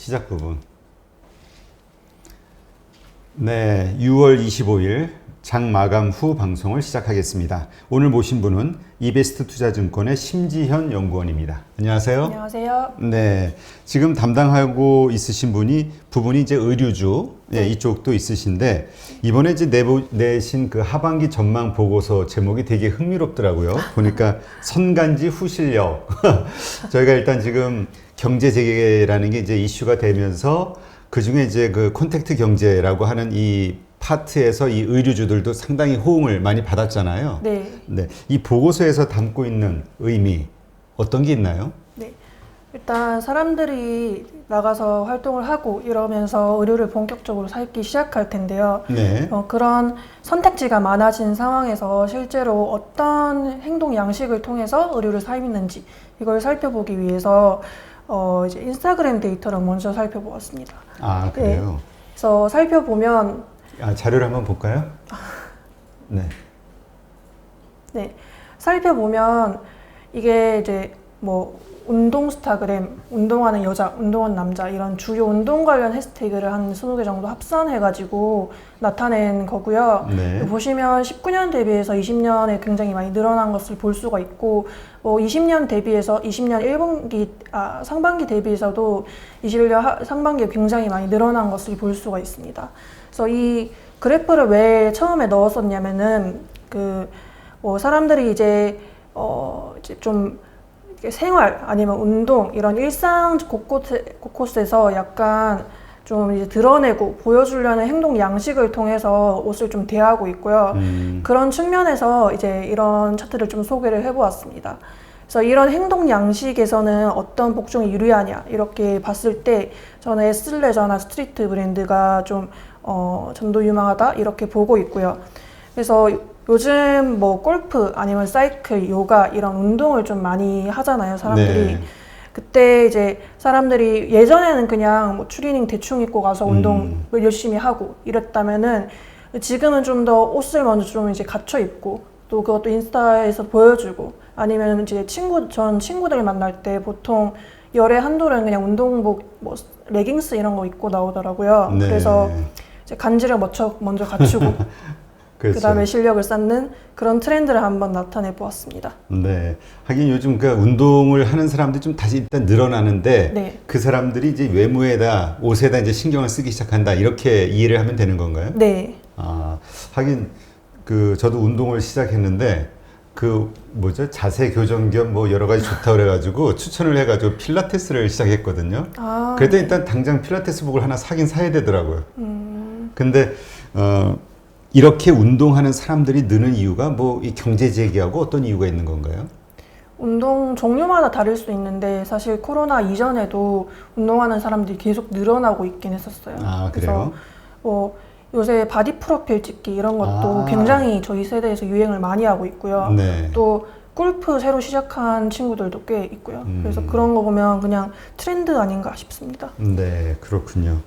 시작 부분. 네, 6월 25일 장 마감 후 방송을 시작하겠습니다. 오늘 모신 분은 이베스트 투자증권의 심지현 연구원입니다. 안녕하세요. 안녕하세요. 네, 지금 담당하고 있으신 부분이 이제 의류주, 네, 이쪽도 있으신데 이번에 이제 내신 그 하반기 전망 보고서 제목이 되게 흥미롭더라고요. 보니까 선간지 후실력. 저희가 일단 지금 경제 재개라는 게 이제 이슈가 되면서 그 중에 이제 그 콘택트 경제라고 하는 이 파트에서 이 의류주들도 상당히 호응을 많이 받았잖아요. 네. 네. 이 보고서에서 담고 있는 의미 어떤 게 있나요? 네. 일단 사람들이 나가서 활동을 하고 이러면서 의류를 본격적으로 사입기 시작할 텐데요. 네. 그런 선택지가 많아진 상황에서 실제로 어떤 행동 양식을 통해서 의류를 사입는지 이걸 살펴보기 위해서 이제 인스타그램 데이터를 먼저 살펴보았습니다. 아, 그래요? 네. 그래서 살펴보면 자료를 한번 볼까요? 네. 네, 살펴보면 이게 이제 뭐 운동스타그램, 운동하는 여자, 운동하는 남자 이런 주요 운동 관련 해시태그를 한 20개 정도 합산해가지고 나타낸 거고요. 네. 보시면 19년 대비해서 20년에 굉장히 많이 늘어난 것을 볼 수가 있고 20년 대비해서 20년 상반기 대비해서도 21년 상반기에 굉장히 많이 늘어난 것을 볼 수가 있습니다. 그래서 이 그래프를 왜 처음에 넣었었냐면은 사람들이 이제 좀 생활 아니면 운동 이런 일상 곳곳에서 약간 좀 이제 드러내고 보여주려는 행동 양식을 통해서 옷을 좀 대하고 있고요. 그런 측면에서 이제 이런 차트를 좀 소개를 해보았습니다. 그래서 이런 행동 양식에서는 어떤 복종이 유리하냐 이렇게 봤을 때 저는 에슬레저나 스트리트 브랜드가 좀 전도 유망하다 이렇게 보고 있고요. 그래서 요즘 뭐 골프 아니면 사이클, 요가 이런 운동을 좀 많이 하잖아요, 사람들이. 네. 그때 이제 사람들이 예전에는 그냥 뭐 추리닝 대충 입고 가서 운동을 열심히 하고 이랬다면은 지금은 좀 더 옷을 먼저 좀 이제 갖춰 입고 또 그것도 인스타에서 보여주고 아니면 이제 전 친구들 만날 때 보통 열에 한둘은 그냥 운동복 뭐 레깅스 이런 거 입고 나오더라고요. 네. 그래서 이제 간지를 먼저 갖추고 그렇죠. 그다음에 실력을 쌓는 그런 트렌드를 한번 나타내 보았습니다. 네. 하긴 요즘 그 운동을 하는 사람들이 좀 다시 일단 늘어나는데 네. 그 사람들이 이제 외모에다 옷에다 이제 신경을 쓰기 시작한다 이렇게 이해를 하면 되는 건가요? 네. 하긴 저도 운동을 시작했는데 자세 교정 겸 뭐 여러 가지 좋다 그래가지고 추천을 해가지고 필라테스를 시작했거든요. 그랬더니 일단 당장 필라테스복을 하나 사긴 사야 되더라고요. 근데 이렇게 운동하는 사람들이 느는 이유가 뭐 이 경제 재개하고 어떤 이유가 있는 건가요? 운동 종류마다 다를 수 있는데 사실 코로나 이전에도 운동하는 사람들이 계속 늘어나고 있긴 했었어요. 그래요? 그래서 요새 바디 프로필 찍기 이런 것도 굉장히 저희 세대에서 유행을 많이 하고 있고요. 네. 또 골프 새로 시작한 친구들도 꽤 있고요. 그래서 그런 거 보면 그냥 트렌드 아닌가 싶습니다. 네, 그렇군요.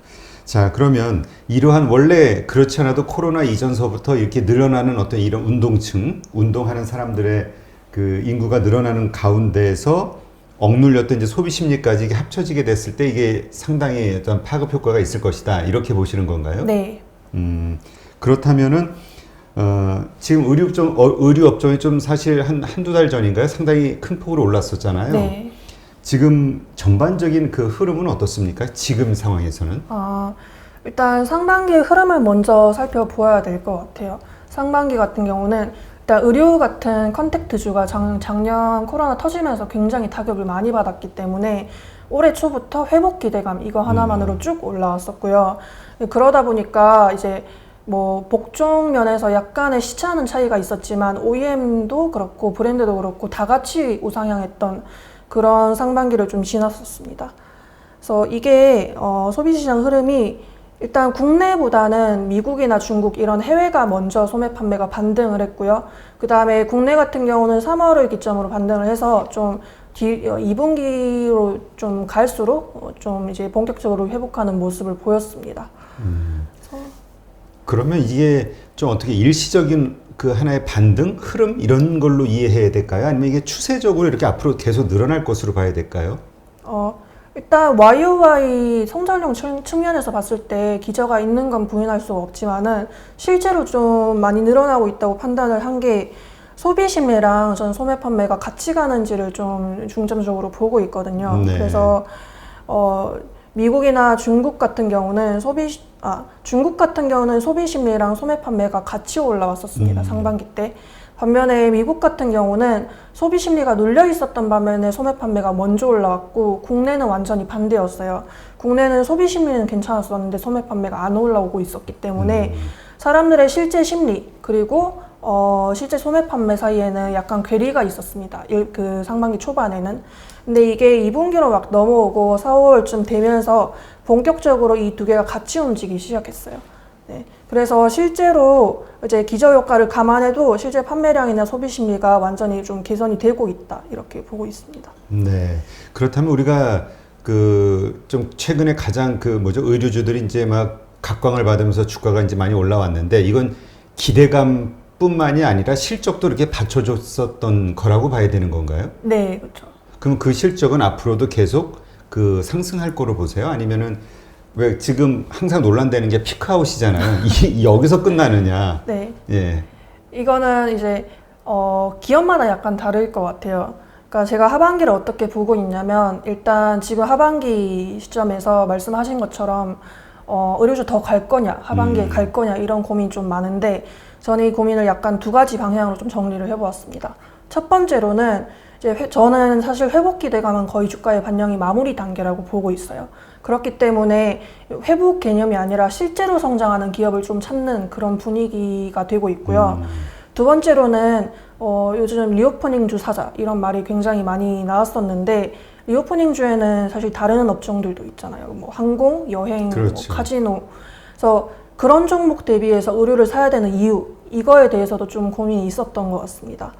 자, 그러면 이러한 원래 그렇지 않아도 코로나 이전서부터 이렇게 늘어나는 어떤 이런 운동하는 사람들의 그 인구가 늘어나는 가운데에서 억눌렸던 이제 소비 심리까지 이게 합쳐지게 됐을 때 이게 상당히 어떤 파급 효과가 있을 것이다. 이렇게 보시는 건가요? 네. 그렇다면은 지금 의류 업종이 좀 사실 한두 달 전인가요? 상당히 큰 폭으로 올랐었잖아요. 네. 지금 전반적인 그 흐름은 어떻습니까? 지금 상황에서는? 일단 상반기의 흐름을 먼저 살펴보아야 될 것 같아요. 상반기 같은 경우는 일단 의류 같은 컨택트주가 작년 코로나 터지면서 굉장히 타격을 많이 받았기 때문에 올해 초부터 회복 기대감 이거 하나만으로 쭉 올라왔었고요. 그러다 보니까 이제 뭐 복종 면에서 약간의 시차는 차이가 있었지만 OEM도 그렇고 브랜드도 그렇고 다 같이 우상향했던 그런 상반기를 좀 지났었습니다. 그래서 이게 소비시장 흐름이 일단 국내보다는 미국이나 중국 이런 해외가 먼저 소매 판매가 반등을 했고요. 그 다음에 국내 같은 경우는 3월을 기점으로 반등을 해서 좀 2분기로 좀 갈수록 좀 이제 본격적으로 회복하는 모습을 보였습니다. 그러면 이게 좀 어떻게 일시적인 그 하나의 반등, 흐름 이런 걸로 이해해야 될까요? 아니면 이게 추세적으로 이렇게 앞으로 계속 늘어날 것으로 봐야 될까요? 일단 YOY 성장률 측면에서 봤을 때 기저가 있는 건 부인할 수가 없지만은 실제로 좀 많이 늘어나고 있다고 판단을 한 게 소비 심리랑 전 소매 판매가 같이 가는지를 좀 중점적으로 보고 있거든요. 네. 그래서 미국이나 중국 같은 경우는 중국 같은 경우는 소비 심리랑 소매 판매가 같이 올라왔었습니다. 상반기 때. 반면에 미국 같은 경우는 소비 심리가 눌려 있었던 반면에 소매 판매가 먼저 올라왔고 국내는 완전히 반대였어요. 국내는 소비 심리는 괜찮았었는데 소매 판매가 안 올라오고 있었기 때문에 사람들의 실제 심리 그리고 실제 소매 판매 사이에는 약간 괴리가 있었습니다. 그 상반기 초반에는. 근데 이게 2분기로 막 넘어오고 4, 5월쯤 되면서 본격적으로 이 두 개가 같이 움직이기 시작했어요. 네. 그래서 실제로 이제 기저 효과를 감안해도 실제 판매량이나 소비 심리가 완전히 좀 개선이 되고 있다. 이렇게 보고 있습니다. 네. 그렇다면 우리가 그 좀 최근에 가장 의류주들이 이제 막 각광을 받으면서 주가가 이제 많이 올라왔는데 이건 기대감뿐만이 아니라 실적도 이렇게 받쳐줬었던 거라고 봐야 되는 건가요? 네, 그렇죠. 그럼 그 실적은 앞으로도 계속 그 상승할 거로 보세요? 아니면은 왜 지금 항상 논란되는 게 피크아웃이잖아요. 여기서 끝나느냐? 네. 예. 이거는 이제 기업마다 약간 다를 것 같아요. 그러니까 제가 하반기를 어떻게 보고 있냐면 일단 지금 하반기 시점에서 말씀하신 것처럼 의류주 더 갈 거냐, 하반기에 갈 거냐 이런 고민이 좀 많은데 저는 이 고민을 약간 두 가지 방향으로 좀 정리를 해보았습니다. 첫 번째로는 이제 저는 사실 회복 기대감은 거의 주가의 반영이 마무리 단계라고 보고 있어요. 그렇기 때문에 회복 개념이 아니라 실제로 성장하는 기업을 좀 찾는 그런 분위기가 되고 있고요. 두 번째로는 요즘 리오프닝주 사자 이런 말이 굉장히 많이 나왔었는데 리오프닝주에는 사실 다른 업종들도 있잖아요. 뭐 항공, 여행, 그렇죠. 뭐 카지노. 그래서 그런 종목 대비해서 의류를 사야 되는 이유 이거에 대해서도 좀 고민이 있었던 것 같습니다.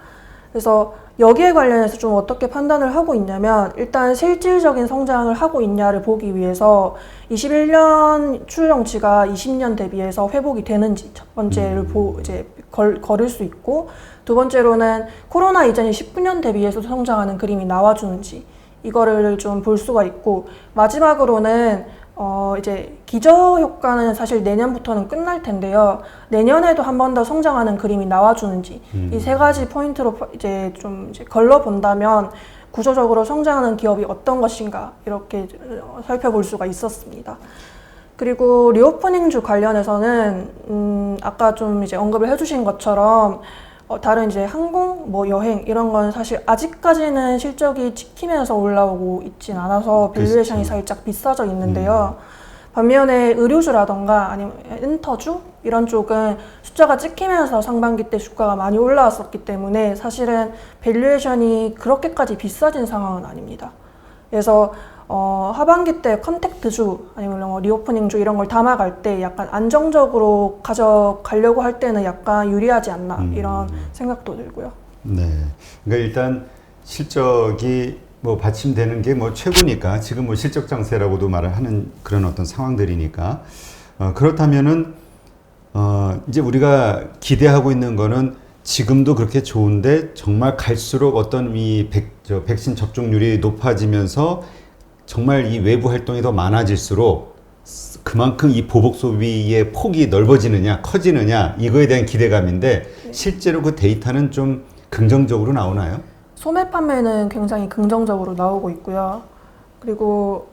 그래서 여기에 관련해서 좀 어떻게 판단을 하고 있냐면 일단 실질적인 성장을 하고 있냐를 보기 위해서 21년 추정치가 20년 대비해서 회복이 되는지 첫 번째를 걸을 수 있고 두 번째로는 코로나 이전인 19년 대비해서 성장하는 그림이 나와주는지 이거를 좀 볼 수가 있고 마지막으로는 이제 기저 효과는 사실 내년부터는 끝날 텐데요. 내년에도 한 번 더 성장하는 그림이 나와주는지 이 세 가지 포인트로 이제 걸러 본다면 구조적으로 성장하는 기업이 어떤 것인가 이렇게 살펴볼 수가 있었습니다. 그리고 리오프닝주 관련해서는 아까 좀 이제 언급을 해주신 것처럼 다른 이제 항공, 뭐 여행 이런 건 사실 아직까지는 실적이 찍히면서 올라오고 있진 않아서 밸류에이션이 살짝 비싸져 있는데요. 반면에 의류주라던가 아니면 엔터주 이런 쪽은 숫자가 찍히면서 상반기 때 주가가 많이 올라왔었기 때문에 사실은 밸류에이션이 그렇게까지 비싸진 상황은 아닙니다. 그래서 하반기 때 컨택트주 아니면 뭐 리오프닝주 이런 걸 담아갈 때 약간 안정적으로 가져가려고 할 때는 약간 유리하지 않나 이런 생각도 들고요. 네. 그러니까 일단 실적이 뭐 받침되는 게 뭐 최고니까 지금 뭐 실적 장세라고도 말을 하는 그런 어떤 상황들이니까 그렇다면은 이제 우리가 기대하고 있는 거는 지금도 그렇게 좋은데 정말 갈수록 어떤 백신 접종률이 높아지면서 정말 이 외부 활동이 더 많아질수록 그만큼 이 보복 소비의 폭이 넓어지느냐 커지느냐 이거에 대한 기대감인데 실제로 그 데이터는 좀 긍정적으로 나오나요? 소매 판매는 굉장히 긍정적으로 나오고 있고요. 그리고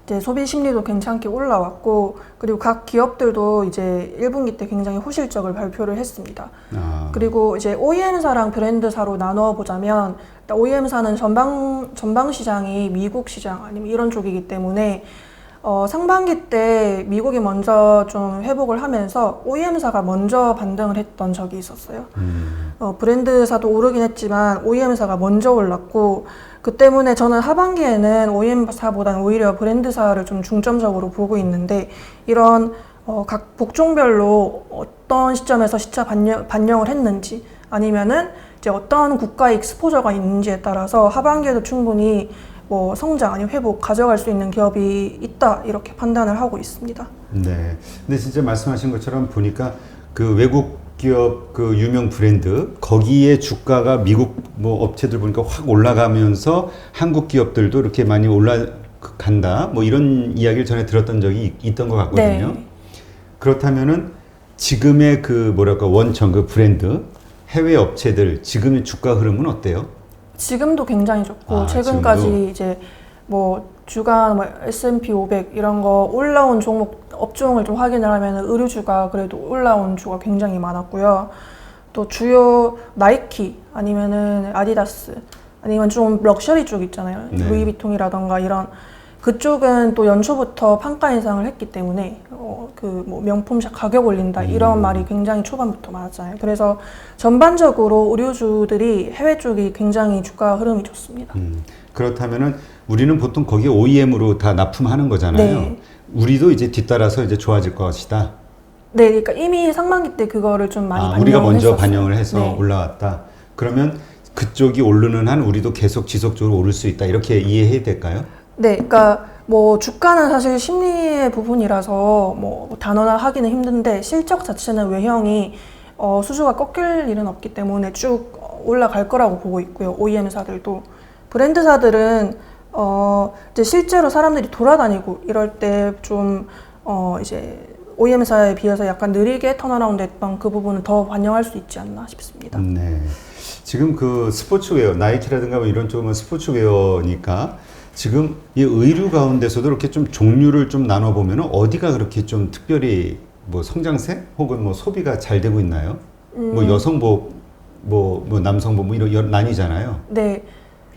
이제 소비 심리도 괜찮게 올라왔고 그리고 각 기업들도 이제 1분기 때 굉장히 호실적을 발표를 했습니다. 그리고 이제 OEM사랑 브랜드사로 나누어 보자면 OEM사는 전방 시장이 미국 시장 아니면 이런 쪽이기 때문에 상반기 때 미국이 먼저 좀 회복을 하면서 OEM사가 먼저 반등을 했던 적이 있었어요. 브랜드사도 오르긴 했지만 OEM사가 먼저 올랐고 그 때문에 저는 하반기에는 OEM사보다는 오히려 브랜드사를 좀 중점적으로 보고 있는데 이런 각 복종별로 어떤 시점에서 시차 반영을 했는지 아니면은 이제 어떤 국가의 익스포저가 있는지에 따라서 하반기에도 충분히 뭐 성장 아니면 회복 가져갈 수 있는 기업이 있다 이렇게 판단을 하고 있습니다. 네. 근데 진짜 말씀하신 것처럼 보니까 그 외국 기업 그 유명 브랜드 거기에 주가가 미국 뭐 업체들 보니까 확 올라가면서 한국 기업들도 이렇게 많이 올라간다. 뭐 이런 이야기를 전에 들었던 적이 있던 것 같거든요. 네. 그렇다면은 지금의 그 뭐랄까 원천 그 브랜드 해외 업체들 지금의 주가 흐름은 어때요? 지금도 굉장히 좋고 아, 최근까지 지금도? 이제 뭐 주간 뭐 S&P 500 이런 거 올라온 종목 업종을 좀 확인을 하면 의류주가 그래도 올라온 주가 굉장히 많았고요. 또 주요 나이키 아니면은 아디다스 아니면 좀 럭셔리 쪽 있잖아요. 네. 루이비통이라던가 이런 그쪽은 또 연초부터 판가 인상을 했기 때문에 그 뭐 명품샵 가격 올린다 이런 말이 굉장히 초반부터 많았잖아요. 그래서 전반적으로 의류주들이 해외 쪽이 굉장히 주가 흐름이 좋습니다. 그렇다면은 우리는 보통 거기에 OEM으로 다 납품하는 거잖아요. 네. 우리도 이제 뒤따라서 이제 좋아질 것이다. 네, 그러니까 이미 상반기 때 그거를 좀 많이 반영을 우리가 먼저 했었어요. 반영을 해서 네. 올라왔다. 그러면 그쪽이 오르는 한 우리도 계속 지속적으로 오를 수 있다. 이렇게 이해해야 될까요? 네, 그러니까 뭐 주가는 사실 심리의 부분이라서 뭐 단언하기는 힘든데 실적 자체는 외형이 수주가 꺾일 일은 없기 때문에 쭉 올라갈 거라고 보고 있고요. OEM사들도 브랜드사들은 이제 실제로 사람들이 돌아다니고 이럴 때 좀 이제 OEM사에 비해서 약간 느리게 턴어라운드 했던 그 부분을 더 반영할 수 있지 않나 싶습니다. 네. 지금 그 스포츠웨어, 나이키라든가 뭐 이런 쪽은 스포츠웨어니까 지금 이 의류 가운데서도 이렇게 좀 종류를 좀 나눠보면 어디가 그렇게 좀 특별히 뭐 성장세 혹은 뭐 소비가 잘 되고 있나요? 뭐 여성복, 뭐 남성복 뭐 이런 나뉘잖아요. 네,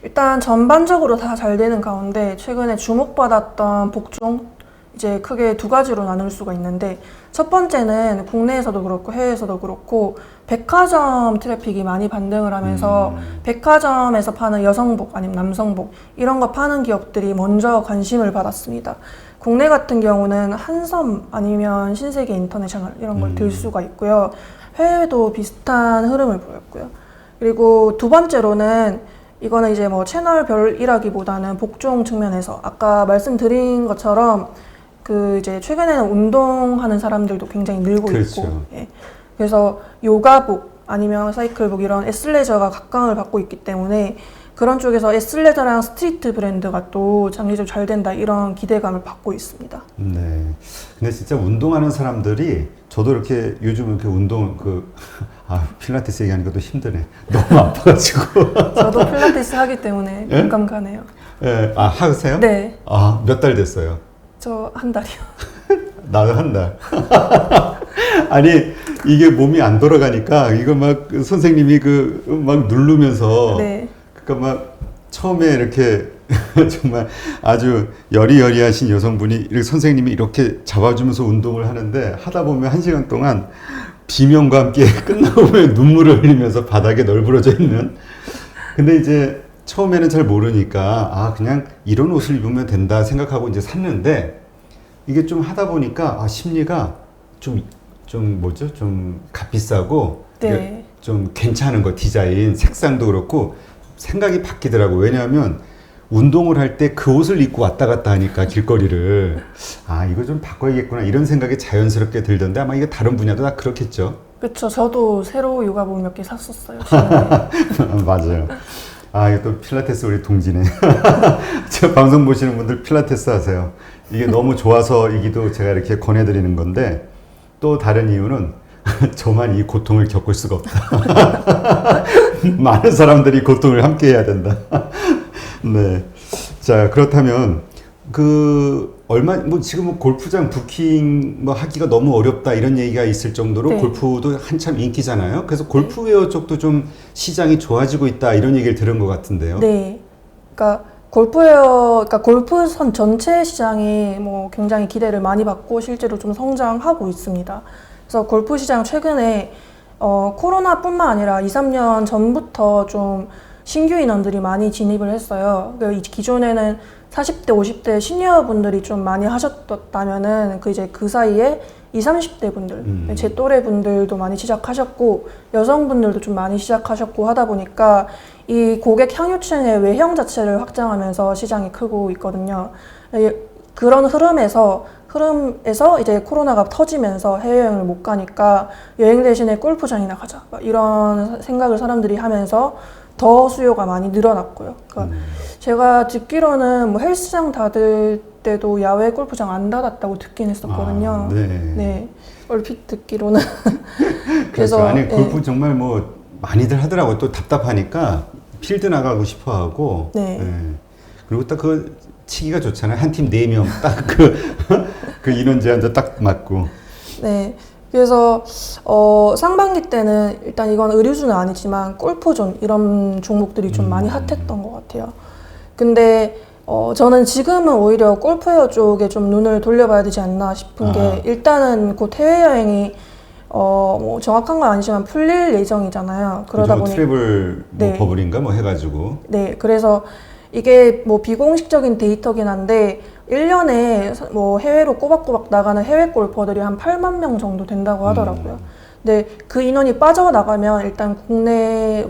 일단 전반적으로 다 잘 되는 가운데 최근에 주목받았던 복종 이제 크게 두 가지로 나눌 수가 있는데 첫 번째는 국내에서도 그렇고 해외에서도 그렇고 백화점 트래픽이 많이 반등을 하면서 백화점에서 파는 여성복 아니면 남성복 이런 거 파는 기업들이 먼저 관심을 받았습니다. 국내 같은 경우는 한섬 아니면 신세계 인터내셔널 이런 걸 들 수가 있고요. 해외도 비슷한 흐름을 보였고요. 그리고 두 번째로는 이거는 이제 뭐 채널별이라기보다는 복종 측면에서 아까 말씀드린 것처럼 그 이제 최근에는 운동하는 사람들도 굉장히 늘고 그렇죠. 있고, 예. 그래서 요가복 아니면 사이클복 이런 애슬레저가 각광을 받고 있기 때문에 그런 쪽에서 애슬레저랑 스트리트 브랜드가 또 장기적으로 잘 된다 이런 기대감을 받고 있습니다. 네. 근데 진짜 운동하는 사람들이 저도 이렇게 요즘 이렇게 운동 필라테스 얘기하는 것도 힘드네. 너무 아파가지고. 저도 필라테스 하기 때문에 예? 공감 가네요. 예, 하세요? 네, 몇 달 됐어요? 저 한 달이요. 나도 한 달. 아니, 이게 몸이 안 돌아가니까 이거 막 선생님이 막 누르면서. 네. 그러니까 막 처음에 이렇게 정말 아주 여리여리하신 여성분이 이렇게 선생님이 이렇게 잡아주면서 운동을 하는데 하다 보면 1시간 동안 비명과 함께 끝나고 보면 눈물을 흘리면서 바닥에 널브러져 있는. 근데 이제 처음에는 잘 모르니까 그냥 이런 옷을 입으면 된다 생각하고 이제 샀는데 이게 좀 하다 보니까 심리가 좀 뭐죠? 좀 값비싸고 네. 좀 괜찮은 거 디자인 색상도 그렇고 생각이 바뀌더라고. 왜냐하면 운동을 할 때 그 옷을 입고 왔다 갔다 하니까 길거리를 이거 좀 바꿔야겠구나 이런 생각이 자연스럽게 들던데 아마 이게 다른 분야도 다 그렇겠죠. 그렇죠. 저도 새로 요가복 몇 개 샀었어요. 맞아요. 이게 또 필라테스 우리 동지네. 저 방송 보시는 분들 필라테스 하세요. 이게 너무 좋아서이기도 제가 이렇게 권해드리는 건데 또 다른 이유는 저만 이 고통을 겪을 수가 없다. 많은 사람들이 고통을 함께 해야 된다. 네. 자, 그렇다면 지금 골프장 부킹 하기가 너무 어렵다 이런 얘기가 있을 정도로 네. 골프도 한참 인기잖아요. 그래서 골프웨어 쪽도 좀 시장이 좋아지고 있다 이런 얘기를 들은 것 같은데요. 네. 그러니까 그러니까 골프선 전체 시장이 뭐 굉장히 기대를 많이 받고 실제로 좀 성장하고 있습니다. 그래서 골프 시장 최근에 코로나뿐만 아니라 2, 3년 전부터 좀 신규 인원들이 많이 진입을 했어요. 기존에는 40대, 50대 시니어분들이 좀 많이 하셨다면은 그 사이에 20, 30대 분들, 제 또래 분들도 많이 시작하셨고 여성분들도 좀 많이 시작하셨고 하다 보니까 이 고객 향유층의 외형 자체를 확장하면서 시장이 크고 있거든요. 그런 흐름에서 이제 코로나가 터지면서 해외여행을 못 가니까 여행 대신에 골프장이나 가자 막 이런 생각을 사람들이 하면서 더 수요가 많이 늘어났고요. 그러니까 제가 듣기로는 뭐 헬스장 닫을 때도 야외 골프장 안 닫았다고 듣긴 했었거든요. 아, 네. 네, 얼핏 듣기로는. 그래서 아니 골프 네. 정말 뭐 많이들 하더라고요. 또 답답하니까 필드 나가고 싶어 하고. 네. 그리고 딱 그 치기가 좋잖아요. 한 팀 4명 딱 그 인원 제한도 딱 맞고. 네. 그래서 상반기 때는 일단 이건 의류주는 아니지만 골프존 이런 종목들이 좀 많이 핫했던 것 같아요. 근데 저는 지금은 오히려 골프웨어 쪽에 좀 눈을 돌려봐야 되지 않나 싶은 게 일단은 곧 해외여행이 뭐 정확한 건 아니지만 풀릴 예정이잖아요. 그러다 보니 트래블 뭐 네. 버블인가 뭐 해가지고. 네, 그래서 이게 뭐 비공식적인 데이터긴 한데 1년에 뭐 해외로 꼬박꼬박 나가는 해외 골퍼들이 한 8만 명 정도 된다고 하더라고요. 근데 그 인원이 빠져나가면 일단 국내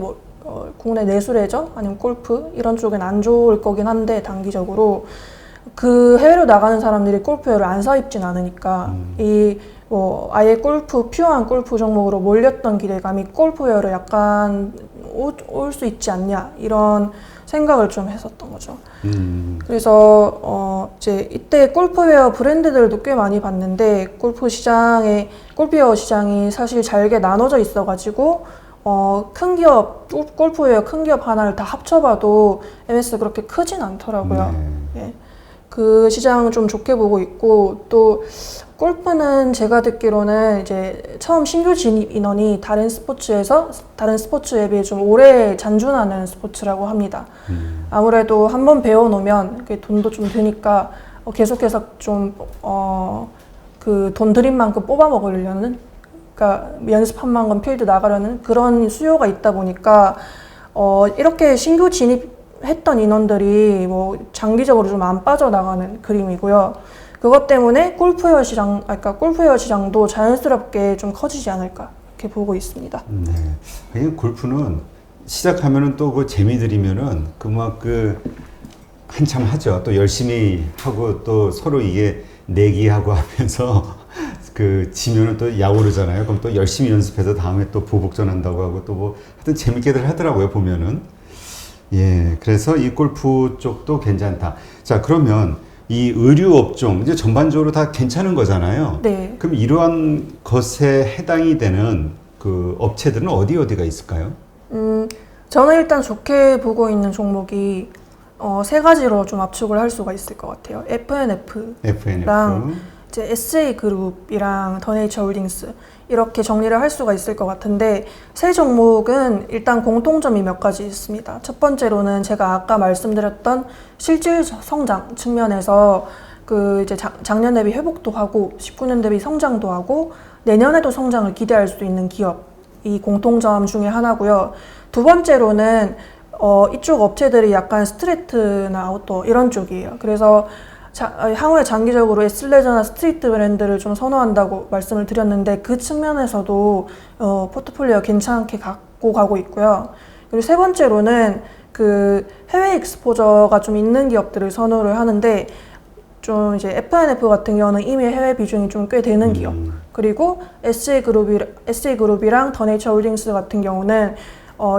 내수레저 아니면 골프 이런 쪽엔 안 좋을 거긴 한데 단기적으로 그 해외로 나가는 사람들이 골프웨어를 안 사입진 않으니까 이 뭐 아예 퓨어한 골프 종목으로 몰렸던 기대감이 골프웨어를 약간 올 수 있지 않냐 이런 생각을 좀 했었던 거죠. 그래서 이제 이때 골프웨어 브랜드들도 꽤 많이 봤는데 골프웨어 시장이 사실 잘게 나눠져 있어가지고 큰 기업 골프웨어 큰 기업 하나를 다 합쳐봐도 MS 그렇게 크진 않더라고요. 예. 그 시장은 좀 좋게 보고 있고 또 골프는 제가 듣기로는 이제 처음 신규 진입 인원이 다른 스포츠에 비해 좀 오래 잔존하는 스포츠라고 합니다. 아무래도 한번 배워놓으면 그게 돈도 좀 드니까 계속해서 좀 그 돈 들인 만큼 뽑아 먹으려는 그러니까 연습한 만큼 필드 나가려는 그런 수요가 있다 보니까 이렇게 신규 진입했던 인원들이 뭐 장기적으로 좀 안 빠져나가는 그림이고요. 그것 때문에 골프웨어 시장도 자연스럽게 좀 커지지 않을까 이렇게 보고 있습니다. 네. 골프는 시작하면은 또 그 재미들이면은 한참 하죠. 또 열심히 하고 또 서로 이게 내기하고 하면서 지면은 또 약오르잖아요. 그럼 또 열심히 연습해서 다음에 또 보복전 한다고 하고 또 뭐 하여튼 재밌게들 하더라고요, 보면은. 예. 그래서 이 골프 쪽도 괜찮다. 자, 그러면 이 의류 업종 이제 전반적으로 다 괜찮은 거잖아요. 네. 그럼 이러한 것에 해당이 되는 그 업체들은 어디가 있을까요? 저는 일단 좋게 보고 있는 종목이 세 가지로 좀 압축을 할 수가 있을 것 같아요. FNF랑 이제 SJ그룹이랑 더네이처홀딩스 이렇게 정리를 할 수가 있을 것 같은데 세 종목은 일단 공통점이 몇 가지 있습니다. 첫 번째로는 제가 아까 말씀드렸던 실질 성장 측면에서 이제 작년 대비 회복도 하고 19년 대비 성장도 하고 내년에도 성장을 기대할 수 있는 기업이 공통점 중에 하나고요. 두 번째로는 이쪽 업체들이 약간 스트리트나 아웃도어 이런 쪽이에요. 그래서 향후에 장기적으로 애슬레저나 스트리트 브랜드를 좀 선호한다고 말씀을 드렸는데 그 측면에서도 포트폴리오 괜찮게 갖고 가고 있고요. 그리고 세 번째로는 그 해외 익스포저가 좀 있는 기업들을 선호를 하는데 좀 이제 FNF 같은 경우는 이미 해외 비중이 좀 꽤 되는 기업 그리고 SJ그룹이랑 더네이처홀딩스 같은 경우는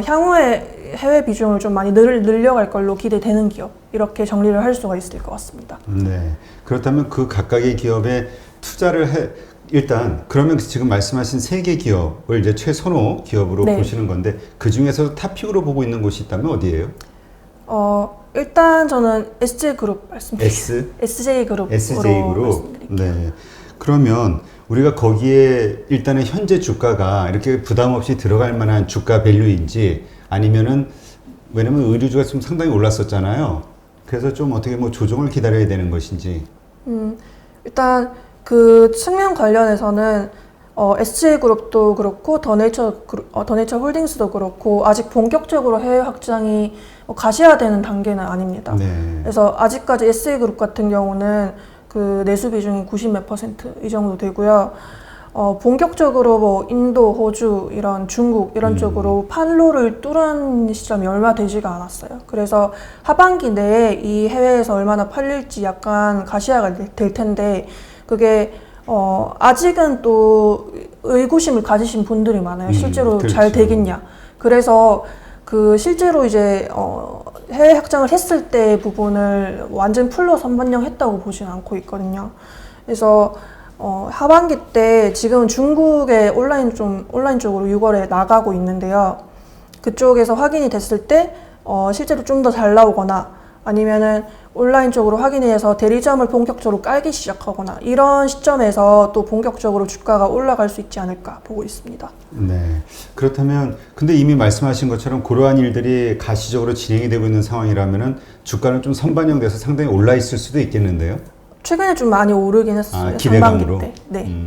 향후에 해외 비중을 좀 많이 늘려갈 걸로 기대되는 기업 이렇게 정리를 할 수가 있을 것 같습니다. 네. 그렇다면 그 각각의 기업에 투자를 일단 그러면 지금 말씀하신 세 개 기업을 이제 최선호 기업으로 네. 보시는 건데 그 중에서 탑픽으로 보고 있는 곳이 있다면 어디예요? 일단 저는 SJ그룹 말씀드릴게요. SJ그룹으로 말씀드릴게요. 네. 그러면 우리가 거기에 일단은 현재 주가가 이렇게 부담 없이 들어갈 만한 주가 밸류인지 아니면은 왜냐면 의류주가 좀 상당히 올랐었잖아요. 그래서 좀 어떻게 뭐 조정을 기다려야 되는 것인지. 일단 그 측면 관련해서는 SJ그룹도 그렇고 더네이처 홀딩스도 그렇고 아직 본격적으로 해외 확장이 가시화되는 단계는 아닙니다. 네. 그래서 아직까지 SJ그룹 같은 경우는 그 내수 비중이 90몇 % 이 정도 되고요. 본격적으로 뭐 인도, 호주, 이런 중국 이런 쪽으로 판로를 뚫은 시점이 얼마 되지가 않았어요. 그래서 하반기 내에 이 해외에서 얼마나 팔릴지 약간 가시화가 될 텐데 그게 아직은 또 의구심을 가지신 분들이 많아요. 실제로 그렇죠. 잘 되겠냐. 그래서 그 실제로 이제 해외 확장을 했을 때 부분을 완전 풀로 선반영했다고 보진 않고 있거든요. 그래서 하반기 때 지금 중국의 온라인 쪽으로 6월에 나가고 있는데요. 그쪽에서 확인이 됐을 때 실제로 좀 더 잘 나오거나 아니면은 온라인 쪽으로 확인해서 대리점을 본격적으로 깔기 시작하거나 이런 시점에서 또 본격적으로 주가가 올라갈 수 있지 않을까 보고 있습니다. 네. 그렇다면 근데 이미 말씀하신 것처럼 그러한 일들이 가시적으로 진행이 되고 있는 상황이라면은 주가는 좀 선반영돼서 상당히 올라 있을 수도 있겠는데요. 최근에 좀 많이 오르긴 했어요. 기대감으로. 상반기 때. 네.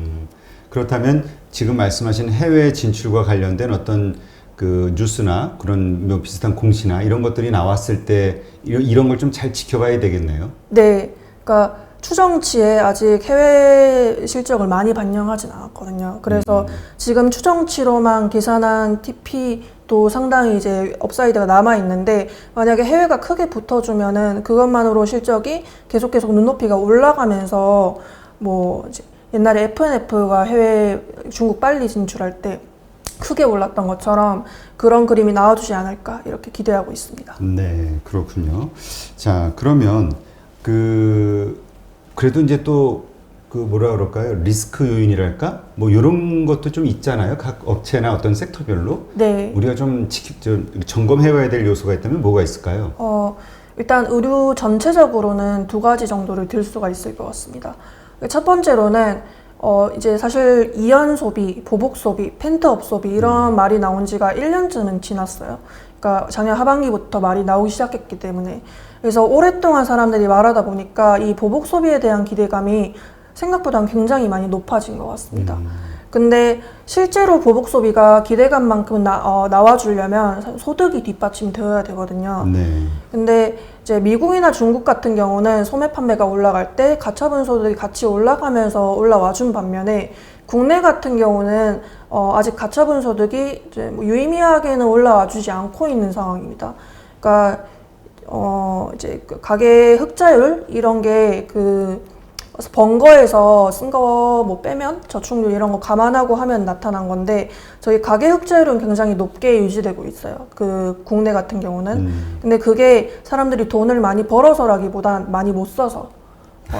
그렇다면 지금 말씀하신 해외 진출과 관련된 어떤 그 뉴스나 그런 뭐 비슷한 공시나 이런 것들이 나왔을 때 이런 걸 좀 잘 지켜봐야 되겠네요. 네. 그러니까 추정치에 아직 해외 실적을 많이 반영하진 않았거든요. 그래서 지금 추정치로만 계산한 TP도 상당히 이제 업사이드가 남아 있는데 만약에 해외가 크게 붙어주면은 그것만으로 실적이 계속 눈높이가 올라가면서 뭐 이제 옛날에 FNF가 해외 중국 빨리 진출할 때 크게 올랐던 것처럼 그런 그림이 나와주지 않을까 이렇게 기대하고 있습니다. 네, 그렇군요. 자, 그러면 그래도 이제 또 그 뭐라 그럴까요? 리스크 요인이랄까? 뭐 이런 것도 좀 있잖아요. 각 업체나 어떤 섹터별로. 네. 우리가 좀 점검해봐야 될 요소가 있다면 뭐가 있을까요? 일단 의류 전체적으로는 두 가지 정도를 들 수가 있을 것 같습니다. 첫 번째로는 이제 사실 이연 소비, 보복 소비, 펜트업 소비 이런 말이 나온 지가 1년쯤은 지났어요. 그러니까 작년 하반기부터 말이 나오기 시작했기 때문에 그래서 오랫동안 사람들이 말하다 보니까 이 보복 소비에 대한 기대감이 생각보다 굉장히 많이 높아진 것 같습니다. 근데 실제로 보복 소비가 기대감만큼 나와주려면 소득이 뒷받침되어야 되거든요. 네. 근데 이제 미국이나 중국 같은 경우는 소매 판매가 올라갈 때 가처분 소득이 같이 올라가면서 올라와준 반면에 국내 같은 경우는 아직 가처분 소득이 이제 뭐 유의미하게는 올라와주지 않고 있는 상황입니다. 그러니까 이제 그 가계 흑자율 이런 게 번거에서 쓴 거 뭐 빼면 저축률 이런 거 감안하고 하면 나타난 건데 저희 가계 흑자율은 굉장히 높게 유지되고 있어요. 그 국내 같은 경우는. 근데 그게 사람들이 돈을 많이 벌어서라기보단 많이 못 써서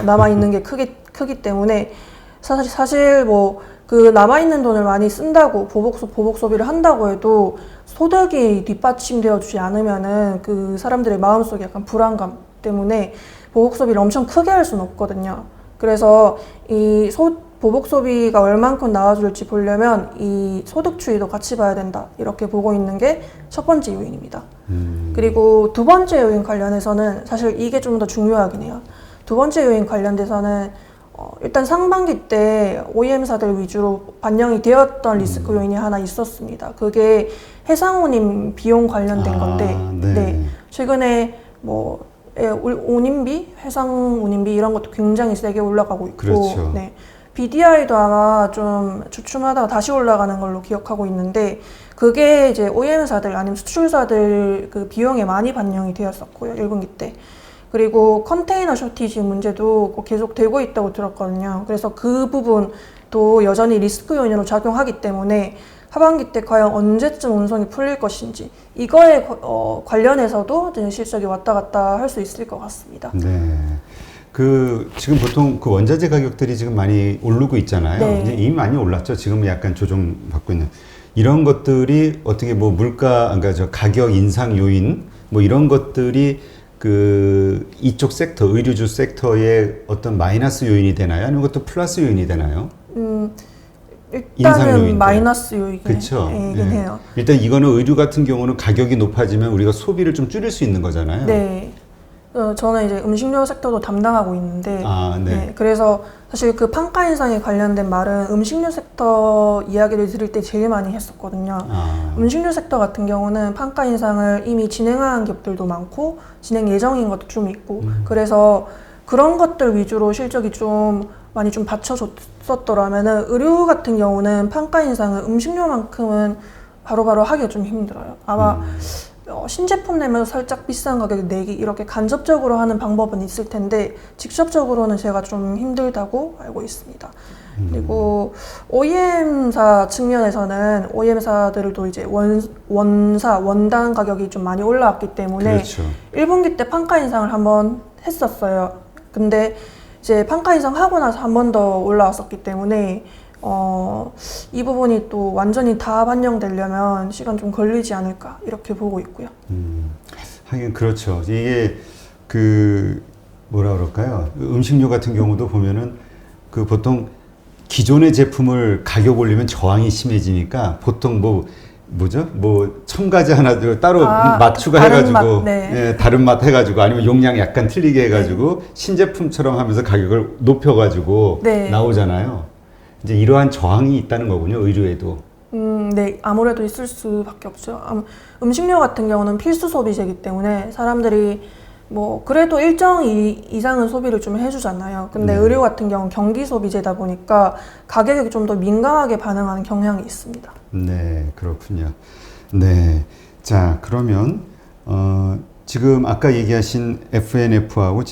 남아 있는 게 크기 때문에 사실 뭐 그 남아 있는 돈을 많이 쓴다고 보복 소비를 한다고 해도 소득이 뒷받침되어 주지 않으면은 그 사람들의 마음속에 약간 불안감 때문에 보복 소비를 엄청 크게 할 수는 없거든요. 그래서 이 보복 소비가 얼만큼 나와줄지 보려면 이 소득 추이도 같이 봐야 된다. 이렇게 보고 있는 게 첫 번째 요인입니다. 그리고 두 번째 요인 관련해서는 사실 이게 좀 더 중요하긴 해요. 두 번째 요인 관련돼서는 일단 상반기 때 OEM사들 위주로 반영이 되었던 리스크 요인이 하나 있었습니다. 그게 해상운임 비용 관련된 건데 네. 최근에 뭐 운임비, 해상 운임비 이런 것도 굉장히 세게 올라가고 있고, 그렇죠. 네. BDI도 아마 좀 주춤하다가 다시 올라가는 걸로 기억하고 있는데, 그게 이제 OEM사들 아니면 수출사들 그 비용에 많이 반영이 되었었고요, 1분기 때. 그리고 컨테이너 쇼티지 문제도 계속 되고 있다고 들었거든요. 그래서 그 부분도 여전히 리스크 요인으로 작용하기 때문에 하반기 때 과연 언제쯤 운송이 풀릴 것인지 이거에 관련해서도 실적이 왔다 갔다 할 수 있을 것 같습니다. 네. 지금 보통 그 원자재 가격들이 지금 많이 오르고 있잖아요. 네. 이제 이미 많이 올랐죠. 지금 약간 조정받고 있는 이런 것들이 어떻게 뭐 그러니까 저 가격 인상 요인 뭐 이런 것들이 이쪽 섹터, 의류주 섹터의 어떤 마이너스 요인이 되나요? 아니면 그것도 플러스 요인이 되나요? 일단은 마이너스 요인이긴 그렇죠. 해요. 일단 이거는 의류 같은 경우는 가격이 높아지면 우리가 소비를 좀 줄일 수 있는 거잖아요. 네. 저는 이제 음식료 섹터도 담당하고 있는데, 네. 그래서 사실 그 판가 인상에 관련된 말은 음식료 섹터 이야기를 들을 때 제일 많이 했었거든요. 음식료 섹터 같은 경우는 판가 인상을 이미 진행한 기업들도 많고 진행 예정인 것도 좀 있고, 그래서 그런 것들 위주로 실적이 좀 많이 좀 받쳐줬었더라면은 의류 같은 경우는 판가 인상은 음식료만큼은 바로바로 하기가 좀 힘들어요. 아마 신제품 내면서 살짝 비싼 가격에 내기 이렇게 간접적으로 하는 방법은 있을 텐데 직접적으로는 제가 좀 힘들다고 알고 있습니다. 그리고 OEM사 측면에서는 OEM사들도 이제 원당 가격이 좀 많이 올라왔기 때문에 그렇죠. 1분기 때 판가 인상을 한번 했었어요. 근데 이제 판가 인상 하고 나서 한 번 더 올라왔었기 때문에 이 부분이 또 완전히 다 반영되려면 시간 좀 걸리지 않을까 이렇게 보고 있고요. 하긴 그렇죠. 이게 그 뭐라 그럴까요? 음식료 같은 경우도 보면은 그 보통 기존의 제품을 가격 올리면 저항이 심해지니까 보통 뭐죠? 뭐 첨가제 하나 따로 맛 추가해가지고 다른 맛, 네. 예, 다른 맛 해가지고 아니면 용량 약간 틀리게 해가지고 신제품처럼 하면서 가격을 높여가지고 네. 나오잖아요. 이제 이러한 저항이 있다는 거군요. 의류에도. 네, 아무래도 있을 수밖에 없죠. 음식료 같은 경우는 필수 소비재이기 때문에 사람들이 뭐 그래도 일정 이상은 소비를 좀 해주잖아요. 근데 네. 의류 같은 경우는 경기 소비재다 보니까 가격에 좀 더 민감하게 반응하는 경향이 있습니다. 네, 그렇군요. 네, 자 그러면 지금 아까 얘기하신 FNF하고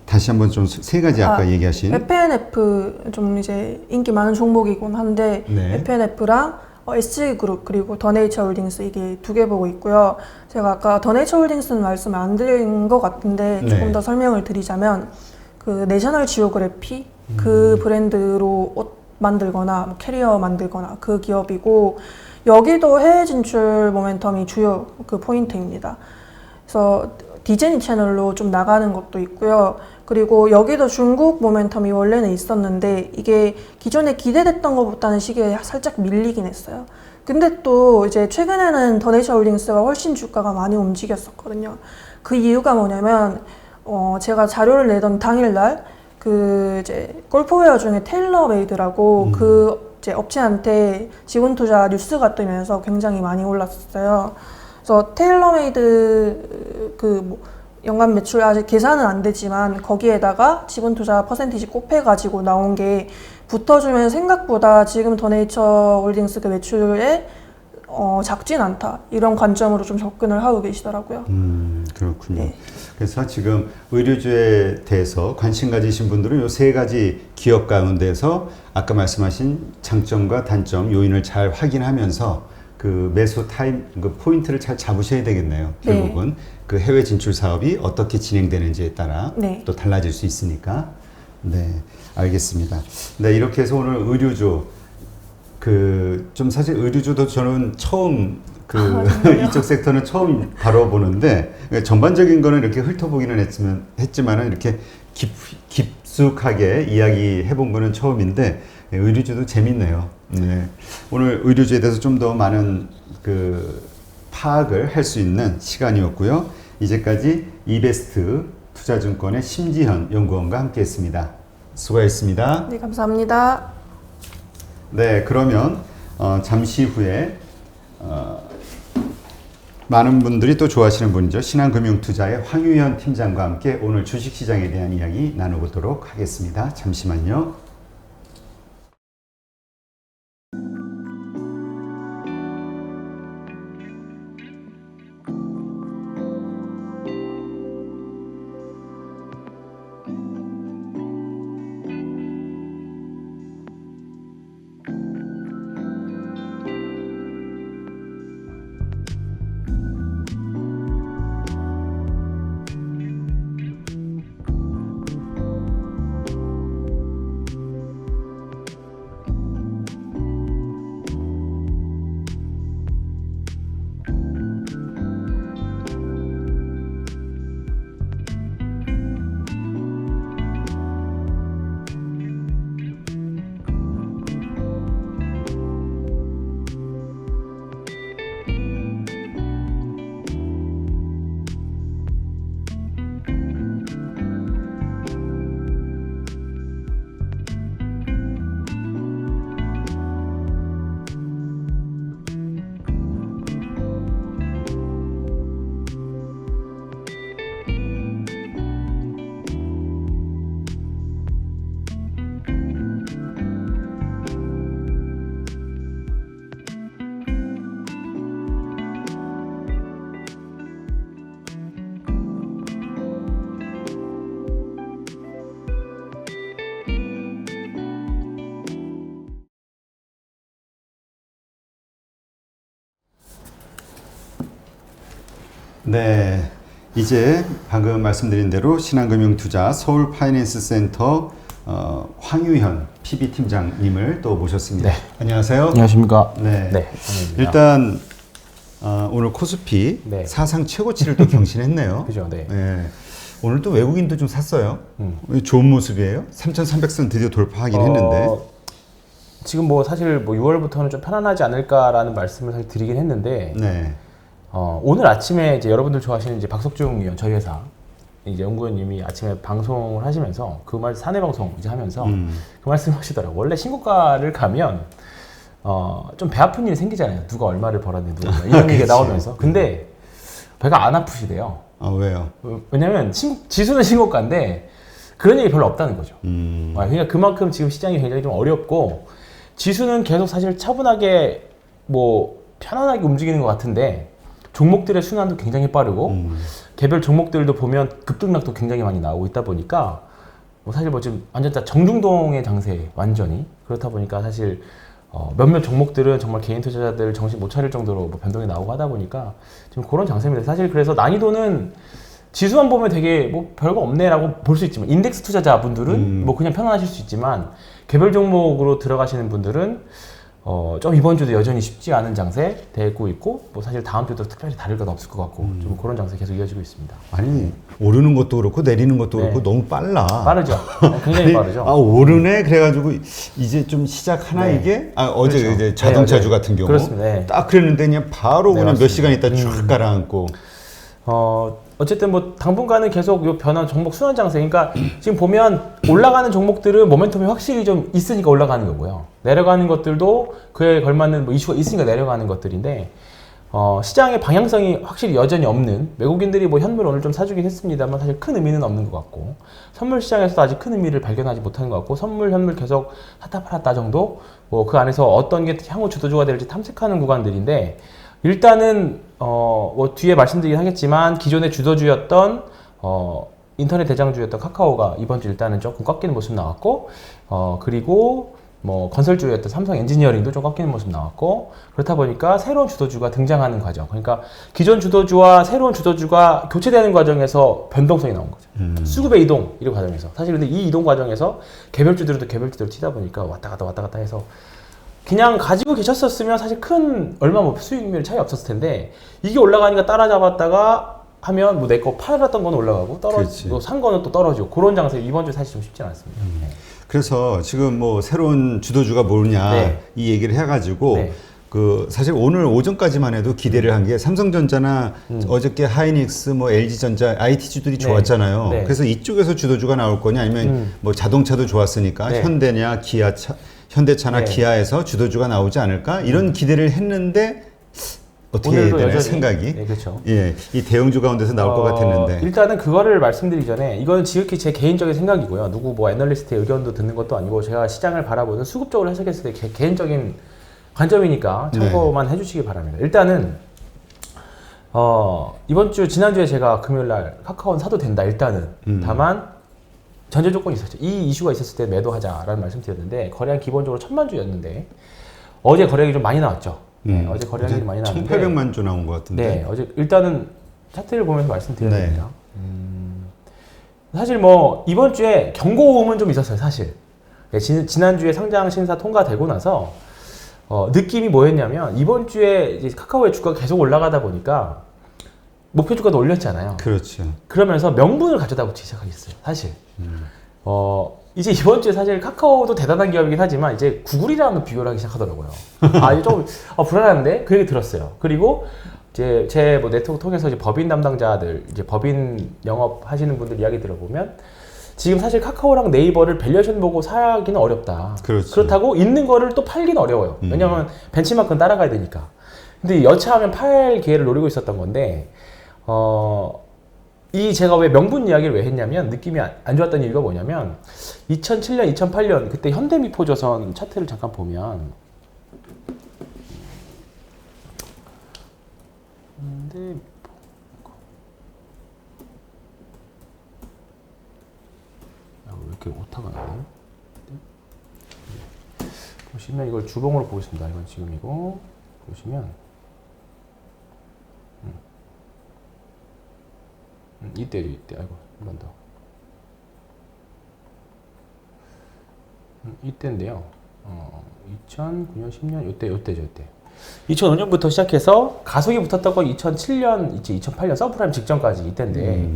다시 한번 좀 세 가지 아까 얘기하신 FNF 좀 이제 인기 많은 종목이긴 한데 네. FNF랑 SG그룹 그리고 더네이처홀딩스 이게 두 개 보고 있고요. 제가 아까 더네이처홀딩스는 말씀을 안 드린 것 같은데 조금 네. 더 설명을 드리자면 그 내셔널 지오그래피 그 브랜드로 옷 만들거나 뭐 캐리어 만들거나 그 기업이고 여기도 해외 진출 모멘텀이 주요 그 포인트입니다. 그래서 디즈니 채널로 좀 나가는 것도 있고요. 그리고 여기도 중국 모멘텀이 원래는 있었는데 이게 기존에 기대됐던 것보다는 시기에 살짝 밀리긴 했어요. 근데 또 이제 최근에는 더네이처홀딩스가 훨씬 주가가 많이 움직였었거든요. 그 이유가 뭐냐면 제가 자료를 내던 당일날 그 이제 골프웨어 중에 테일러메이드라고 그 이제 업체한테 지분 투자 뉴스가 뜨면서 굉장히 많이 올랐었어요. 그래서 테일러메이드 뭐 연간 매출 아직 계산은 안 되지만 거기에다가 지분 투자 퍼센티지 곱해가지고 나온 게 붙어주면 생각보다 지금 더네이처 홀딩스 그 매출에 작진 않다 이런 관점으로 좀 접근을 하고 계시더라고요. 그렇군요. 네. 그래서 지금 의류주에 대해서 관심 가지신 분들은 이 세 가지 기업 가운데서 아까 말씀하신 장점과 단점 요인을 잘 확인하면서 그 매수 타임 그 포인트를 잘 잡으셔야 되겠네요. 결국은 네. 그 해외 진출 사업이 어떻게 진행되는지에 따라 네. 또 달라질 수 있으니까. 네, 알겠습니다. 네, 이렇게 해서 오늘 의류주 좀 사실 의류주도 저는 처음 이쪽 섹터는 처음 다뤄보는데 전반적인 거는 이렇게 훑어보기는 했지만은 이렇게 깊숙하게 이야기해본 거는 처음인데 의류주도 재밌네요. 네. 오늘 의류주에 대해서 좀 더 많은 파악을 할 수 있는 시간이었고요. 이제까지 이베스트 투자증권의 심지현 연구원과 함께했습니다. 수고하셨습니다. 네, 감사합니다. 네, 그러면 잠시 후에 많은 분들이 또 좋아하시는 분이죠. 신한금융투자의 황유현 팀장과 함께 오늘 주식시장에 대한 이야기 나눠보도록 하겠습니다. 잠시만요. 네, 이제 방금 말씀드린 대로 신한금융투자 서울파이낸스센터 황유현 PB팀장님을 또 모셨습니다. 네. 안녕하세요. 안녕하십니까. 네. 네. 환영입니다. 일단 오늘 코스피 네. 사상 최고치를 또 경신했네요. 그죠. 네. 네. 오늘 또 외국인도 좀 샀어요. 좋은 모습이에요. 3,300선 드디어 돌파하긴 했는데. 지금 뭐 사실 뭐 6월부터는 좀 편안하지 않을까라는 말씀을 사실 드리긴 했는데 네. 오늘 아침에 이제 여러분들 좋아하시는 이제 박석중 의원 저희 회사 이제 연구원님이 아침에 방송을 하시면서 그 말 사내 방송 이제 하면서 그 말씀하시더라고. 원래 신고가를 가면 좀 배 아픈 일이 생기잖아요. 누가 얼마를 벌었네, 누가 얼마. 이런 얘기가 나오면서. 근데 배가 안 아프시대요. 아, 왜요? 왜냐면 지수는 신고가인데 그런 얘기 별로 없다는 거죠. 그러니까 그만큼 지금 시장이 굉장히 좀 어렵고 지수는 계속 사실 차분하게 뭐 편안하게 움직이는 것 같은데 종목들의 순환도 굉장히 빠르고 개별 종목들도 보면 급등락도 굉장히 많이 나오고 있다 보니까 뭐 사실 뭐 지금 완전 다 정중동의 장세 완전히 그렇다 보니까 사실 몇몇 종목들은 정말 개인 투자자들 정신 못 차릴 정도로 뭐 변동이 나오고 하다 보니까 지금 그런 장세입니다. 사실 그래서 난이도는 지수만 보면 되게 뭐 별거 없네라고 볼 수 있지만 인덱스 투자자분들은 뭐 그냥 편안하실 수 있지만 개별 종목으로 들어가시는 분들은 좀 이번 주도 여전히 쉽지 않은 장세 되고 있고 뭐 사실 다음 주도 특별히 다를 건 없을 것 같고 좀 그런 장세 계속 이어지고 있습니다. 아니, 오르는 것도 그렇고 내리는 것도 네. 그렇고 너무 빨라. 빠르죠. 굉장히 아니, 빠르죠. 아, 오르네 그래가지고 이제 좀 시작하나 네. 이게? 아, 어제 그렇죠. 이제 자동차주 네, 같은 경우 그렇습니다. 네. 딱 그랬는데 그냥 바로 네, 그냥 몇 맞습니다. 시간 있다 쭉 가라앉고. 어쨌든 뭐 당분간은 계속 요 변한 종목 순환 장세. 그러니까 지금 보면 올라가는 종목들은 모멘텀이 확실히 좀 있으니까 올라가는 거고요. 내려가는 것들도 그에 걸맞는 뭐 이슈가 있으니까 내려가는 것들인데 시장의 방향성이 확실히 여전히 없는 외국인들이 뭐 현물 오늘 좀 사주긴 했습니다만 사실 큰 의미는 없는 것 같고 선물 시장에서도 아직 큰 의미를 발견하지 못하는 것 같고 선물 현물 계속 샀다 팔았다 정도 뭐 그 안에서 어떤 게 향후 주도주가 될지 탐색하는 구간들인데 일단은 뭐 뒤에 말씀드리긴 하겠지만 기존의 주도주였던 인터넷 대장주였던 카카오가 이번 주 일단은 조금 꺾이는 모습 나왔고 그리고 뭐 건설주였던 삼성 엔지니어링도 좀 꺾이는 모습 나왔고 그렇다 보니까 새로운 주도주가 등장하는 과정 그러니까 기존 주도주와 새로운 주도주가 교체되는 과정에서 변동성이 나온 거죠. 수급의 이동 이런 과정에서 사실 근데 이 이동 과정에서 개별주들도 개별주대로 튀다 보니까 왔다 갔다 해서 그냥 가지고 계셨었으면 사실 큰 얼마 뭐 수익률 차이 없었을 텐데 이게 올라가니까 따라잡았다가 하면 뭐 내 거 팔았던 건 올라가고 떨어지고 산 거는 또 떨어지고 그런 장세 이번 주 사실 좀 쉽지 않았습니다. 네. 그래서 지금 뭐 새로운 주도주가 뭐냐 네. 이 얘기를 해가지고 네. 그 사실 오늘 오전까지만 해도 기대를 한 게 삼성전자나 어저께 하이닉스 뭐 LG전자 IT주들이 네. 좋았잖아요. 네. 그래서 이쪽에서 주도주가 나올 거냐 아니면 뭐 자동차도 좋았으니까 네. 현대냐 현대차나 네. 기아에서 주도주가 나오지 않을까 이런 기대를 했는데 어떻게 오늘도 되나요 여전히 생각이? 네, 그렇죠. 예, 이 대형주 가운데서 나올 것 같았는데. 일단은 그거를 말씀드리기 전에 이거는 지극히 제 개인적인 생각이고요. 누구 뭐 애널리스트의 의견도 듣는 것도 아니고 제가 시장을 바라보는 수급적으로 해석했을 때 개인적인 관점이니까 참고만 해주시기 바랍니다. 일단은 이번 주 지난주에 제가 금요일 날 카카오는 사도 된다 일단은 다만 전제 조건이 있었죠. 이 이슈가 있었을 때 매도하자라는 말씀드렸는데 거래량 기본적으로 1000만 주였는데 어제 거래량이 좀 많이 나왔죠. 네, 어제 거래량이 좀 많이 나왔는데 1800만 주 나온 것 같은데. 네, 어제 일단은 차트를 보면서 말씀드려야 네. 됩니다. 사실 뭐 이번 주에 경고음은 좀 있었어요, 사실. 네, 지난주에 상장 심사 통과되고 나서 느낌이 뭐였냐면 이번 주에 이제 카카오의 주가가 계속 올라가다 보니까 목표 주가도 올렸잖아요. 그렇죠. 그러면서 명분을 가져다 붙이기 시작하겠어요, 사실. 이제 이번 주에 사실 카카오도 대단한 기업이긴 하지만 이제 구글이랑 비교를 하기 시작하더라고요. 아, 이게 좀 불안한데? 그 얘기 들었어요. 그리고 이제 제 뭐 네트워크 통해서 이제 법인 담당자들, 이제 법인 영업 하시는 분들 이야기 들어보면 지금 사실 카카오랑 네이버를 밸류에이션 보고 사기는 어렵다. 그렇죠. 그렇다고 있는 거를 또 팔기는 어려워요. 왜냐면 벤치마크는 따라가야 되니까. 근데 여차하면 팔 기회를 노리고 있었던 건데, 이 제가 왜 명분 이야기를 왜 했냐면 느낌이 안 좋았던 이유가 뭐냐면 2007년, 2008년 그때 현대미포조선 차트를 잠깐 보면 왜 이렇게 오타가 나네? 보시면 이걸 주봉으로 보겠습니다. 이건 지금이고 보시면 이때죠, 이때. 아이고, 한 번 더. 이때인데요. 2009년, 10년, 이때죠, 이때. 2005년부터 시작해서 가속이 붙었던 건 2007년, 이제 2008년 서브프라임 직전까지 이때인데,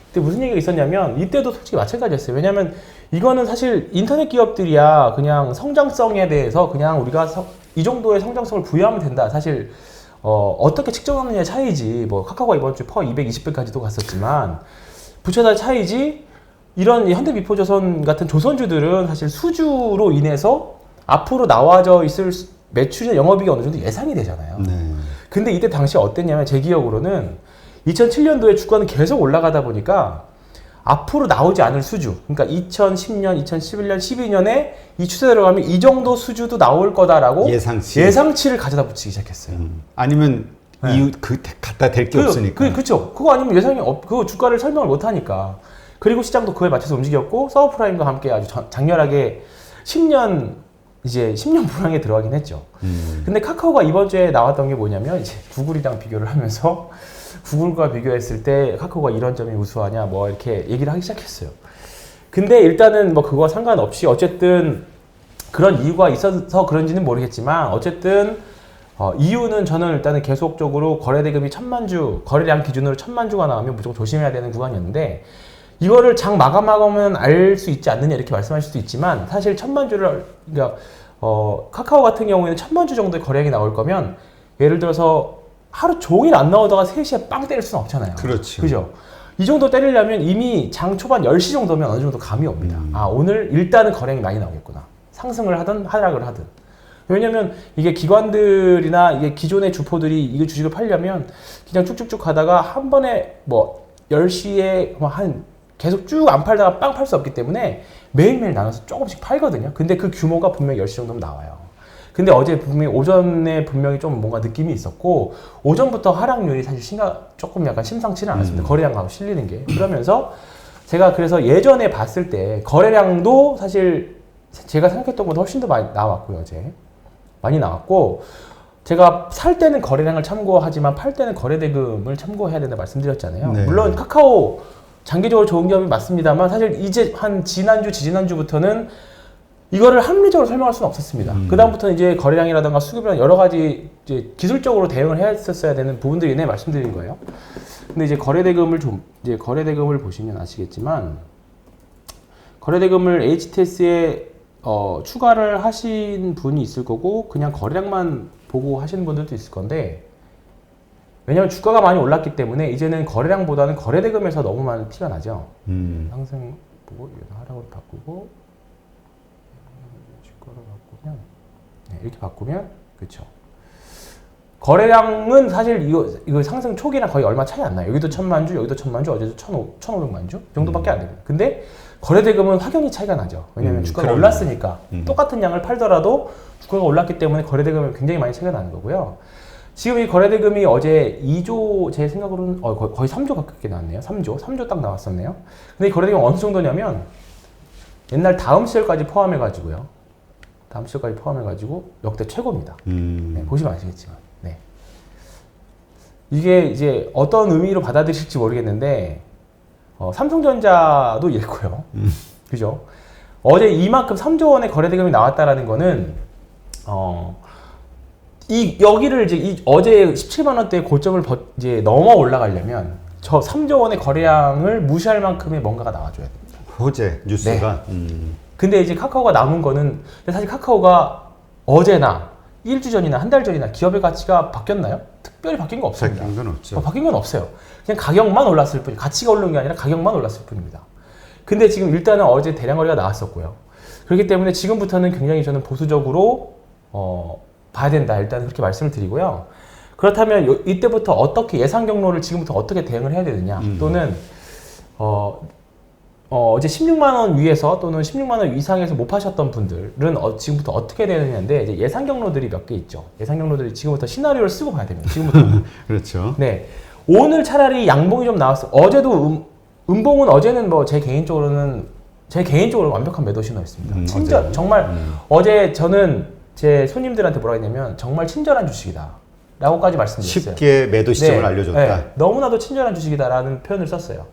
그때 무슨 얘기가 있었냐면, 이때도 솔직히 마찬가지였어요. 왜냐면, 이거는 사실 인터넷 기업들이야 그냥 성장성에 대해서 그냥 우리가 이 정도의 성장성을 부여하면 된다. 사실, 어떻게 측정하느냐의 차이지, 뭐, 카카오가 이번 주에 퍼 220배까지도 갔었지만, 부채다 차이지, 이런 현대미포조선 같은 조선주들은 사실 수주로 인해서 앞으로 나와져 있을 매출이나 영업이익이 어느 정도 예상이 되잖아요. 네. 근데 이때 당시 어땠냐면 제 기억으로는 2007년도에 주가는 계속 올라가다 보니까 앞으로 나오지 않을 수주, 그러니까 2010년, 2011년, 12년에 이 추세대로 가면 이 정도 수주도 나올 거다라고 예상치를 가져다 붙이기 시작했어요. 아니면 네. 이유 갖다 댈 게 없으니까. 그렇죠. 그거 아니면 예상이 그 주가를 설명을 못 하니까. 그리고 시장도 그에 맞춰서 움직였고 서브프라임과 함께 아주 장렬하게 10년 불황에 들어가긴 했죠. 근데 카카오가 이번 주에 나왔던 게 뭐냐면 이제 구글이랑 비교를 하면서 구글과 비교했을 때 카카오가 이런 점이 우수하냐 뭐 이렇게 얘기를 하기 시작했어요. 근데 일단은 뭐 그거와 상관없이 어쨌든 그런 이유가 있어서 그런지는 모르겠지만 어쨌든 이유는 저는 일단은 계속적으로 거래대금이 1000만 주, 거래량 기준으로 1000만 주가 나오면 무조건 조심해야 되는 구간이었는데 이거를 장 마감하면 알 수 있지 않느냐 이렇게 말씀하실 수도 있지만 사실 1000만 주를 그러니까 카카오 같은 경우에는 1000만 주 정도의 거래량이 나올 거면 예를 들어서 하루 종일 안 나오다가 3시에 빵 때릴 수는 없잖아요. 그렇죠. 그죠? 이 정도 때리려면 이미 장 초반 10시 정도면 어느 정도 감이 옵니다. 아, 오늘 일단은 거래량이 많이 나오겠구나. 상승을 하든 하락을 하든. 왜냐면 이게 기관들이나 이게 기존의 주포들이 이거 주식을 팔려면 그냥 쭉쭉쭉 가다가 한 번에 뭐 10시에 계속 쭉 안 팔다가 빵 팔 수 없기 때문에 매일매일 나눠서 조금씩 팔거든요. 근데 그 규모가 분명히 10시 정도면 나와요. 근데 어제 분명히 오전에 분명히 좀 뭔가 느낌이 있었고 오전부터 하락률이 사실 조금 약간 심상치는 않았습니다. 거래량하고 실리는 게. 그러면서 제가 그래서 예전에 봤을 때 거래량도 사실 제가 생각했던 것보다 훨씬 더 많이 나왔고요. 어제. 많이 나왔고 제가 살 때는 거래량을 참고하지만 팔 때는 거래대금을 참고해야 된다 말씀드렸잖아요. 네. 물론 카카오 장기적으로 좋은 기업이 맞습니다만 사실 이제 한 지지난주부터는 이거를 합리적으로 설명할 수는 없었습니다. 그다음부터는 이제 거래량이라든가 수급이라는 여러 가지 이제 기술적으로 대응을 했었어야 되는 부분들이 있네 말씀드린 거예요. 근데 이제 거래대금을 보시면 아시겠지만 거래대금을 HTS에 추가를 하신 분이 있을 거고 그냥 거래량만 보고 하시는 분들도 있을 건데 왜냐면 주가가 많이 올랐기 때문에 이제는 거래량보다는 거래대금에서 너무 많은 티가 나죠. 상승 보고 하락으로 바꾸고 주가로 바꾸면 이렇게 바꾸면 그렇죠. 거래량은 사실 이거 상승 초기랑 거의 얼마 차이 안 나요. 여기도 1000만 주, 여기도 1000만 주, 어제도 1500만 주 정도밖에 안 됩니다. 근데 거래대금은 확연히 차이가 나죠. 왜냐하면 주가가 그럼요. 올랐으니까 똑같은 양을 팔더라도 주가가 올랐기 때문에 거래대금은 굉장히 많이 차이가 나는 거고요. 지금 이 거래대금이 어제 2조 제 생각으로는 거의 3조 가깝게 나왔네요. 3조 딱 나왔었네요. 근데 이 거래대금 어느 정도냐면 옛날 다음 시절까지 포함해가지고요. 다음 시절까지 포함해가지고 역대 최고입니다. 네, 보시면 아시겠지만. 네. 이게 이제 어떤 의미로 받아들일지 모르겠는데 삼성전자도 이랬고요. 그죠? 어제 이만큼 3조 원의 거래대금이 나왔다라는 거는 여기를 이제 어제 17만 원대의 고점을 이제 넘어 올라가려면 저 3조 원의 거래량을 무시할 만큼의 뭔가가 나와줘야 됩니다. 호재 뉴스가. 근데 이제 카카오가 남은 거는 사실 카카오가 어제나 일주 전이나 한 달 전이나 기업의 가치가 바뀌었나요? 특별히 바뀐 거 없습니다. 바뀐 건 없죠. 바뀐 건 없어요. 그냥 가격만 올랐을 뿐, 가치가 오른 게 아니라 가격만 올랐을 뿐입니다. 근데 지금 일단은 어제 대량 거래가 나왔었고요. 그렇기 때문에 지금부터는 굉장히 저는 보수적으로 봐야 된다. 일단 그렇게 말씀을 드리고요. 그렇다면 이때부터 어떻게 예상 경로를 지금부터 어떻게 대응을 해야 되느냐 또는 어제 16만 원 위에서 또는 16만 원 이상에서 못 파셨던 분들은 지금부터 어떻게 되느냐인데 이제 예상 경로들이 몇 개 있죠. 예상 경로들이 지금부터 시나리오를 쓰고 봐야 됩니다. 지금부터. 그렇죠. 네. 오늘 차라리 양봉이 좀 나왔어. 어제도 음봉은 어제는 뭐 제 개인적으로는 완벽한 매도 신호였습니다. 친절 정말 어제 저는 제 손님들한테 뭐라 했냐면 정말 친절한 주식이다. 라고까지 말씀드렸어요. 쉽게 매도 시점을 알려줬다. 네, 너무나도 친절한 주식이다라는 표현을 썼어요.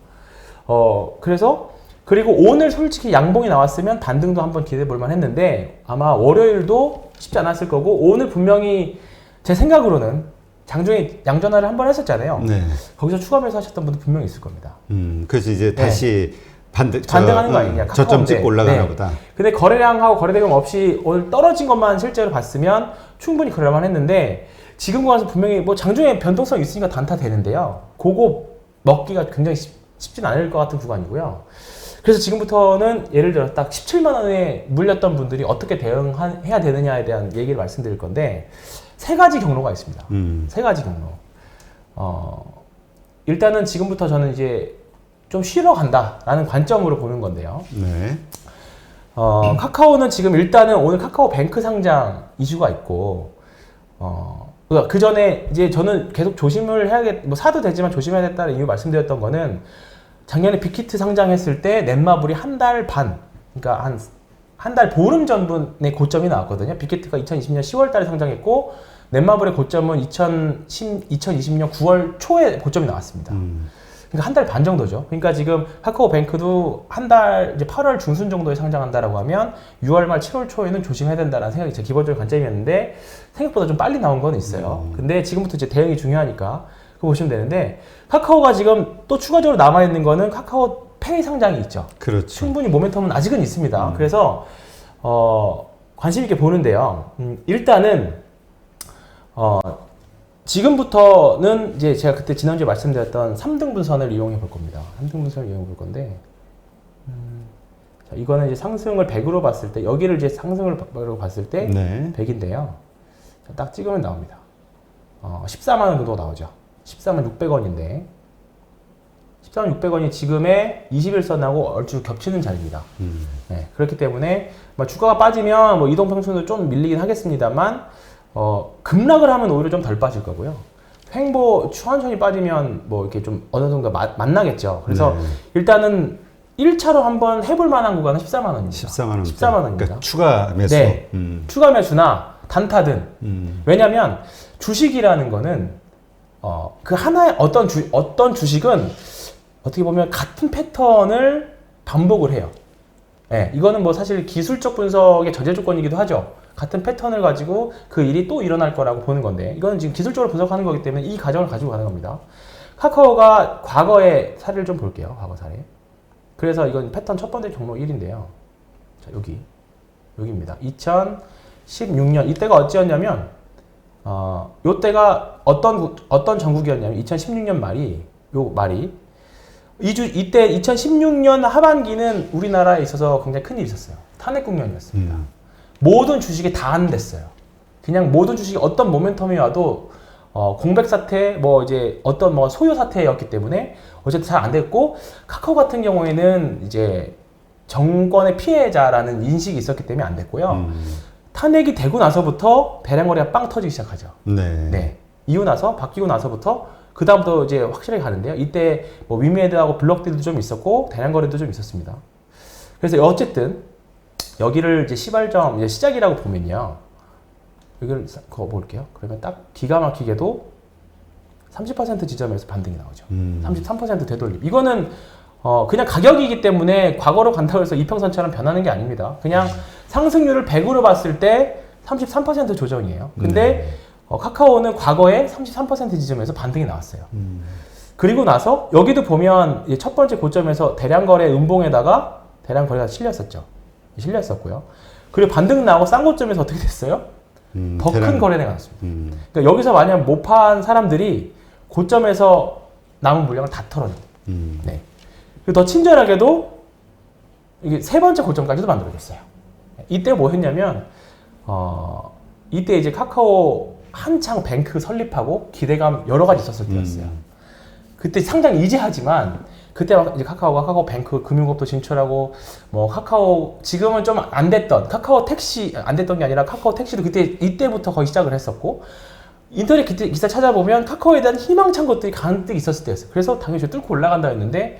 그래서 그리고 오늘 솔직히 양봉이 나왔으면 반등도 한번 기대해 볼 만 했는데 아마 월요일도 쉽지 않았을 거고 오늘 분명히 제 생각으로는 장중에 양전화를 한번 했었잖아요. 네. 거기서 추가 매수하셨던 분도 분명히 있을 겁니다. 그래서 이제 다시 반등하는 거 아니냐. 저점 찍고 올라가나 네. 보다. 근데 거래량하고 거래대금 없이 오늘 떨어진 것만 실제로 봤으면 충분히 그럴만 했는데 지금 구간에서 분명히 뭐 장중에 변동성 있으니까 단타 되는데요. 그거 먹기가 굉장히 쉽진 않을 것 같은 구간이고요. 그래서 지금부터는 예를 들어 딱 17만 원에 물렸던 분들이 어떻게 대응해야 되느냐에 대한 얘기를 말씀드릴 건데 세 가지 경로가 있습니다. 세 가지 경로. 일단은 지금부터 저는 이제 좀 쉬러 간다라는 관점으로 보는 건데요. 네. 카카오는 지금 일단은 오늘 카카오뱅크 상장 이슈가 있고, 그 전에 이제 저는 계속 조심을 뭐 사도 되지만 조심해야겠다는 이유 말씀드렸던 거는 작년에 빅히트 상장했을 때 넷마블이 한 달 반, 그러니까 한 달 보름 전분의 고점이 나왔거든요. 빅히트가 2020년 10월 달에 상장했고, 넷마블의 고점은 2020년 9월 초에 고점이 나왔습니다. 그러니까 한 달 반 정도죠. 그러니까 지금 카카오뱅크도 한 달 이제 8월 중순 정도에 상장한다라고 하면 6월 말 7월 초에는 조심해야 된다라는 생각이 제 기본적인 관점이었는데 생각보다 좀 빨리 나온 건 있어요. 근데 지금부터 이제 대응이 중요하니까 그거 보시면 되는데 카카오가 지금 또 추가적으로 남아 있는 거는 카카오페이 상장이 있죠. 그렇죠. 충분히 모멘텀은 아직은 있습니다. 그래서 관심 있게 보는데요. 일단은 지금부터는 이제 제가 그때 지난주에 말씀드렸던 3등분선을 이용해 볼 겁니다. 3등분선을 이용해 볼 건데, 자, 이거는 이제 상승을 100으로 봤을 때, 여기를 이제 상승을 100으로 봤을 때, 네. 100인데요. 자, 딱 찍으면 나옵니다. 14만원 정도 나오죠. 14만 600원인데, 14만 600원이 지금의 21선하고 얼추 겹치는 자리입니다. 네, 그렇기 때문에, 주가가 빠지면 뭐 이동평균도 좀 밀리긴 하겠습니다만, 급락을 하면 오히려 좀 덜 빠질 거고요. 횡보 천천히 빠지면 뭐 이렇게 좀 어느 정도 만나겠죠. 그래서 네. 일단은 1차로 한번 해볼 만한 구간은 14만 원입니다. 14만 원. 14만 원입니다. 그러니까 추가 매수. 네. 추가 매수나 단타든. 왜냐면 주식이라는 거는 그 하나의 어떤 주식은 어떻게 보면 같은 패턴을 반복을 해요. 네, 이거는 뭐 사실 기술적 분석의 전제 조건이기도 하죠. 같은 패턴을 가지고 그 일이 또 일어날 거라고 보는 건데 이거는 지금 기술적으로 분석하는 거기 때문에 이 과정을 가지고 가는 겁니다. 카카오가 과거의 사례를 좀 볼게요. 과거 사례. 그래서 이건 패턴 첫 번째 경로 1인데요. 자, 여기입니다. 2016년 이때가 어찌였냐면 요때가 어떤 전국이었냐면 2016년 말이 이때 2016년 하반기는 우리나라에 있어서 굉장히 큰 일이 있었어요. 탄핵 국면이었습니다. 모든 주식이 다 안 됐어요. 그냥 모든 주식이 어떤 모멘텀이 와도 공백 사태, 뭐 이제 어떤 뭐 소요 사태였기 때문에 어쨌든 잘 안 됐고 카카오 같은 경우에는 이제 정권의 피해자라는 인식이 있었기 때문에 안 됐고요. 탄핵이 되고 나서부터 배량거래가 빵 터지기 시작하죠. 네. 이후 나서 바뀌고 나서부터 그 다음부터 이제 확실하게 가는데요. 이때 뭐 위메드하고 블록딜도 좀 있었고 대량거래도 좀 있었습니다. 그래서 어쨌든 여기를 이제 시발점 이제 시작이라고 보면요. 여기를 볼게요. 그러면 딱 기가 막히게도 30% 지점에서 반등이 나오죠. 33% 되돌림. 이거는 그냥 가격이기 때문에 과거로 간다고 해서 이평선처럼 변하는 게 아닙니다. 그냥 상승률을 100으로 봤을 때 33% 조정이에요. 근데 카카오는 과거에 33% 지점에서 반등이 나왔어요. 그리고 나서 여기도 보면 첫 번째 고점에서 대량거래 음봉에다가 대량거래가 실렸었고요. 그리고 반등 나오고 싼 고점에서 어떻게 됐어요? 더 큰 거래가 나왔습니다. 그러니까 여기서 만약 못 판 사람들이 고점에서 남은 물량을 다 털어냅니다. 네. 그리고 더 친절하게도 이게 세 번째 고점까지도 만들어졌어요. 이때 뭐 했냐면 이때 이제 카카오 한창 뱅크 설립하고 기대감 여러 가지 있었을 때였어요. 그때 상장 이제 하지만 그때 이제 카카오가 카카오 뱅크 금융업도 진출하고 뭐 카카오 지금은 좀 안 됐던 카카오 택시 안 됐던 게 아니라 카카오 택시도 이때부터 거의 시작을 했었고 인터넷 기사 찾아보면 카카오에 대한 희망찬 것들이 가득 있었을 때였어요. 그래서 당연히 뚫고 올라간다 했는데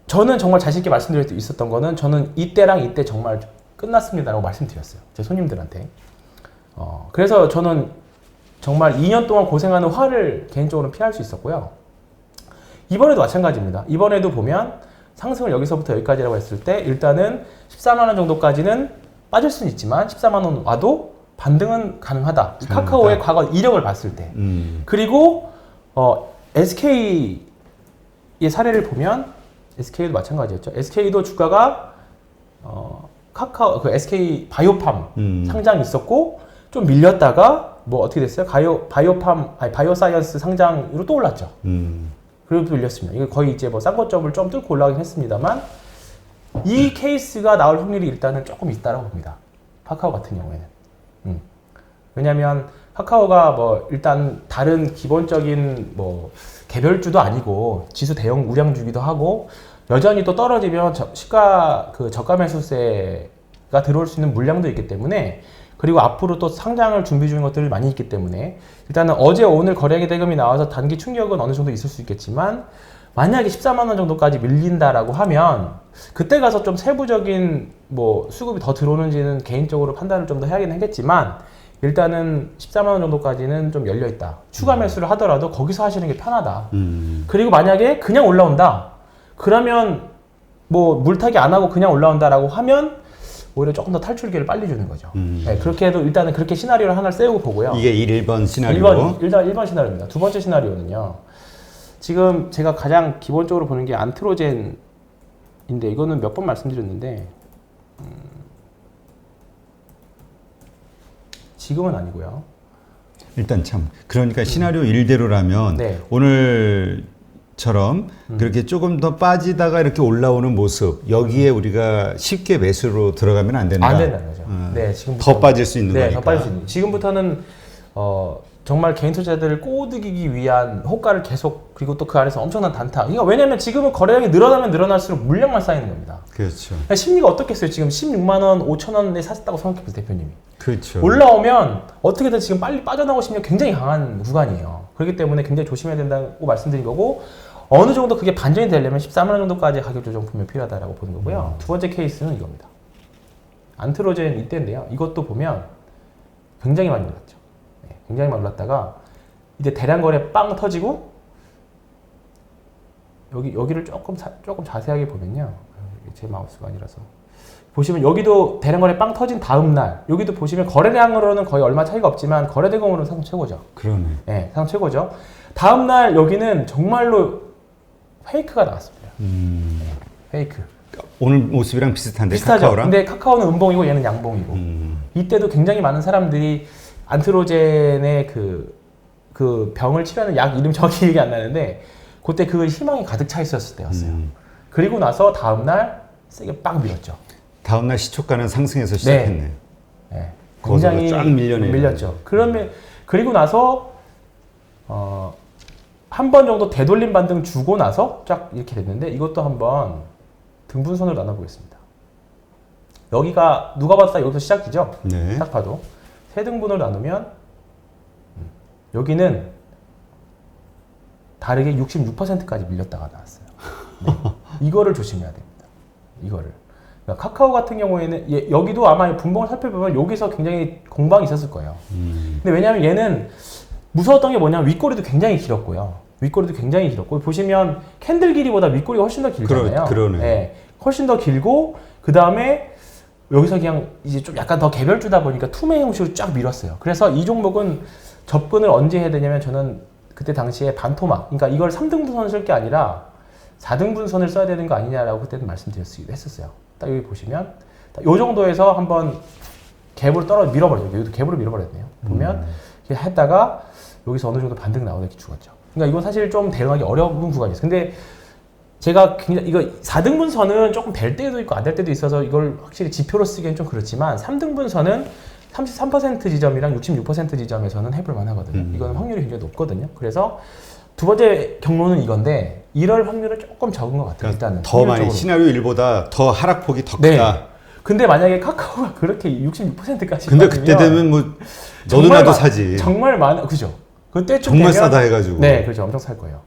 저는 정말 자신 있게 말씀드릴 수 있었던 거는 저는 이때랑 이때 정말 끝났습니다라고 말씀드렸어요. 제 손님들한테. 그래서 저는 정말 2년 동안 고생하는 화를 개인적으로 피할 수 있었고요. 이번에도 마찬가지입니다. 이번에도 보면 상승을 여기서부터 여기까지라고 했을 때 일단은 14만 원 정도까지는 빠질 수는 있지만 14만 원 와도 반등은 가능하다. 이 카카오의 과거 이력을 봤을 때. 그리고 SK의 사례를 보면 SK도 마찬가지였죠. SK도 주가가 카카오 그 SK 바이오팜 상장이 있었고 좀 밀렸다가 뭐 어떻게 됐어요? 바이오사이언스 상장으로 또 올랐죠. 그리고 또 밀렸습니다. 이거 거의 이제 뭐 쌍거점을 좀 뚫고 올라가긴 했습니다만 이 케이스가 나올 확률이 일단은 조금 있다라고 봅니다. 카카오 같은 경우에는. 왜냐하면 카카오가 뭐 일단 다른 기본적인 뭐 개별주도 아니고 지수 대형 우량주기도 하고 여전히 또 떨어지면 시가 그 저가 매수세가 들어올 수 있는 물량도 있기 때문에 그리고 앞으로 또 상장을 준비 중인 것들이 많이 있기 때문에 일단은 어제 오늘 거래액 대금이 나와서 단기 충격은 어느 정도 있을 수 있겠지만 만약에 14만 원 정도까지 밀린다라고 하면 그때 가서 좀 세부적인 뭐 수급이 더 들어오는지는 개인적으로 판단을 좀 더 해야긴 하겠지만 일단은 14만 원 정도까지는 좀 열려 있다. 추가 매수를 하더라도 거기서 하시는 게 편하다. 그리고 만약에 그냥 올라온다. 그러면 뭐 물타기 안 하고 그냥 올라온다라고 하면 오히려 조금 더 탈출기를 빨리 주는 거죠. 네, 그렇게 해도 일단은 그렇게 시나리오를 하나를 세우고 보고요. 이게 1번 시나리오. 1번 시나리오입니다. 두 번째 시나리오는요. 지금 제가 가장 기본적으로 보는 게 안트로젠인데 이거는 몇 번 말씀드렸는데 지금은 아니고요. 일단 참 그러니까 시나리오 1대로라면 네. 오늘처럼 그렇게 조금 더 빠지다가 이렇게 올라오는 모습 여기에 우리가 쉽게 매수로 들어가면 안 된다. 안 된다는 거죠. 네, 더 빠질 수 있는 네, 거니까. 더 빠질 수 있는. 지금부터는 정말 개인 투자자들을 꼬드기기 위한 호가를 계속 그리고 또 그 안에서 엄청난 단타. 그러니까 왜냐면 지금은 거래량이 늘어나면 늘어날수록 물량만 쌓이는 겁니다. 그렇죠. 그러니까 심리가 어떻겠어요? 지금 16만 원, 5천 원에 샀다고 생각해보세요, 대표님이. 그렇죠. 올라오면 어떻게든 지금 빨리 빠져나오고 싶으면 굉장히 강한 구간이에요. 그렇기 때문에 굉장히 조심해야 된다고 말씀드린 거고 어느 정도 그게 반전이 되려면 14만 원 정도까지 가격 조정 분명 필요하다고 보는 거고요. 두 번째 케이스는 이겁니다. 안트로젠 이때인데요. 이것도 보면 굉장히 많이 올랐죠. 네, 굉장히 많이 올랐다가 이제 대량 거래 빵 터지고 여기를 조금 자세하게 보면요. 제 마우스가 아니라서 보시면 여기도 대량 거래 빵 터진 다음 날 여기도 보시면 거래량으로는 거의 얼마 차이가 없지만 거래 대금으로는 상승 최고죠. 그러네. 네, 상승 최고죠. 다음 날 여기는 정말로 페이크가 나왔습니다. 페이크. 오늘 모습이랑 비슷한데 비슷하죠. 카카오랑. 근데 카카오는 음봉이고 얘는 양봉이고. 이때도 굉장히 많은 사람들이 안트로젠의 그 병을 치료하는 약 이름 정확히 기억이 안 나는데 그때 그 희망이 가득 차 있었을 때였어요. 그리고 나서 다음 날 세게 빵 밀었죠. 다음 날 시초가는 상승해서 시작했네. 네. 굉장히 쫙 밀렸죠. 그리고 나서 한 번 정도 되돌림 반등 주고 나서 쫙 이렇게 됐는데 이것도 한번 등분선으로 나눠보겠습니다. 여기가 누가 봐도 딱 여기서 시작이죠. 네. 딱 봐도 세 등분을 나누면 여기는 다르게 66%까지 밀렸다가 나왔어요. 네. 이거를 조심해야 됩니다. 이거를. 그러니까 카카오 같은 경우에는 여기도 아마 분봉을 살펴보면 여기서 굉장히 공방이 있었을 거예요. 근데 왜냐하면 얘는 무서웠던 게 뭐냐면 윗꼬리도 굉장히 길었고요. 윗꼬리도 굉장히 길었고 보시면 캔들 길이보다 윗꼬리가 훨씬 더 길잖아요. 그러네. 네, 훨씬 더 길고 그 다음에 여기서 그냥 이제 좀 약간 더 개별주다 보니까 투매 형식으로 쫙 밀었어요. 그래서 이 종목은 접근을 언제 해야 되냐면 저는 그때 당시에 반토막, 그러니까 이걸 3등분선을 쓸 게 아니라 4등분선을 써야 되는 거 아니냐라고 그때는 말씀드렸기도 했었어요. 딱 여기 보시면 이 정도에서 한번 갭으로 밀어버렸죠. 여기도 갭으로 밀어버렸네요. 보면 이렇게 했다가 여기서 어느 정도 반등 나오다 이렇게 죽었죠. 그러니까 이건 사실 좀 대응하기 어려운 구간이었어요. 근데 제가 굉장히 이거 4등분선은 조금 될 때도 있고 안 될 때도 있어서 이걸 확실히 지표로 쓰기엔 좀 그렇지만 3등분선은 33% 지점이랑 66% 지점에서는 해볼 만하거든요. 이거는 확률이 굉장히 높거든요. 그래서 두 번째 경로는 이건데 이럴 확률은 조금 적은 것 같아요. 그러니까 일단은 더 많이 확률적으로. 시나리오 1보다 더 하락폭이 더 네. 크다. 근데 만약에 카카오가 그렇게 66%까지 근데 그때 되면 뭐 너도 나도 사지. 정말 많아, 그죠? 그때 좀 정말 되면, 싸다 해가지고. 네, 그렇죠. 엄청 살 거예요.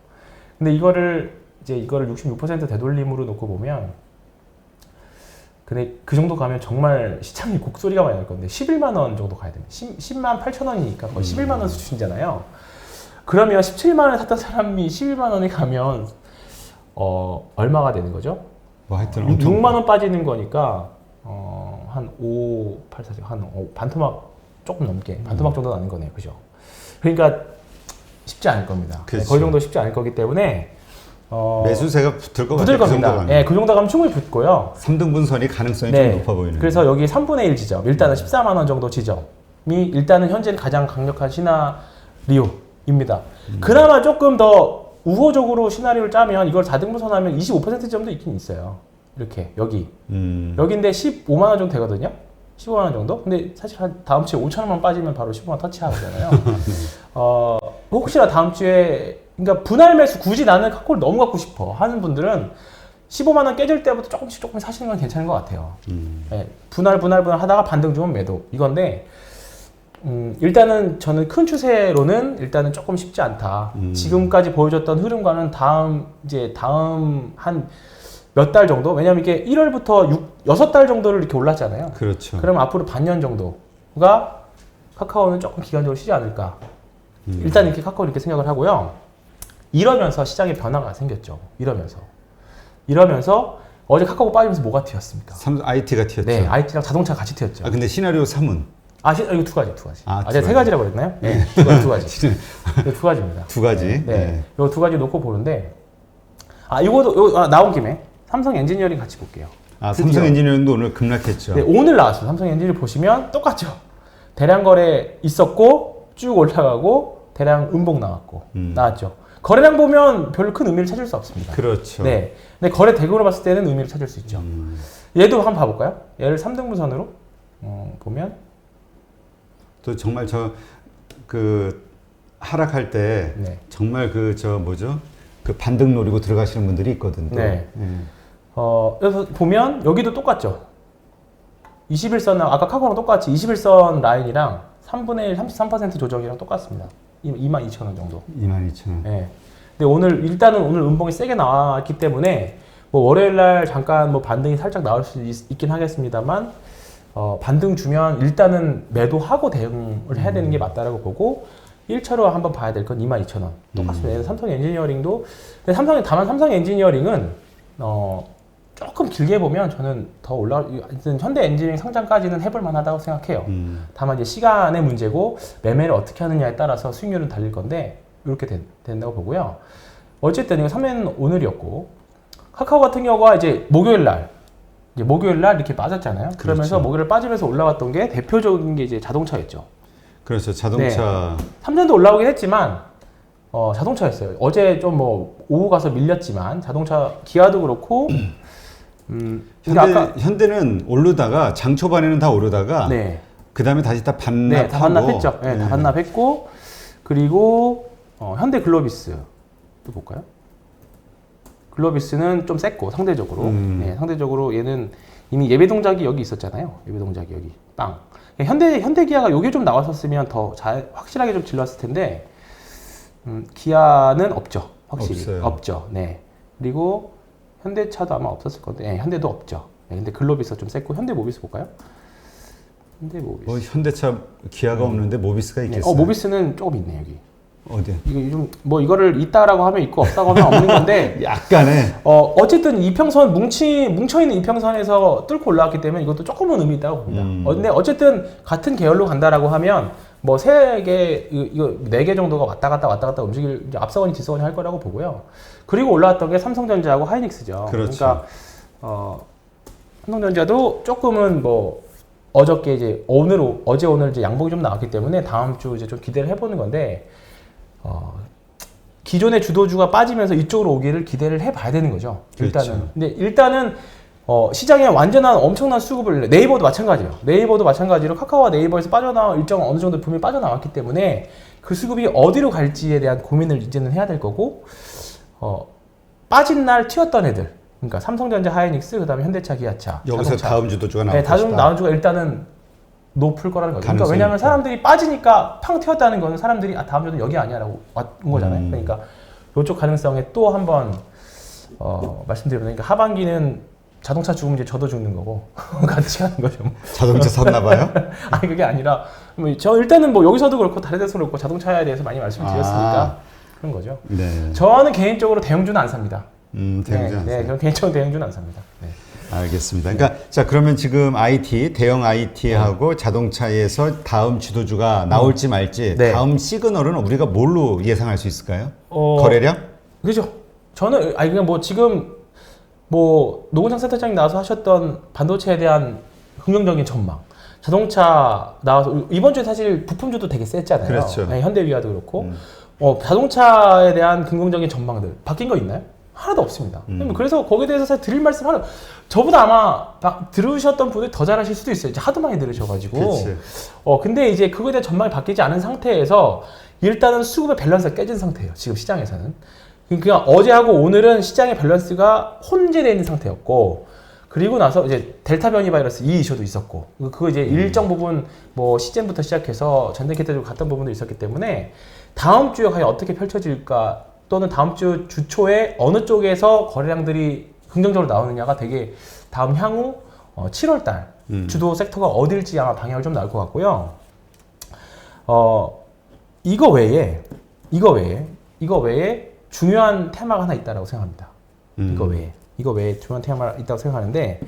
근데 이거를 66% 되돌림으로 놓고 보면, 근데 그 정도 가면 정말 시장이 곡소리가 많이 날 건데 11만 원 정도 가야 됩니다. 10만 8천 원이니까 거의 11만 원 수준이잖아요. 그러면 17만 원에 샀던 사람이 11만 원에 가면 얼마가 되는 거죠? 뭐 하여튼 엄청 6만 원 빠지는 거니까 한 8, 4, 반토막 조금 넘게 반토막 정도 나는 거네요, 그죠? 그러니까 쉽지 않을 겁니다. 네, 그렇죠. 거의 정도 쉽지 않을 거기 때문에 매수세가 붙을 것 붙을 같아요. 겁니다. 예, 그 정도 가면 충분히 붙고요. 3등분 선이 가능성이 네. 좀 높아 보이는. 그래서 여기 3분의 1 지점, 일단은 14만 원 정도 지점이 일단은 현재 가장 강력한 시나리오입니다. 그나마 조금 더 우호적으로 시나리오를 짜면 이걸 4등분 선하면 25% 지점도 있긴 있어요. 이렇게 여기인데 15만 원 정도 되거든요. 15만 원 정도? 근데 사실 한 다음 주에 5천 원만 빠지면 바로 15만 원 터치하거든요. 혹시나 다음 주에 그러니까 분할 매수 굳이 나는 카콜 너무 갖고 싶어 하는 분들은 15만 원 깨질 때부터 조금씩 사시는 건 괜찮은 것 같아요. 네, 분할 하다가 반등 주면 매도 이건데 일단은 저는 큰 추세로는 일단은 조금 쉽지 않다. 지금까지 보여줬던 흐름과는 다음 한 몇 달 정도? 왜냐면 이게 1월부터 6달 정도를 이렇게 올랐잖아요. 그렇죠. 그럼 앞으로 반년 정도가 카카오는 조금 기간적으로 쉬지 않을까. 일단 이렇게 카카오 이렇게 생각을 하고요. 이러면서 시장에 변화가 생겼죠. 이러면서 어제 카카오 빠지면서 뭐가 튀었습니까? IT가 튀었죠. 네, IT랑 자동차 같이 튀었죠. 근데 시나리오 3은 이거 두 가지. 두 제가 세 가지. 가지라고 그랬나요? 네, 두 가지. 이거 두 가지입니다. 두 가지. 네. 이거 두 가지 놓고 보는데, 이거 나온 김에 삼성 엔지니어링 같이 볼게요. 삼성 드디어. 엔지니어링도 오늘 급락했죠. 네, 오늘 나왔어요. 삼성 엔지니어링 보시면 똑같죠. 대량 거래 있었고, 쭉 올라가고, 대량 음봉 나왔죠. 거래량 보면 별로 큰 의미를 찾을 수 없습니다. 그렇죠. 네. 근데 거래 대금으로 봤을 때는 의미를 찾을 수 있죠. 얘도 한번 봐볼까요? 얘를 3등분 선으로 보면 또 정말 하락할 때 네. 정말 그 반등 노리고 들어가시는 분들이 있거든요. 네. 그래서 보면 여기도 똑같죠. 21선 아까 카카오랑 똑같이 21선 라인이랑 3분의 1 33% 조정이랑 똑같습니다. 22,000원 정도. 22,000원. 네. 근데 오늘 음봉이 세게 나왔기 때문에 뭐 월요일 날 잠깐 뭐 반등이 살짝 나올 수 있긴 하겠습니다만 반등 주면 일단은 매도하고 대응을 해야 되는 게 맞다라고 보고 1차로 한번 봐야 될 건 22,000원. 똑같습니다. 삼성 엔지니어링도 근데 다만 삼성 엔지니어링은 조금 길게 보면 저는 더 현대 엔지니어링 상장까지는 해볼 만하다고 생각해요. 다만 이제 시간의 문제고 매매를 어떻게 하느냐에 따라서 수익률은 달릴 건데 이렇게 된다고 보고요. 어쨌든 이거 3회는 오늘이었고 카카오 같은 경우가 이제 목요일 날 이렇게 빠졌잖아요. 그러면서 그렇죠. 목요일 빠지면서 올라왔던 게 대표적인 게 이제 자동차였죠. 그렇죠. 자동차. 삼전도 올라오긴 했지만 자동차였어요. 어제 좀 오후 가서 밀렸지만 자동차 기아도 그렇고 현대는 오르다가 장 초반에는 다 오르다가 네. 그 다음에 다시 다 반납하고 다 반납했죠. 네, 다 반납했고 그리고 현대 글로비스 또 볼까요? 글로비스는 좀 셌고 상대적으로 네, 상대적으로 얘는 이미 예배 동작이 여기 있었잖아요. 예배 동작이 여기 빵. 현대 기아가 요게 좀 나왔었으면 더 확실하게 좀 질렀을 텐데 기아는 없죠. 확실히 없죠. 네. 그리고 현대차도 아마 없었을 건데 현대도 없죠. 네, 근데 글로비스가 좀 셌고 현대 모비스 볼까요? 현대 모비스. 현대차 기아가 없는데 모비스가 있겠어요. 모비스는 조금 있네 여기. 어디? 이거 좀 이거를 있다라고 하면 있고 없다고 하면 없는 건데 약간의 어쨌든 이평선 뭉쳐 있는 이평선에서 뚫고 올라왔기 때문에 이것도 조금은 의미 있다고 봅니다. 근데 어쨌든 같은 계열로 간다라고 하면 뭐 세 개 이거 4개 정도가 왔다 갔다 움직일 앞서거니 뒤서거니 할 거라고 보고요. 그리고 올라왔던 게 삼성전자하고 하이닉스죠. 그렇죠. 그러니까 삼성전자도 조금은 어저께 이제 어제 오늘 이제 양봉이 좀 나왔기 때문에 다음 주 이제 좀 기대를 해보는 건데. 기존의 주도주가 빠지면서 이쪽으로 오기를 기대를 해봐야 되는 거죠. 일단은. 그렇죠. 근데 일단은 시장에 완전한 엄청난 수급을 네이버도 마찬가지예요. 네이버도 마찬가지로 카카오와 네이버에서 일정 어느 정도 분명히 빠져나왔기 때문에 그 수급이 어디로 갈지에 대한 고민을 이제는 해야 될 거고 빠진 날 튀었던 애들. 그러니까 삼성전자, 하이닉스, 그다음에 현대차, 기아차, 여기서 자동차. 다음 주도주가 나올 네, 것이다. 다음 주가 일단은 높을 거라는 거죠. 그러니까 왜냐하면 사람들이 빠지니까 팡 튀었다는 거는 사람들이 다음 주는 여기 아니야라고 온 거잖아요. 그러니까 이쪽 가능성에 또 한번 말씀드리면 그러니까 하반기는 자동차 죽으면 이제 저도 죽는 거고 같이 가는 거죠. 자동차 샀나 봐요? 아니 그게 아니라 저 일단은 여기서도 그렇고 다른 데서도 그렇고 자동차에 대해서 많이 말씀을 드렸으니까 그런 거죠. 네. 저는 개인적으로 대형주는 안 삽니다. 대형주 안 네, 사요. 저는 개인적으로 대형주는 안 삽니다. 네. 알겠습니다. 그러니까 자 그러면 지금 IT 대형 IT하고 자동차에서 다음 지도주가 나올지 말지 네. 다음 시그널은 우리가 뭘로 예상할 수 있을까요? 어, 거래량? 그죠. 저는 그냥 뭐 지금 뭐 노근창 센터장님 나와서 하셨던 반도체에 대한 긍정적인 전망. 자동차 나와서 이번 주에 사실 부품주도 되게 셌잖아요. 그렇죠. 네, 현대위아도 그렇고 자동차에 대한 긍정적인 전망들 바뀐 거 있나요? 하나도 없습니다. 그래서 거기에 대해서 사실 드릴 말씀 하나 저보다 아마 들으셨던 분들이 더 잘하실 수도 있어요. 이제 하도 많이 들으셔가지고. 그치. 근데 이제 그거에 대한 전망이 바뀌지 않은 상태에서 일단은 수급의 밸런스가 깨진 상태예요. 지금 시장에서는. 그러니까 어제하고 오늘은 시장의 밸런스가 혼재되어 있는 상태였고, 그리고 나서 이제 델타 변이 바이러스 이 이슈도 있었고, 그거 이제 일정 부분 뭐 시즌부터 시작해서 전대기 때도 갔던 부분도 있었기 때문에 다음 주에 과연 어떻게 펼쳐질까, 또는 다음 주 주초에 어느 쪽에서 거래량들이 긍정적으로 나오느냐가 되게 다음 향후 7월달 주도 섹터가 어딜지 아마 방향을 좀 나올 것 같고요. 이거 외에 중요한 테마가 하나 있다라고 생각합니다. 이거 외에 중요한 테마가 있다고 생각하는데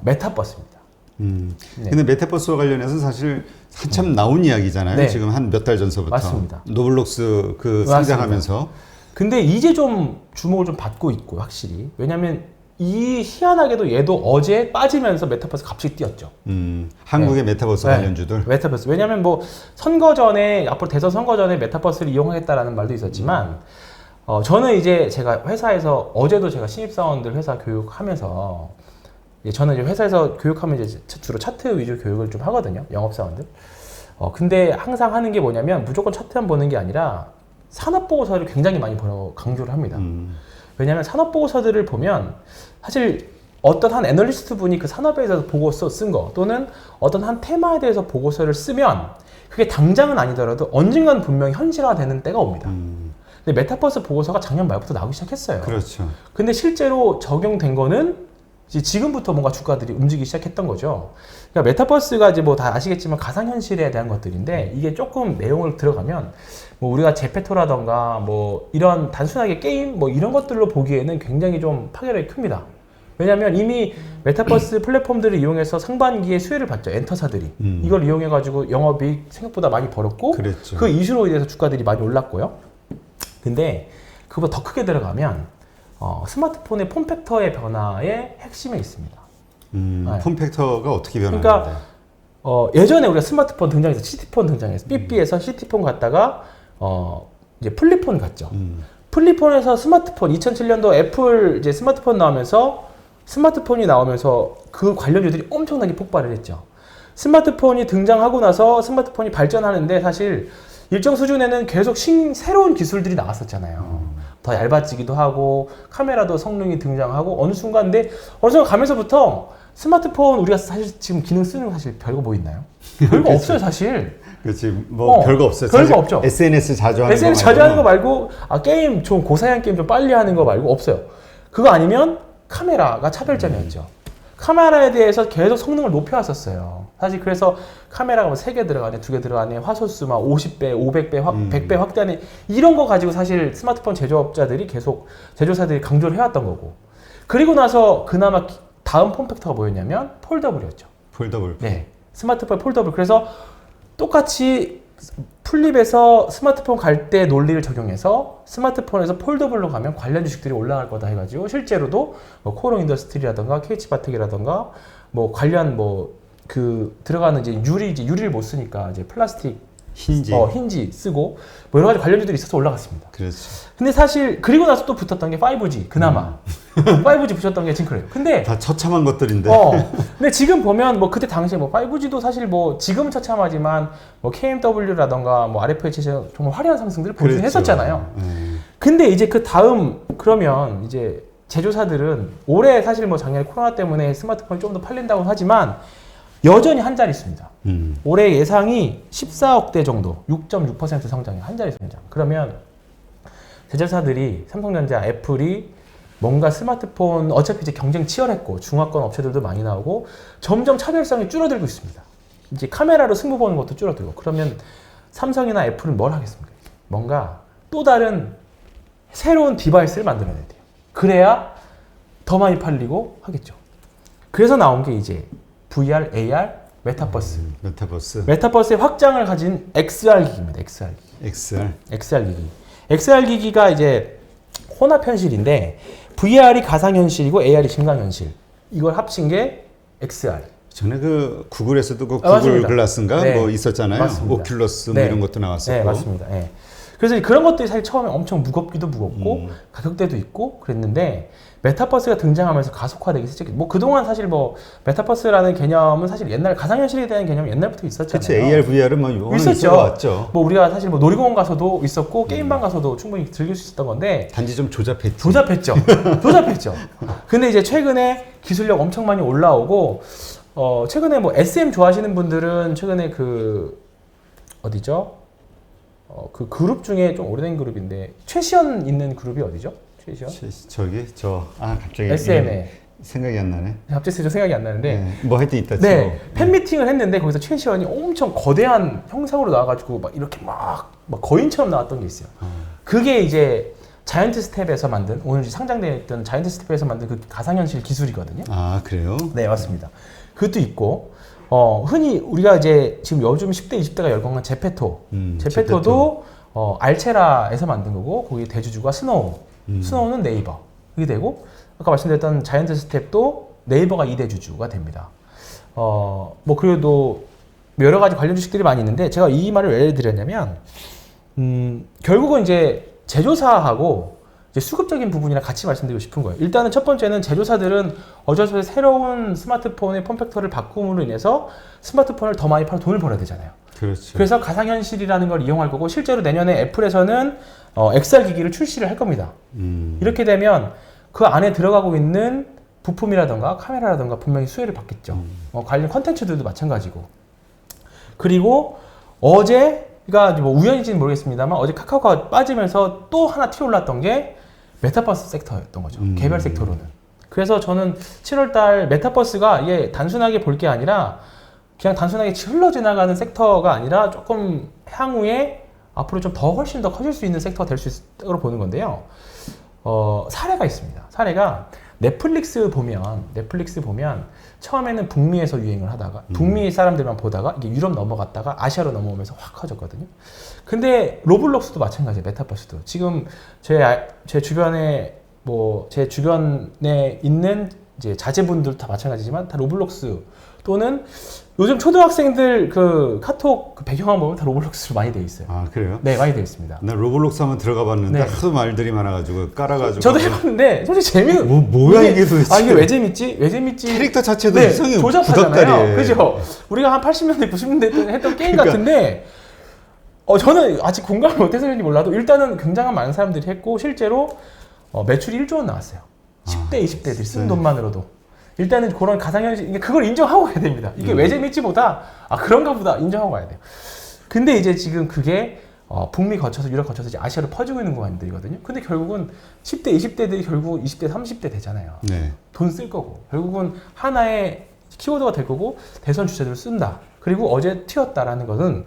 메타버스입니다. 네. 근데 메타버스와 관련해서 사실 한참 나온 이야기잖아요. 네. 지금 한 몇 달 전서부터. 맞습니다. 노블록스 그 맞습니다. 상장하면서. 근데 이제 좀 주목을 좀 받고 있고 확실히. 왜냐면 이 희한하게도 얘도 어제 빠지면서 메타버스 갑자기 뛰었죠. 한국의 메타버스 네. 관련주들. 메타버스. 왜냐면 뭐 선거 전에 앞으로 대선 선거 전에 메타버스를 이용하겠다라는 말도 있었지만 저는 이제 제가 회사에서 어제도 제가 신입사원들 회사 교육하면서 저는 이제 회사에서 교육하면 이제 주로 차트 위주 교육을 좀 하거든요. 영업사원들. 근데 항상 하는 게 뭐냐면 무조건 차트만 보는 게 아니라 산업보고서를 굉장히 많이 보라고 강조를 합니다. 왜냐하면 산업보고서들을 보면 사실 어떤 한 애널리스트 분이 그 산업에 대해서 보고서 쓴 거 또는 어떤 한 테마에 대해서 보고서를 쓰면 그게 당장은 아니더라도 언젠가는 분명히 현실화되는 때가 옵니다. 근데 메타버스 보고서가 작년 말부터 나오기 시작했어요. 그렇죠. 근데 실제로 적용된 거는 이제 지금부터 뭔가 주가들이 움직이기 시작했던 거죠. 그러니까 메타버스가 이제 뭐 다 아시겠지만 가상현실에 대한 것들인데 이게 조금 내용을 들어가면 뭐 우리가 제페토라던가 뭐 이런 단순하게 게임 뭐 이런 것들로 보기에는 굉장히 좀 파괴력이 큽니다. 왜냐하면 이미 메타버스 플랫폼들을 이용해서 상반기에 수혜를 봤죠. 엔터사들이. 이걸 이용해가지고 영업이익 생각보다 많이 벌었고 그랬죠. 그 이슈로 인해서 주가들이 많이 올랐고요. 근데 그보다 더 크게 들어가면 스마트폰의 폼팩터의 변화의 핵심에 있습니다. 네. 폼팩터가 어떻게 변하는데? 그러니까 예전에 우리가 스마트폰 등장해서 시티폰 등장해서 삐삐에서 시티폰 갔다가 이제 플립폰 갔죠. 플립폰에서 스마트폰 2007년도 애플 이제 스마트폰 나오면서 그 관련주들이 엄청나게 폭발을 했죠. 스마트폰이 등장하고 나서 스마트폰이 발전하는데 사실 일정 수준에는 계속 새로운 기술들이 나왔었잖아요. 더 얇아지기도 하고 카메라도 성능이 등장하고 어느 순간 가면서부터 스마트폰 우리가 사실 지금 기능 쓰는 거 사실 별거 뭐 있나요? 별거 없어요 사실. 그렇지 뭐 별거 없어요. 별거 없죠. SNS 자주 하는 SNS 자주 하는 거 말고 게임 좀 고사양 게임 좀 빨리 하는 거 말고 없어요. 그거 아니면 카메라가 차별점이었죠. 카메라에 대해서 계속 성능을 높여왔었어요. 사실 그래서 카메라가 뭐 3개 들어가네, 2개 들어가네, 화소수 막 50배, 500배, 100배 확대하네 이런 거 가지고 사실 스마트폰 제조업자들이 계속 제조사들이 강조를 해왔던 거고. 그리고 나서 그나마 다음 폼팩터가 뭐였냐면 폴더블이었죠. 폴더블. 네, 스마트폰 폴더블. 그래서 똑같이 플립에서 스마트폰 갈 때 논리를 적용해서 스마트폰에서 폴더블로 가면 관련 주식들이 올라갈 거다 해가지고 실제로도 뭐 코오롱 인더스트리라던가 KH바텍이라던가 뭐 관련 들어가는 이제 유리를 못 쓰니까 이제 플라스틱 힌지 쓰고 뭐 여러 가지 관련주들이 있어서 올라갔습니다. 그렇죠. 근데 사실 그리고 나서 또 붙었던 게 5G 그나마 5G 붙였던 게 징크래요. 근데 다 처참한 것들인데. 근데 지금 보면 뭐 그때 당시에 뭐 5G도 사실 뭐 지금은 처참하지만 뭐 KMW라던가 뭐 RFH에서 정말 화려한 상승들을 보여주긴 했었잖아요. 근데 이제 그 다음 그러면 이제 제조사들은 올해 사실 뭐 작년에 코로나 때문에 스마트폰이 좀 더 팔린다고 하지만 여전히 한 자릿수입니다. 올해 예상이 14억대 정도, 6.6% 성장이에요. 한 자릿수 성장. 그러면 제조사들이 삼성전자, 애플이 뭔가 스마트폰 어차피 이제 경쟁 치열했고 중화권 업체들도 많이 나오고 점점 차별성이 줄어들고 있습니다. 이제 카메라로 승부 보는 것도 줄어들고 그러면 삼성이나 애플은 뭘 하겠습니까? 뭔가 또 다른 새로운 디바이스를 만들어내야 돼요. 그래야 더 많이 팔리고 하겠죠. 그래서 나온 게 이제 VR, AR, 메타버스. 메타버스. 메타버스의 확장을 가진 XR 기기입니다. XR 기기. XR. XR 기기. XR 기기가 이제 혼합 현실인데 VR이 가상 현실이고 AR이 증강 현실. 이걸 합친 게 XR. 전에 그 구글에서도 그 구글 맞습니다. 글라스인가 네. 뭐 있었잖아요. 맞습니다. 오큘러스 뭐 네. 이런 것도 나왔었고. 네, 맞습니다. 예. 그래서 그런 것들이 사실 처음에 엄청 무겁기도 무겁고 가격대도 있고 그랬는데 메타버스가 등장하면서 가속화되기 시작했죠. 뭐 그동안 사실 뭐 메타버스라는 개념은 사실 옛날 가상현실에 대한 개념이 옛날부터 있었잖아요. 그치, AR, VR은 뭐 요거는 있었죠. 있어왔죠. 뭐 우리가 사실 뭐 놀이공원 가서도 있었고 게임방 가서도 충분히 즐길 수 있었던 건데 단지 좀 조잡했지. 조잡했죠. 조잡했죠. 근데 이제 최근에 기술력 엄청 많이 올라오고 최근에 뭐 SM 좋아하시는 분들은 최근에 그 어디죠? 그 그룹 중에 좀 오래된 그룹인데 최시연 있는 그룹이 어디죠? 최시연? 갑자기 SM에 생각이 안 나네. 갑자기 생각이 안 나는데 네. 뭐 하여튼 있다 쳐. 네, 팬미팅을 했는데 거기서 최시연이 엄청 거대한 형상으로 나와가지고 막 이렇게 막 거인처럼 나왔던 게 있어요. 그게 이제 자이언트 스텝에서 만든 오늘 상장되어 있던 자이언트 스텝에서 만든 그 가상현실 기술이거든요. 아, 그래요? 네, 맞습니다. 그것도 있고 흔히 우리가 이제 지금 요즘 10대, 20대가 열광한 제페토. 제페토도 알체라에서 만든 거고 거기 대주주가 스노우. 스노우는 네이버. 이게 되고 아까 말씀드렸던 자이언트 스텝도 네이버가 2대 주주가 됩니다. 뭐 그래도 여러 가지 관련 주식들이 많이 있는데 제가 이 말을 왜 드렸냐면 결국은 이제 제조사하고 이제 수급적인 부분이랑 같이 말씀드리고 싶은 거예요. 일단은 첫 번째는 제조사들은 어쩔 수 없이 새로운 스마트폰의 폼팩터를 바꿈으로 인해서 스마트폰을 더 많이 팔아 돈을 벌어야 되잖아요. 그렇죠. 그래서 가상현실이라는 걸 이용할 거고 실제로 내년에 애플에서는 XR 기기를 출시를 할 겁니다. 이렇게 되면 그 안에 들어가고 있는 부품이라던가 카메라라던가 분명히 수혜를 받겠죠. 관련 컨텐츠들도 마찬가지고. 그리고 어제가 뭐 우연인지는 모르겠습니다만 어제 카카오가 빠지면서 또 하나 튀어올랐던 게 메타버스 섹터였던 거죠. 개별 섹터로는. 그래서 저는 7월달 메타버스가 이게 단순하게 볼 게 아니라 그냥 단순하게 흘러 지나가는 섹터가 아니라 조금 향후에 앞으로 좀 더 훨씬 더 커질 수 있는 섹터가 될 수 있을 거로 보는 건데요. 사례가 있습니다. 사례가 넷플릭스 보면 처음에는 북미에서 유행을 하다가 북미 사람들만 보다가 이게 유럽 넘어갔다가 아시아로 넘어오면서 확 커졌거든요. 근데 로블록스도 마찬가지예요. 메타버스도 지금 제 주변에 제 주변에 있는 이제 자제분들 다 마찬가지지만 다 로블록스 또는 요즘 초등학생들 그 카톡 그 배경화면 보면 다 로블록스로 많이 되어 있어요. 아, 그래요? 네, 많이 되어 있습니다. 나 로블록스 한번 들어가 봤는데 네. 하도 말들이 많아가지고 깔아가지고. 저도 해봤는데 솔직히 재미는 뭐야 이게 도대체? 이게 왜 재밌지? 왜 재밌지? 캐릭터 자체도 네, 이상해. 조잡하잖아요. 구닥다리에. 그죠? 우리가 한 80년대, 90년대 때 했던 게임 그러니까. 같은데 저는 아직 공감을 못해서 그런지 몰라도 일단은 굉장한 많은 사람들이 했고 실제로 매출이 1조 원 나왔어요. 10대, 20대들이 쓴 돈만으로도. 일단은 그런 가상현실, 그걸 인정하고 가야 됩니다. 이게 왜 재밌지 보다, 그런가 보다 인정하고 가야 돼요. 근데 이제 지금 그게 북미 거쳐서 유럽 거쳐서 이제 아시아로 퍼지고 있는 공간들이거든요. 근데 결국은 10대, 20대들이 결국 20대, 30대 되잖아요. 네. 돈 쓸 거고. 결국은 하나의 키워드가 될 거고 대선 주제들을 쓴다. 그리고 어제 튀었다라는 것은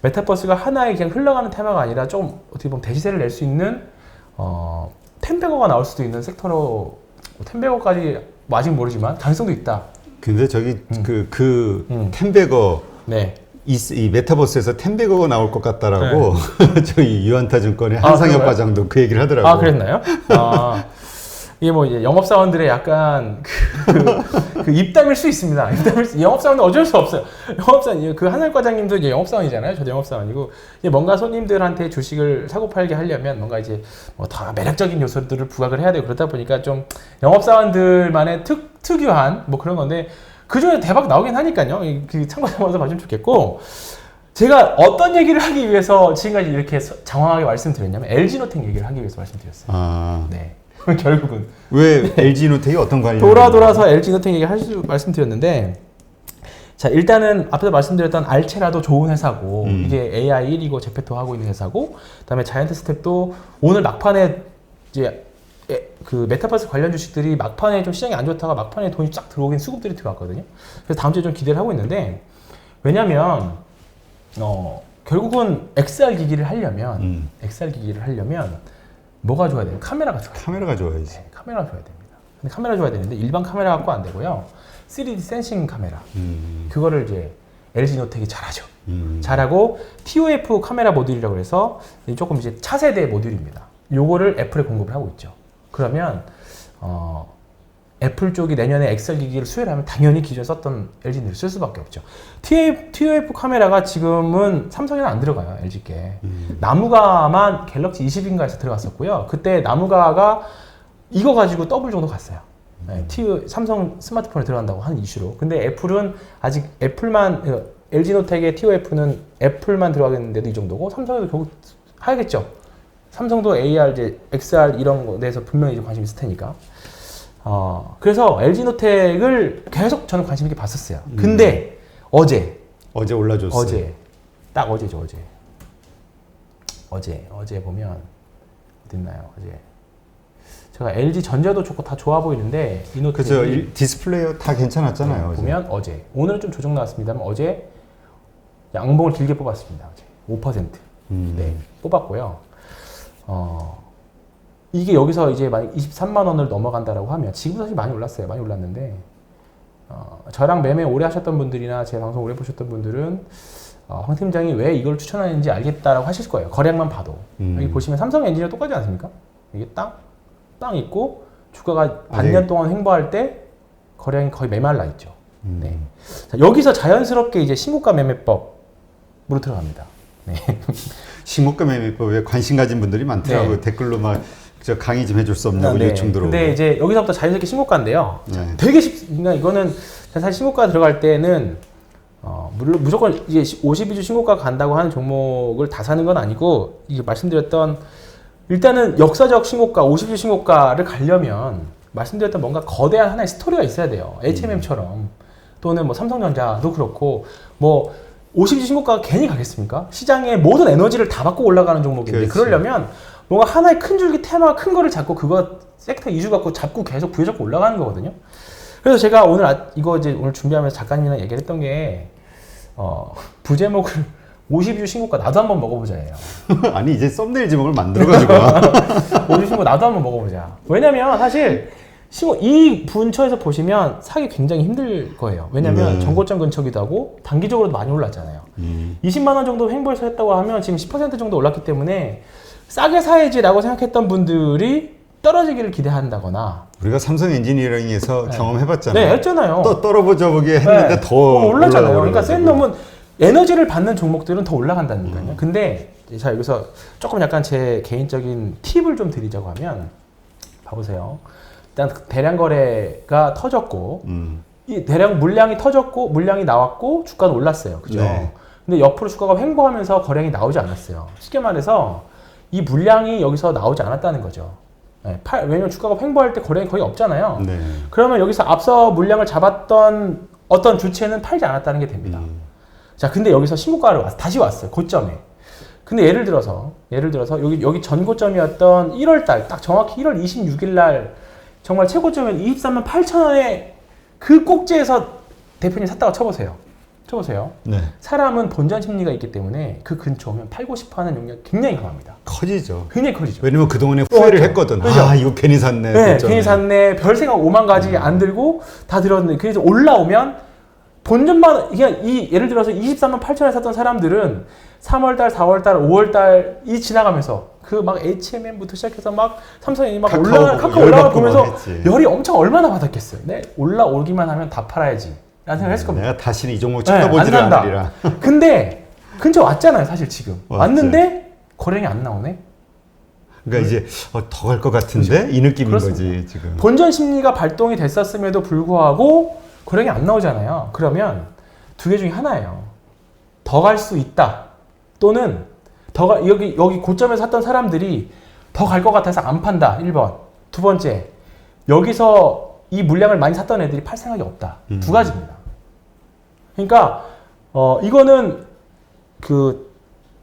메타버스가 하나의 그냥 흘러가는 테마가 아니라 좀 어떻게 보면 대시세를 낼 수 있는 텐베거가 나올 수도 있는 섹터로 텐베거까지 아직 모르지만 가능성도 있다. 근데 저기 텐베거 네. 이 메타버스에서 텐베거가 나올 것 같다라고 저희 유한타증권의 한상혁 그런가요? 과장도 그 얘기를 하더라고요. 그랬나요? 이게 뭐 이제 영업사원들의 약간 그 입담일 수 있습니다. 영업사원은 어쩔 수 없어요. 영업사원, 그 한상혁 과장님도 이제 영업사원이잖아요. 저도 영업사원이고. 이제 뭔가 손님들한테 주식을 사고 팔게 하려면 뭔가 이제 뭐 다 매력적인 요소들을 부각을 해야 되고 그러다 보니까 좀 영업사원들만의 특유한 뭐 그런 건데 그 중에 대박 나오긴 하니까요. 그 참고 삼아서 봐주면 좋겠고. 제가 어떤 얘기를 하기 위해서 지금까지 이렇게 장황하게 말씀드렸냐면 LG노텍 얘기를 하기 위해서 말씀드렸어요. 네. 결국은 왜 LG노텍이 어떤 관련이 돌아서 LG노텍 얘기 말씀드렸는데 자 일단은 앞에서 말씀드렸던 알체라도 좋은 회사고 이게 AI 1위고 제페토 하고 있는 회사고 그다음에 자이언트 스텝도 오늘 막판에 이제 그 메타버스 관련 주식들이 막판에 좀 시장이 안 좋다가 막판에 돈이 쫙 들어오긴 수급들이 들어왔거든요. 그래서 다음 주에 좀 기대를 하고 있는데 왜냐면 결국은 XR 기기를 하려면 뭐가 좋아야 돼요? 카메라가 좋아요. 카메라가 좋아야지. 네, 카메라가 좋아야 됩니다. 근데 카메라 좋아야 되는데 일반 카메라 갖고 안 되고요. 3D 센싱 카메라. 그거를 이제 LG 노텍이 잘하죠. 잘하고 TOF 카메라 모듈이라고 해서 조금 이제 차세대 모듈입니다. 요거를 애플에 공급을 하고 있죠. 그러면 애플 쪽이 내년에 엑셀 기기를 수혜를 하면 당연히 기존에 썼던 LG들을 쓸 수밖에 없죠. TOF 카메라가 지금은 삼성에는 안 들어가요. LG께. 나무가만 갤럭시 20인가에서 들어갔었고요. 그때 나무가가 이거 가지고 더블 정도 갔어요. 네, 삼성 스마트폰에 들어간다고 하는 이슈로. 근데 애플은 아직 LG노텍의 TOF는 애플만 들어가겠는데도 이 정도고 삼성에도 결국 하겠죠. 삼성도 AR, 이제 XR 이런 거에 대해서 분명히 좀 관심이 있을 테니까. 그래서 LG노텍을 계속 저는 관심 있게 봤었어요. 근데 어제 올라줬어요. 딱 어제죠. 어제 보면 어딨나요? 어제 제가 LG 전자도 좋고 다 좋아 보이는데 이노텍이 그죠. 디스플레이 다 괜찮았잖아요. 어제. 보면 어제 오늘은 좀 조정 나왔습니다만 어제 양봉을 길게 뽑았습니다. 어제 5%. 네, 뽑았고요. 이게 여기서 이제 만약 23만 원을 넘어간다라고 하면 지금 사실 많이 올랐어요. 많이 올랐는데 저랑 매매 오래 하셨던 분들이나 제 방송 오래 보셨던 분들은 황 팀장이 왜 이걸 추천하는지 알겠다라고 하실 거예요. 거래량만 봐도. 여기 보시면 삼성 엔지니어 똑같지 않습니까? 이게 땅 있고 주가가 반년 동안 횡보할 때 거래량이 거의 메말라 있죠. 네. 자, 여기서 자연스럽게 이제 신고가 매매법으로 들어갑니다. 네. 신고가 매매법에 관심 가진 분들이 많더라고요. 네. 댓글로 막 저 강의 좀 해줄 수 없냐고 네. 요청 들어오고. 근데 이제 여기서부터 자연스럽게 신고가인데요. 네. 되게 쉽습니다. 이거는 사실 신고가 들어갈 때는 물론 무조건 이제 52주 신고가 간다고 하는 종목을 다 사는 건 아니고 이게 말씀드렸던 일단은 역사적 신고가 52주 신고가를 가려면 말씀드렸던 뭔가 거대한 하나의 스토리가 있어야 돼요. HMM처럼 또는 뭐 삼성전자도 그렇고 뭐 50주 신고가가 괜히 가겠습니까? 시장의 모든 에너지를 다 받고 올라가는 종목인데 그렇지. 그러려면 뭔가 하나의 큰 줄기 테마가 큰 거를 잡고 그거 섹터 이주 갖고 잡고 계속 부여잡고 올라가는 거거든요. 그래서 제가 오늘 이거 이제 오늘 준비하면서 작가님이랑 얘기를 했던 게 부제목을 52주 신고가 나도 한번 먹어보자예요. 아니 이제 썸네일 제목을 만들어가지고 52주 신고 나도 한번 먹어보자. 왜냐면 사실 이 근처에서 보시면 사기 굉장히 힘들 거예요. 왜냐면 전고점 근처기도 하고 단기적으로도 많이 올랐잖아요. 20만 원 정도 횡보해서 했다고 하면 지금 10% 정도 올랐기 때문에 싸게 사야지라고 생각했던 분들이 떨어지기를 기대한다거나 우리가 삼성 엔지니어링에서 경험해봤잖아요. 네, 했잖아요. 또 떨어보자 보기 했는데 네. 더 올랐잖아요. 올라가고 그러니까 센 놈은 에너지를 받는 종목들은 더 올라간다니까요. 근데 자 여기서 조금 약간 제 개인적인 팁을 좀 드리자고 하면 봐보세요. 일단 대량 거래가 터졌고 이 대량 물량이 터졌고 물량이 나왔고 주가는 올랐어요. 그죠? 네. 근데 옆으로 주가가 횡보하면서 거래량이 나오지 않았어요. 쉽게 말해서 이 물량이 여기서 나오지 않았다는 거죠. 네, 왜냐면 주가가 횡보할 때 거래량이 거의 없잖아요. 네. 그러면 여기서 앞서 물량을 잡았던 어떤 주체는 팔지 않았다는 게 됩니다. 자, 근데 여기서 신고가를 다시 왔어요. 고점에. 근데 예를 들어서 여기 전고점이었던 1월달 딱 정확히 1월 26일 날 정말 최고점은 23만 8천 원에 그 꼭지에서 대표님 샀다가 쳐보세요. 네. 사람은 본전 심리가 있기 때문에 그 근처 오면 팔고 싶어하는 능력이 굉장히 강합니다. 커지죠. 굉장히 커지죠. 왜냐면 그동안에 후회를 했거든. 그죠? 아 이거 괜히 샀네. 네, 고점에. 괜히 샀네. 별 생각 5만 가지 안 들고 다 들었는데 그래서 올라오면 본전만 그냥 예를 들어서 23만 8천에 샀던 사람들은 3월달, 4월달, 5월달이 지나가면서 그 막 HMM부터 시작해서 막 삼성이 막 카카오 올라가 보면서 열이 엄청 얼마나 받았겠어요. 네, 올라오기만 하면 다 팔아야지. 라는 생각을 했을 겁니다. 내가 다시는 이 종목 쳐다보지를 안 산다. 않으리라. 근데 근처 왔잖아요, 사실 지금. 왔지. 왔는데 거래량이 안 나오네. 그러니까 이제 더 갈 것 같은데 이 느낌인 그렇습니다. 거지 지금. 본전 심리가 발동이 됐었음에도 불구하고 거래량이 안 나오잖아요. 그러면 두 개 중에 하나예요. 더 갈 수 있다. 또는 여기 고점에서 샀던 사람들이 더 갈 것 같아서 안 판다. 1번. 두 번째, 여기서 이 물량을 많이 샀던 애들이 팔 생각이 없다. 두 가지입니다. 그러니까 이거는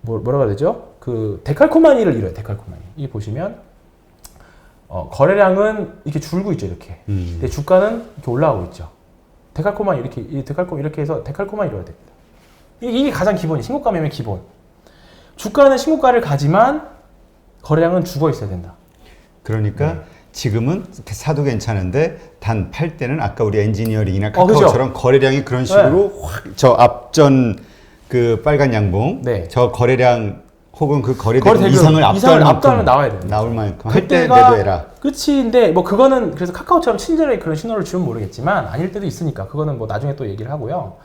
뭐라고 해야 되죠? 그 데칼코마니를 이뤄요. 데칼코마니. 이게 보시면 거래량은 이렇게 줄고 있죠. 이렇게. 근데 주가는 이렇게 올라가고 있죠. 데칼코마니 이렇게 해서 데칼코마니 이뤄야 됩니다. 이게 가장 기본이 신고가 매매 기본. 주가는 신고가를 가지만 거래량은 죽어 있어야 된다. 그러니까 지금은 사도 괜찮은데 단 팔 때는 아까 우리 엔지니어링이나 그죠? 카카오처럼 거래량이 그런 식으로 확 저 앞전 그 빨간 양봉 네. 저 거래량 혹은 그 거래 거래 대금 대금 이상을 압도할 만큼 압도하면 나와야 됩니다. 나올 만큼 할 때 그때가 내도해라. 끝인데 뭐 그거는 그래서 카카오처럼 친절하게 그런 신호를 주면 모르겠지만 아닐 때도 있으니까 그거는 뭐 나중에 또 얘기를 하고요.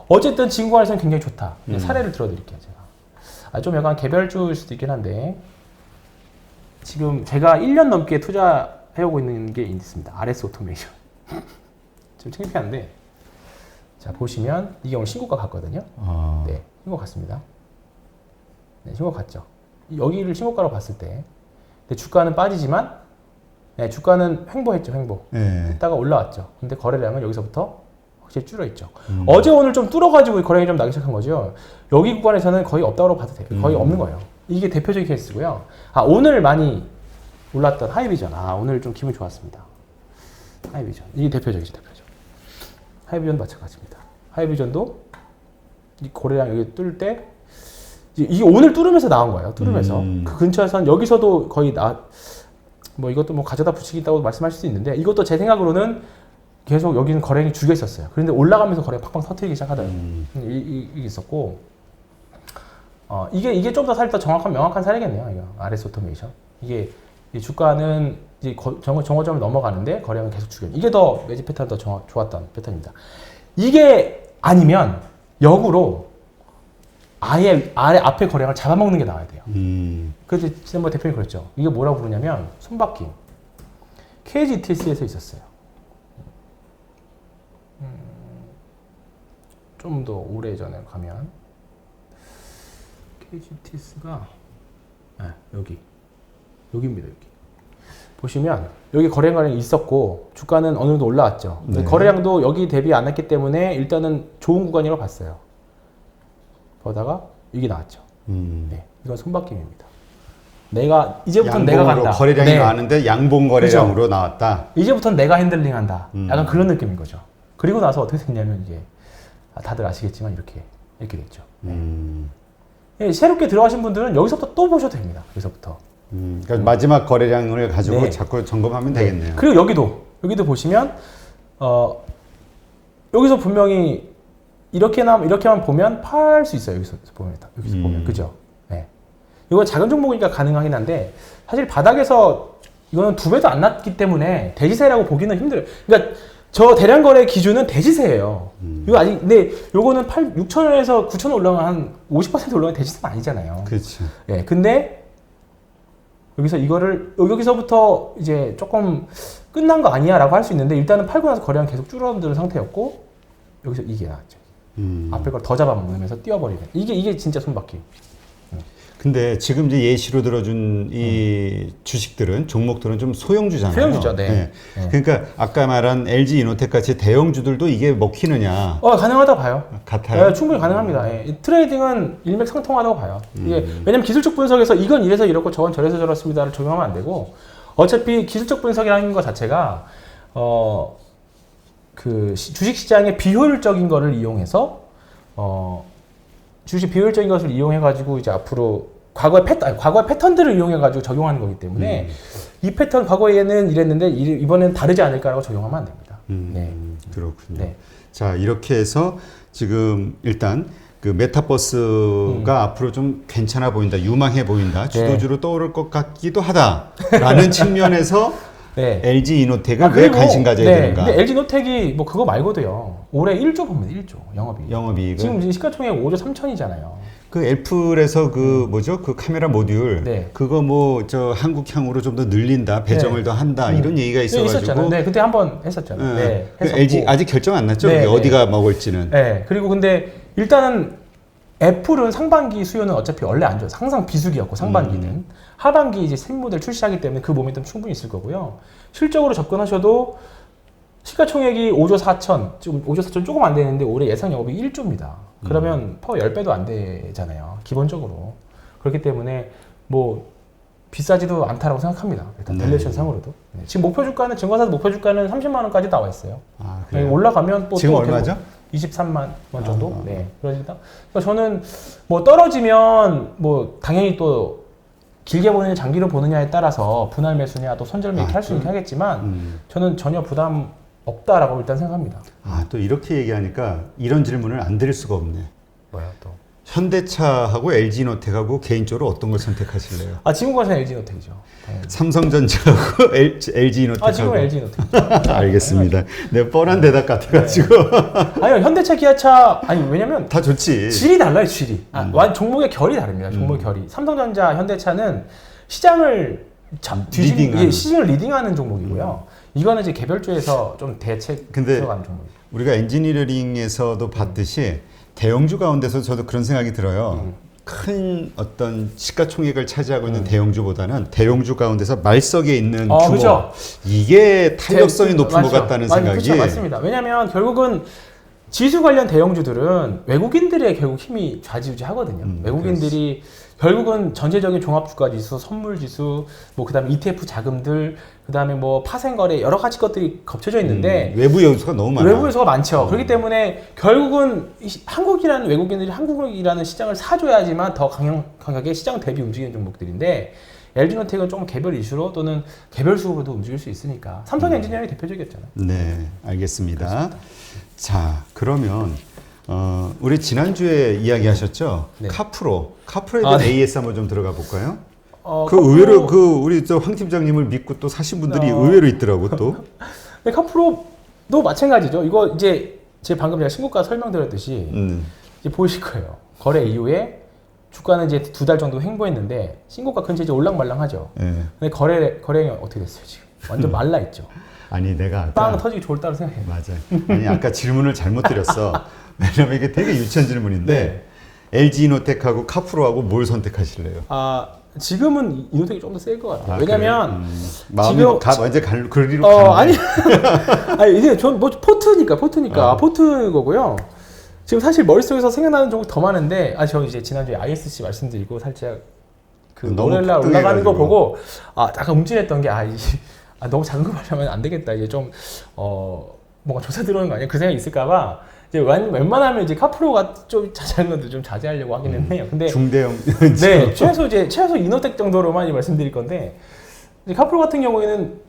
어쨌든 지금 구간에서는 굉장히 좋다. 사례를 들어드릴게요 제가. 좀 약간 개별주일 수도 있긴 한데 지금 제가 1년 넘게 투자해오고 있는 게 있습니다. RS 오토메이션. 좀 창피한데 자 보시면 이게 오늘 신고가 갔거든요. 네, 신고 갔습니다. 네, 신고 갔죠. 여기를 신고가로 봤을 때 근데 주가는 빠지지만 네, 주가는 횡보했죠. 횡보. 네. 했다가 올라왔죠. 근데 거래량은 여기서부터 확실히 줄어있죠. 어제 오늘 좀 뚫어가지고 거래량이 좀 나기 시작한 거죠. 여기 구간에서는 거의 없다고 봐도 돼요. 거의 없는 거예요. 이게 대표적인 케이스고요. 오늘 많이 올랐던 하이비전. 오늘 좀 기분 좋았습니다. 하이비전. 이게 대표적이죠. 대표적. 하이비전도 마찬가지입니다. 하이비전도 이 거래량 여기 뚫을 때 이게 오늘 뚫으면서 나온 거예요. 뚫으면서. 그 근처에선 여기서도 거의 뭐 이것도 뭐 가져다 붙이겠다고 말씀하실 수 있는데 이것도 제 생각으로는 계속 여기는 거래량이 죽여 있었어요. 그런데 올라가면서 거래가 팍팍 터트리기 시작하더라고요. 이게 있었고 이게 좀 더 더 정확한 명확한 사례겠네요. 이거 RS 오토메이션. 이게 이 주가는 이제 정고점을 넘어가는데 거래량은 계속 죽여. 이게 더 매집 패턴 더 좋았던 패턴입니다. 이게 아니면 역으로 아예 앞에 거래량을 잡아먹는 게 나와야 돼요. 그래서 지난번 대표님 그랬죠. 이게 뭐라고 부르냐면 손바뀜. KGTS에서 있었어요. 좀 더 오래전에 가면 KGTS가 여기입니다. 여기 보시면 여기 거래량이 있었고 주가는 어느 정도 올라왔죠. 네. 거래량도 여기 대비 안 했기 때문에 일단은 좋은 구간이라고 봤어요. 보다가 이게 나왔죠. 네, 이건 손바뀜입니다. 이제부터는 내가 간다. 거래량이 네. 나왔는데 양봉 거래량으로 나왔다. 이제부터는 내가 핸들링한다. 약간 그런 느낌인 거죠. 그리고 나서 어떻게 됐냐면 이제 다들 아시겠지만 이렇게 됐죠. 네, 새롭게 들어가신 분들은 여기서부터 또 보셔도 됩니다. 여기서부터. 그러니까 마지막 거래량을 가지고 네. 자꾸 점검하면 되겠네요. 그리고 여기도 보시면 여기서 분명히 이렇게만 보면 팔 수 있어요. 여기서 보면 그죠? 네. 이거 작은 종목이니까 가능하긴 한데 사실 바닥에서 이거는 2배도 안 났기 때문에 대지세라고 보기는 힘들어요. 그러니까 저 대량 거래 기준은 대지세예요. 이거 아직 근데 요거는 6,000원에서 9,000원 올라간 한 50% 올라간 대지세는 아니잖아요. 그렇죠. 예. 근데 여기서부터 이제 조금 끝난 거 아니야라고 할 수 있는데 일단은 팔고 나서 거래량 계속 줄어드는 상태였고 여기서 이게 나왔죠. 앞에 걸 더 잡아먹으면서 뛰어버리는 이게 진짜 손바뀜. 근데 지금 이제 예시로 들어준 이 주식들은 종목들은 좀 소형주잖아요. 소형주죠, 네. 네. 그러니까 아까 말한 LG 이노텍 같이 대형주들도 이게 먹히느냐? 가능하다고 봐요. 같아요. 네, 충분히 가능합니다. 예. 트레이딩은 일맥상통하다고 봐요. 이게 왜냐면 기술적 분석에서 이건 이래서 이렇고 저건 저래서 저렇습니다를 적용하면 안 되고 어차피 기술적 분석이라는 것 자체가 그 주식 시장의 비효율적인 거를 이용해서 주식 비효율적인 것을 이용해가지고 이제 앞으로 과거의 패턴들을 이용해가지고 적용하는 거기 때문에 이 패턴 과거에는 이랬는데 이번엔 다르지 않을까라고 적용하면 안 됩니다. 네. 그렇군요. 네. 자, 이렇게 해서 지금 일단 그 메타버스가 앞으로 좀 괜찮아 보인다, 유망해 보인다, 주도주로 떠오를 것 같기도 하다라는 측면에서 네. LG 이노텍은 왜 관심 가져야 되는가? 근데 LG 노텍이 뭐 그거 말고도요. 올해 1조 봅니다. 1조 영업이익. 지금 시가총액 5조 3천이잖아요. 그 애플에서 그 뭐죠? 그 카메라 모듈 네. 그거 뭐 저 한국향으로 좀 더 늘린다, 배정을 더 한다 이런 얘기가 있어가지고. 있었잖아요. 네, 그때 한번 했었잖아요. 네, 그 LG 아직 결정 안 났죠? 네, 그게 어디가 먹을지는. 네, 그리고 근데 일단은 애플은 상반기 수요는 어차피 원래 안 좋아요. 항상 비수기였고 상반기는 하반기 이제 새 모델 출시하기 때문에 그 모멘텀 충분히 있을 거고요. 실적으로 접근하셔도 시가총액이 5조 4천, 지금 5조 4천 조금 안 되는데 올해 예상 영업이 1조입니다. 그러면 퍼 10배도 안 되잖아요. 기본적으로. 그렇기 때문에 뭐 비싸지도 않다라고 생각합니다. 일단 밸류에이션 상으로도. 네. 지금 목표 주가는 증권사 목표 주가는 30만 원까지 나와 있어요. 아, 네, 그래요? 올라가면 지금 얼마죠? 23만 원 정도. 네. 그러니까 저는 뭐 떨어지면 뭐 당연히 또 길게 보느냐 장기로 보느냐에 따라서 분할 매수냐 또 손절매 이렇게 할 수 있긴 좀, 하겠지만 저는 전혀 부담 없다라고 일단 생각합니다. 또 이렇게 얘기하니까 이런 질문을 안 드릴 수가 없네. 뭐야 또? 현대차하고 LG노텍하고 개인적으로 어떤 걸 선택하실래요? 지금 거는 LG노텍이죠. 삼성전자하고 LG노텍하고. 지금 LG노텍. 알겠습니다. 네, 뻔한 대답 같아가지고. 아니요, 현대차, 기아차 왜냐면 다 좋지. 질이 달라요, 질이. 종목의 결이 다릅니다. 종목의 결이. 삼성전자, 현대차는 시장을 리딩하는. 시장을 리딩하는 종목이고요. 이거는 이제 개별주에서 좀 대책 근데 들어가는 종목이에요. 우리가 엔지니어링에서도 봤듯이 대형주 가운데서 저도 그런 생각이 들어요. 큰 어떤 시가총액을 차지하고 있는 대형주보다는 대형주 가운데서 말석에 있는 규모, 그렇죠. 이게 탄력성이 높은 것 같다는 생각이. 그렇죠, 맞습니다. 왜냐하면 결국은 지수 관련 대형주들은 외국인들의 결국 힘이 좌지우지하거든요. 외국인들이 결국은 전체적인 종합주가지수, 선물지수, 뭐 그다음에 ETF 자금들, 그다음에 뭐 파생거래 여러 가지 것들이 겹쳐져 있는데 외부 요소가 너무 많아요. 외부 요소가 많죠. 그렇기 때문에 결국은 한국이라는 외국인들이 한국이라는 시장을 사줘야지만 더 강하게 시장 대비 움직이는 종목들인데 LG노텍은 조금 개별 이슈로 또는 개별 수급으로도 움직일 수 있으니까 삼성 엔지니어링이 대표적이었잖아요. 네, 알겠습니다. 자, 그러면 우리 지난주에 이야기하셨죠? 네. 카프로에 대한 네. AS 한번 좀 들어가 볼까요? 카프로- 의외로 우리 황 팀장님을 믿고 또 사신 분들이 의외로 있더라고 또. 근데 카프로도 마찬가지죠. 이거 이제 제가 방금 제가 신고가 설명드렸듯이 이제 보이실 거예요. 거래 이후에 주가는 이제 2달 정도 횡보했는데 신고가 근처 이제 올랑말랑하죠. 네. 근데 거래량이 어떻게 됐어요 지금? 완전 말라 있죠. 아니 내가 아까 빵 터지기 좋을 따라 생각해요. 맞아. 아니 아까 질문을 잘못 드렸어. 왜냐면 이게 되게 유치한 질문인데 네. LG노텍하고 카프로하고 뭘 선택하실래요? 지금은 이노텍이 좀 더 셀 것 같아요. 아, 왜냐면 마음이 지금 완전 그리로 가네. 아니 이제 전 뭐 포트니까 포트 거고요. 지금 사실 머릿속에서 생각나는 종목 더 많은데 저 이제 지난주에 ISC 말씀드리고 살짝 그 너무 오늘날 올라가는 거 폭등해가지고. 보고 약간 움찔했던 게 너무 작은 거 하려면 안 되겠다. 이제 좀 뭔가 조사 들어오는 거 아니야? 그 생각이 있을까봐 이제 웬만하면 이제 카프로가 좀 작은 것도 좀 자제하려고 하기는 해요. 근데 중대형. 네, 최소 이노텍 정도로만 말씀드릴 건데 이제 카프로 같은 경우에는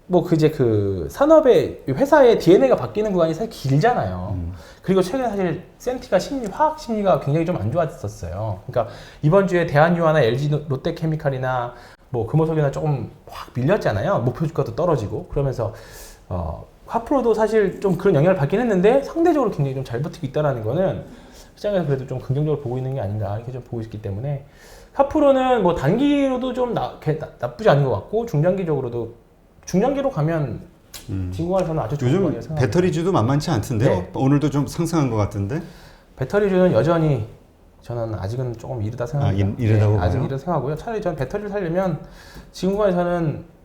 뭐 그 산업의 회사의 DNA가 바뀌는 구간이 사실 길잖아요. 그리고 최근에 사실 센티가 화학 심리가 굉장히 좀 안 좋았었어요. 그러니까 이번 주에 대한유화나 LG 롯데케미칼이나 뭐 금호석이나 조금 확 밀렸잖아요. 목표 주가도 떨어지고 그러면서 카프로도 사실 좀 그런 영향을 받긴 했는데 상대적으로 굉장히 좀 잘 버티고 있다는 거는 시장에서 그래도 좀 긍정적으로 보고 있는 게 아닌가 이렇게 좀 보고 있기 때문에 카프로는 뭐 단기로도 좀 나쁘지 않은 것 같고 중장기로 가면 진공화에서는 아주 좋은 거 요즘 아니에요 생각합니다. 배터리주도 만만치 않던데요? 네. 오늘도 좀 상승한 것 같은데? 배터리주는 여전히 저는 아직은 조금 이르다 생각합니다. 이르다고 아직 봐요? 이르다 생각하고요. 차라리 저는 배터리를 살려면 지금과에서는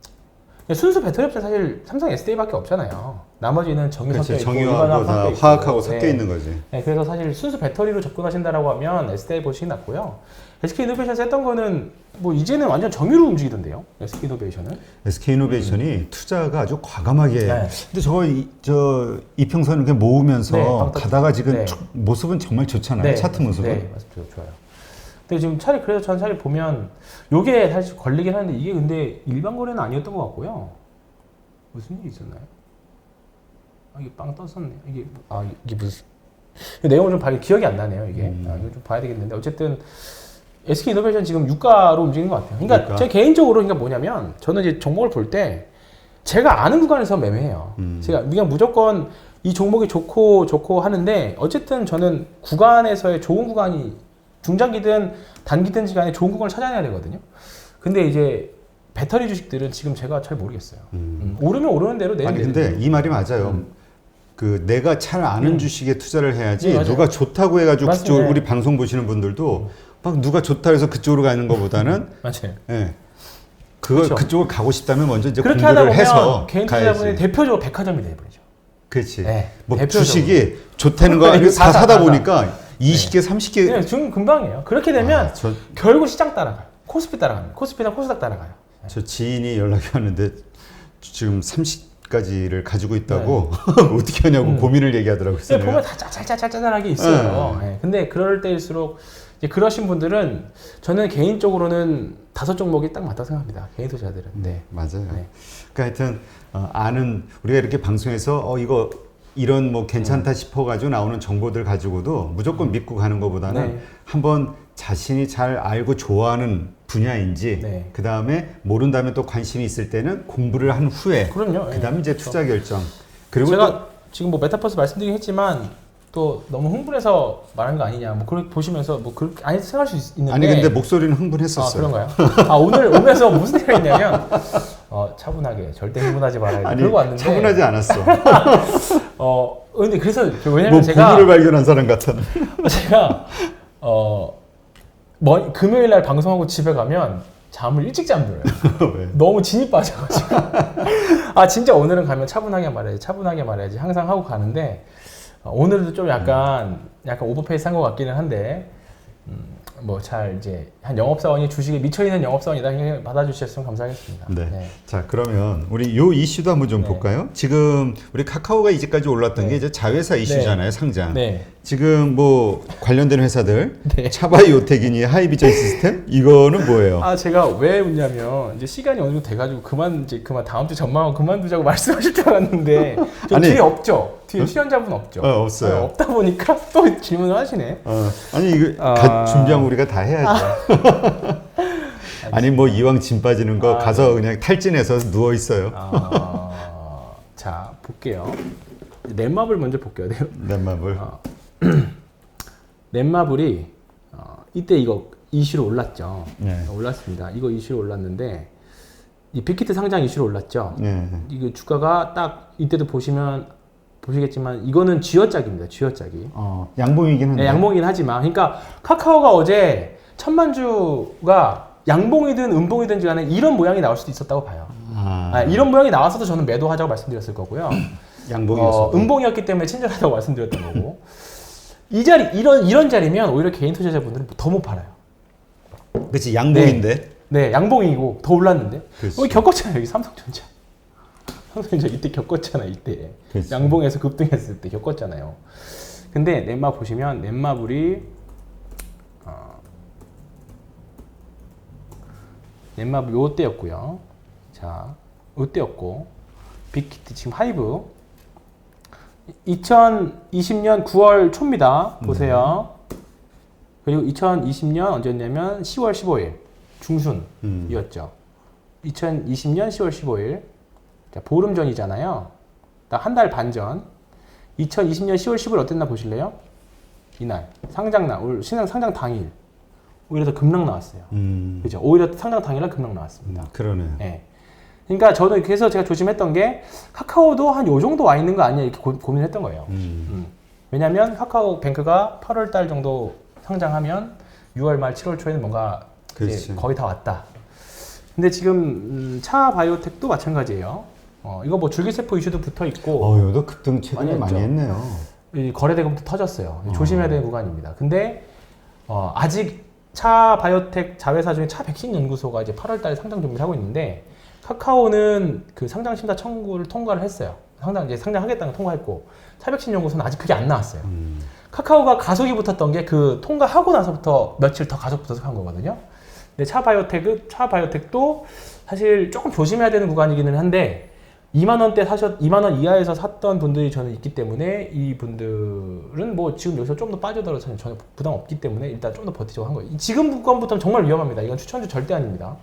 순수 배터리 업체 사실 삼성 SDI밖에 없잖아요. 나머지는 정유 섞여 있고 정유하고 다 섞여 있고. 화학하고 섞여 네. 있는 거지. 네, 그래서 사실 순수 배터리로 접근하신다라고 하면 SDI 보시기 낫고요. SK이노베이션스 했던 거는 뭐 이제는 완전 정유로 움직이던데요. SK이노베이션은. SK이노베이션이 투자가 아주 과감하게. 네. 근데 저 이평선 이렇게 모으면서 네, 빵 터지- 가다가 지금 네. 모습은 정말 좋잖아요. 차트 모습은. 네, 맞습니다. 좋아요. 근데 지금 그래서 저는 차라리 보면 요게 사실 걸리긴 하는데 이게 근데 일반 거래는 아니었던 것 같고요. 무슨 일이 있었나요? 이게 빵 떴었네. 이게 무슨 내용을 좀 기억이 안 나네요. 이게 이거 좀 봐야 되겠는데 어쨌든 SK이노베이션 지금 유가로 움직이는 것 같아요. 그러니까 유가? 제 개인적으로 뭐냐면 저는 이제 종목을 볼 때 제가 아는 구간에서 매매해요. 제가 그냥 무조건 이 종목이 좋고 하는데 어쨌든 저는 구간에서의 좋은 구간이 중장기든 단기든지 간에 좋은 구간을 찾아내야 되거든요. 근데 이제 배터리 주식들은 지금 제가 잘 모르겠어요. 오르면 오르는 대로 내리면 아니 근데 이 말이 맞아요. 그 내가 잘 아는 주식에 투자를 해야지 네, 맞아요. 누가 좋다고 해가지고 맞습니다. 그쪽 우리 방송 보시는 분들도 막 누가 좋다 해서 그쪽으로 가는 것보다는 맞아요. 예. 그렇죠. 그쪽을 가고 싶다면 먼저 이제 그렇게 하다 공부를 보면 해서 개인 가야지. 투자분이 대표적으로 백화점이 돼버리죠. 그렇지. 네, 뭐 대표적으로. 주식이 좋다는 거 이거 사다 사. 보니까 20개, 30개. 네, 지금 금방이에요. 그렇게 되면 저 결국 시장 따라가요. 코스피 따라갑니다. 코스피나 코스닥 따라가요. 지인이 연락이 왔는데 지금 30가지를 가지고 있다고 어떻게 하냐고 고민을 얘기하더라고요. 그래서 근데 보면 내가 다 짜잘하게 있어요. 네, 근데 그럴 때일수록 이제 그러신 분들은 저는 개인적으로는 5종목이 딱 맞다고 생각합니다. 개인 투자들은. 네. 맞아요. 네. 그러니까 하여튼 아는 우리가 이렇게 방송에서 이거 이런 뭐 괜찮다 싶어가지고 나오는 정보들 가지고도 무조건 믿고 가는 것보다는 네. 한번 자신이 잘 알고 좋아하는 분야인지 네. 그 다음에 모른다면 또 관심이 있을 때는 공부를 한 후에 그럼요. 그 다음에 이제 그렇죠. 투자 결정. 그리고 제가 지금 뭐 메타버스 말씀드리긴 했지만 또 너무 흥분해서 말한 거 아니냐. 뭐 그렇게 보시면서 뭐 그렇게 아니 생각할 수 있는데. 아니 근데 목소리는 흥분했었어요. 그런가요? 오늘 오면서 무슨 일이 있냐면 차분하게 절대 흥분하지 말아야 돼. 아니 그러고 왔는데 차분하지 않았어. 근데 그래서 왜냐면 뭐 제가 부부를 발견한 사람 같은. 제가 금요일 날 방송하고 집에 가면 잠을 일찍 잠들어요. 왜? 너무 진이 빠져가지고. 진짜 오늘은 가면 차분하게 말해야지 항상 하고 가는데 오늘도 좀 약간 오버페이스 한 것 같기는 한데 뭐 잘 이제 한 영업사원이 주식에 미쳐있는 영업사원이다 그냥 받아주셨으면 감사하겠습니다. 네. 자 그러면 우리 요 이슈도 한번 좀 네. 볼까요? 지금 우리 카카오가 이제까지 올랐던 네. 게 이제 자회사 이슈잖아요, 상장. 네. 지금 뭐 관련된 회사들 네. 차바이오텍이니 하이비전 시스템 이거는 뭐예요? 제가 왜 웃냐면 이제 시간이 어느 정도 돼가지고 그만 다음 주 전망하고 그만두자고 말씀하실 줄 알았는데 아니, 뒤에 없죠. 뒤에 출연자분 없죠. 없어요. 없다 보니까 또 질문을 하시네. 아니 이거 준비하면 우리가 다 해야죠. 아니 뭐 이왕 짐 빠지는 거 가서 네. 그냥 탈진해서 누워 있어요. 자 볼게요. 넷마블 먼저 볼게요. 넷마블. 넷마블이 이때 이거 이슈로 올랐죠. 네. 올랐습니다. 이거 이슈로 올랐는데 이 빅히트 상장 이슈로 올랐죠. 네. 이거 주가가 딱 이때도 보시겠지만 이거는 쥐어짜기입니다. 쥐어짜기. 양봉이긴 한데. 네, 양봉이긴 하지만 그러니까 카카오가 어제 1000만 주가 양봉이든 음봉이든지 간에 이런 모양이 나올 수도 있었다고 봐요. 이런 모양이 나왔어도 저는 매도하자고 말씀드렸을 거고요. 양봉이었어. 음봉이었기 때문에 친절하다고 말씀드렸던 거고. 이 자리 이런 자리면 오히려 개인 투자자분들은 더 못 팔아요. 그렇지 양봉인데. 네, 양봉이고 더 올랐는데. 그렇지. 여기 겪었잖아요. 여기 삼성전자. 삼성전자 이때 겪었잖아. 이때. 그렇지. 양봉에서 급등했을 때 겪었잖아요. 근데 넷마 보시면 넷마블이 넷마블 요때였고요. 자, 요때였고 빅히트 지금 하이브 2020년 9월 초입니다. 보세요. 그리고 2020년 언제였냐면 10월 15일 중순이었죠. 2020년 10월 15일 자, 보름 전이잖아요. 딱 한 달 반 전. 2020년 10월 15일 어땠나 보실래요? 이날 상장날 오늘 상장 당일 오히려 더 급락 나왔어요. 그죠? 오히려 상장 당일날 급락 나왔습니다. 그러네. 네. 그러니까 저는 그래서 제가 조심했던 게 카카오도 한 요 정도 와 있는 거 아니냐 이렇게 고민했던 거예요. 왜냐하면 카카오뱅크가 8월 달 정도 상장하면 6월 말 7월 초에는 뭔가 이제 거의 다 왔다. 근데 지금 차바이오텍도 마찬가지예요. 이거 뭐 줄기세포 이슈도 붙어 있고. 이것도 급등 최근에 많이 했네요. 이 거래대금도 터졌어요. 조심해야 되는 구간입니다. 근데 아직 차바이오텍 자회사 중에 차백신 연구소가 이제 8월 달에 상장 준비를 하고 있는데 카카오는 그 상장 심사 청구를 통과를 했어요. 이제 상장하겠다는 걸 통과했고 차백신 연구소는 아직 그게 안 나왔어요. 카카오가 가속이 붙었던 게 그 통과하고 나서부터 며칠 더 가속 붙어서 한 거거든요. 근데 차바이오텍도 사실 조금 조심해야 되는 구간이기는 한데 2만 원 이하에서 샀던 분들이 저는 있기 때문에 이 분들은 뭐 지금 여기서 좀 더 빠져들어서 전혀 부담 없기 때문에 일단 좀 더 버티자고 한 거예요. 지금 구간부터는 정말 위험합니다. 이건 추천주 절대 아닙니다.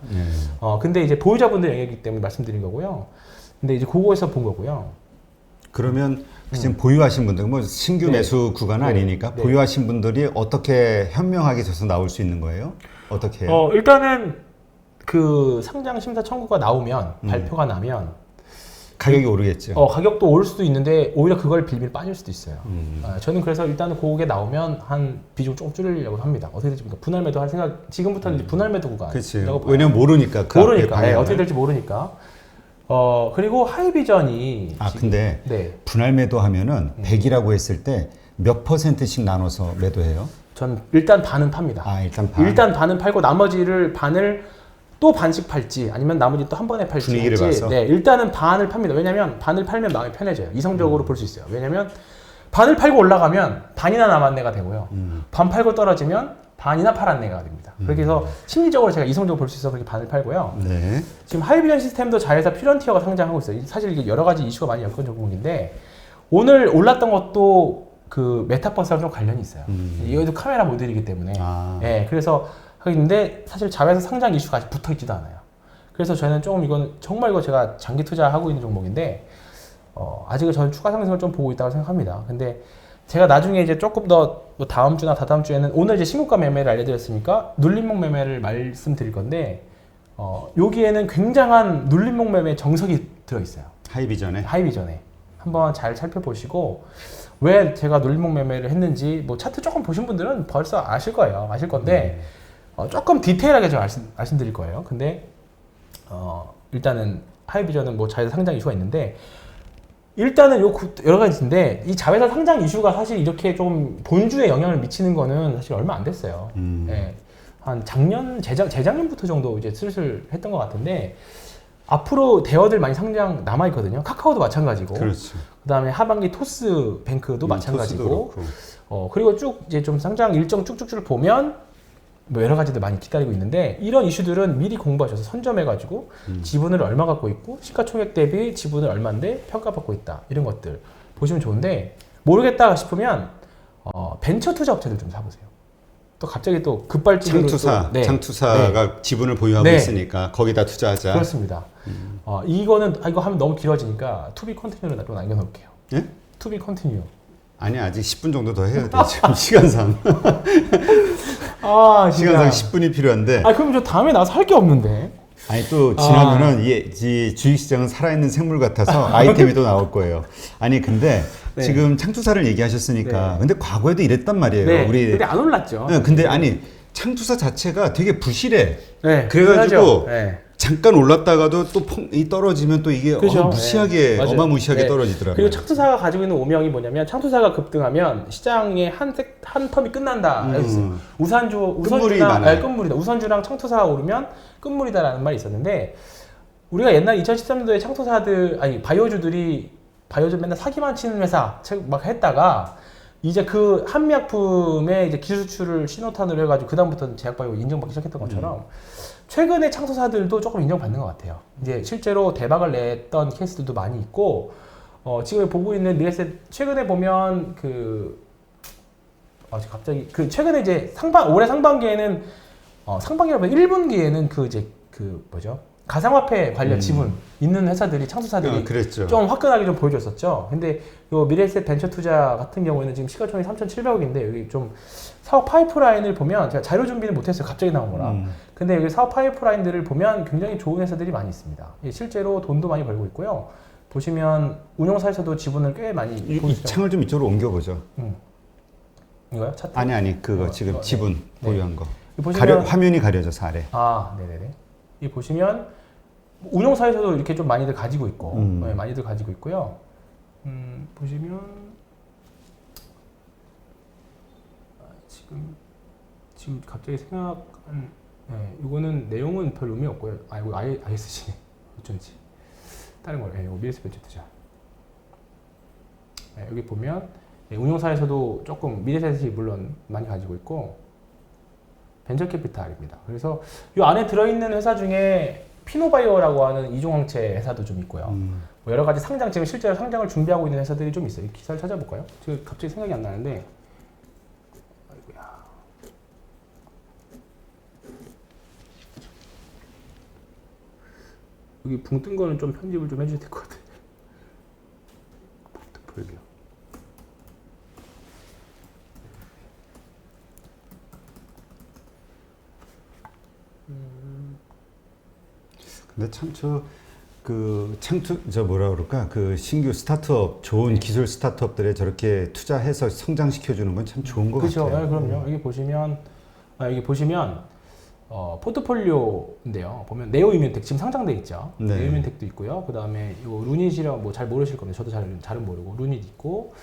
근데 이제 보유자분들 영역이기 때문에 말씀드린 거고요. 근데 이제 그거에서 본 거고요. 그러면 지금 보유하신 분들, 뭐 신규 네. 매수 구간은 네. 아니니까 네. 보유하신 분들이 어떻게 현명하게 져서 나올 수 있는 거예요? 어떻게 해요? 일단은 그 상장 심사 청구가 나오면 발표가 나면 가격이 오르겠죠. 가격도 오를 수도 있는데 오히려 그걸 빌밀 빠질 수도 있어요. 저는 그래서 일단은 그게 나오면 한 비중 조금 줄이려고 합니다. 어떻게 될지 모르니까 분할 매도 할 생각 지금부터는 이제 분할 매도 구간. 그렇지. 왜냐면 모르니까. 그 모르니까. 앞에 어떻게 될지 모르니까. 그리고 하이비전이 근데 네. 분할 매도하면은 100이라고 했을 때 몇 %씩 나눠서 매도해요? 전 일단 반은 팝니다. 일단 반. 일단 반은 팔고 나머지를 반을 또 반씩 팔지 아니면 나머지 또 한 번에 팔지 분위기를 할지. 봐서? 네, 일단은 반을 팝니다. 왜냐면 반을 팔면 마음이 편해져요. 이성적으로 볼 수 있어요. 왜냐면 반을 팔고 올라가면 반이나 남았네가 되고요. 반 팔고 떨어지면 반이나 팔았네가 됩니다. 그렇게 해서 심리적으로 제가 이성적으로 볼 수 있어서 그렇게 반을 팔고요. 네. 지금 하이비전 시스템도 자회사 퓨런티어가 상장하고 있어요. 사실 이게 여러 가지 이슈가 많이 엮은 종목인데 오늘 올랐던 것도 그 메타버스랑 좀 관련이 있어요. 이것도 카메라 모델이기 때문에. 아. 예, 그래서 하는데 사실 자회사 상장 이슈가 아직 붙어 있지도 않아요. 그래서 저는 조금 이건 정말 이거 제가 장기 투자하고 있는 종목인데 아직은 저는 추가 상승을 좀 보고 있다고 생각합니다. 근데 제가 나중에 이제 조금 더 뭐 다음 주나 다다음 주에는 오늘 이제 신고가 매매를 알려드렸으니까 눌림목 매매를 말씀드릴 건데 여기에는 굉장한 눌림목 매매 정석이 들어있어요. 하이비전에. 하이비전에 한번 잘 살펴보시고 왜 제가 눌림목 매매를 했는지 뭐 차트 조금 보신 분들은 벌써 아실 거예요. 아실 건데 조금 디테일하게 좀 말씀드릴 거예요. 근데 일단은 하이비전은 뭐 자회사 상장 이슈가 있는데 일단은 여러 가지 있는데 이 자회사 상장 이슈가 사실 이렇게 좀 본주에 영향을 미치는 거는 사실 얼마 안 됐어요. 예, 한 작년 재작년부터 정도 이제 슬슬 했던 것 같은데 앞으로 대어들 많이 상장 남아 있거든요. 카카오도 마찬가지고. 그렇죠. 그다음에 하반기 토스 뱅크도 마찬가지고. 토스도 그리고 쭉 이제 좀 상장 일정 쭉쭉쭉 보면 뭐 여러 가지들 많이 기다리고 있는데 이런 이슈들은 미리 공부하셔서 선점해가지고 지분을 얼마 갖고 있고 시가총액 대비 지분을 얼마인데 평가받고 있다 이런 것들 보시면 좋은데 모르겠다 싶으면 벤처 투자 업체들 좀 사보세요. 또 갑자기 또 급발진으로 장투사가 지분을 보유하고 있으니까 거기다 투자하자. 그렇습니다. 이거 하면 너무 길어지니까 투비 컨티뉴로 좀 남겨놓을게요. 예? 투비 컨티뉴. 아니 아직 10분 정도 더 해야 돼 지금 시간상. 진짜. 시간상 10분이 필요한데. 그럼 저 다음에 나서 할 게 없는데. 아니 또 지나면은 이 주식시장은 살아있는 생물 같아서 아이템이 또 나올 거예요. 아니 근데 네. 지금 창투사를 얘기하셨으니까 네. 근데 과거에도 이랬단 말이에요. 네. 우리 근데 안 올랐죠. 네, 근데 아니 창투사 자체가 되게 부실해. 네. 그래가지고 네. 잠깐 올랐다가도 또 떨어지면 또 이게 그죠? 무시하게 네. 어마무시하게 네. 떨어지더라고요. 그리고 창투사가 가지고 있는 오명이 뭐냐면 창투사가 급등하면 시장의 한 텀이 끝난다. 끝물이 많아요. 끝물이다. 우선주랑 창투사가 오르면 끝물이다라는 말이 있었는데 우리가 옛날 2013년도에 창투사들 바이오주 맨날 사기만 치는 회사 막 했다가 이제 그 한미약품의 이제 기술 수출을 신호탄으로 해가지고 그다음부터는 제약바이오 인정받기 시작했던 것처럼 최근에 창투사들도 조금 인정받는 것 같아요. 이제 실제로 대박을 냈던 케이스들도 많이 있고 지금 보고 있는 미래셋 최근에 보면 갑자기 최근에 이제 올해 상반기에는 상반기라면 1분기에는 가상화폐 관련 지분 있는 회사들이 창투사들이 그랬죠. 좀 화끈하게 좀 보여줬었죠. 근데 요 미래셋 벤처 투자 같은 경우에는 지금 시가총액이 3,700억인데 여기 좀 사업 파이프라인을 보면 제가 자료 준비는 못했어요. 갑자기 나온 거라. 근데 여기 사업 파이프라인들을 보면 굉장히 좋은 회사들이 많이 있습니다. 실제로 돈도 많이 벌고 있고요. 보시면 운용사에서도 지분을 꽤 많이 이 창을 좀 이쪽으로 옮겨보죠. 이거요? 차트? 아니 그거 지금 지분 보유한 거. 보시면 화면이 가려져서 아래. 네네네. 이 보시면 운용사에서도 이렇게 좀 많이들 가지고 있고 많이들 가지고 있고요. 보시면 지금 갑자기 생각한 이거는 내용은 별 의미 없고요. 이거 아예 쓰시네. 어쩐지 다른 걸. 이거 미래셋 벤처 투자. 여기 보면 운용사에서도 조금 미래셋이 물론 많이 가지고 있고 벤처캐피탈입니다. 그래서 이 안에 들어있는 회사 중에 피노바이오라고 하는 이종항체 회사도 좀 있고요. 뭐 여러 가지 지금 실제로 상장을 준비하고 있는 회사들이 좀 있어요. 기사를 찾아볼까요? 지금 갑자기 생각이 안 나는데. 아이고야. 여기 붕 뜬 거는 좀 편집을 좀 해주셔야 될 것 같아요. 포트폴리오. 근데 참 뭐라 그럴까 신규 스타트업 좋은 기술 스타트업들에 저렇게 투자해서 성장시켜 주는 건 참 좋은 것 그렇죠. 같아요. 그럼요. 여기 보시면 포트폴리오인데요. 보면 네오이뮤텍 지금 상장돼 있죠. 네. 네오이뮤텍도 있고요. 그 다음에 요 루닛이라고 뭐 잘 모르실 겁니다. 저도 잘은 모르고 루닛 있고,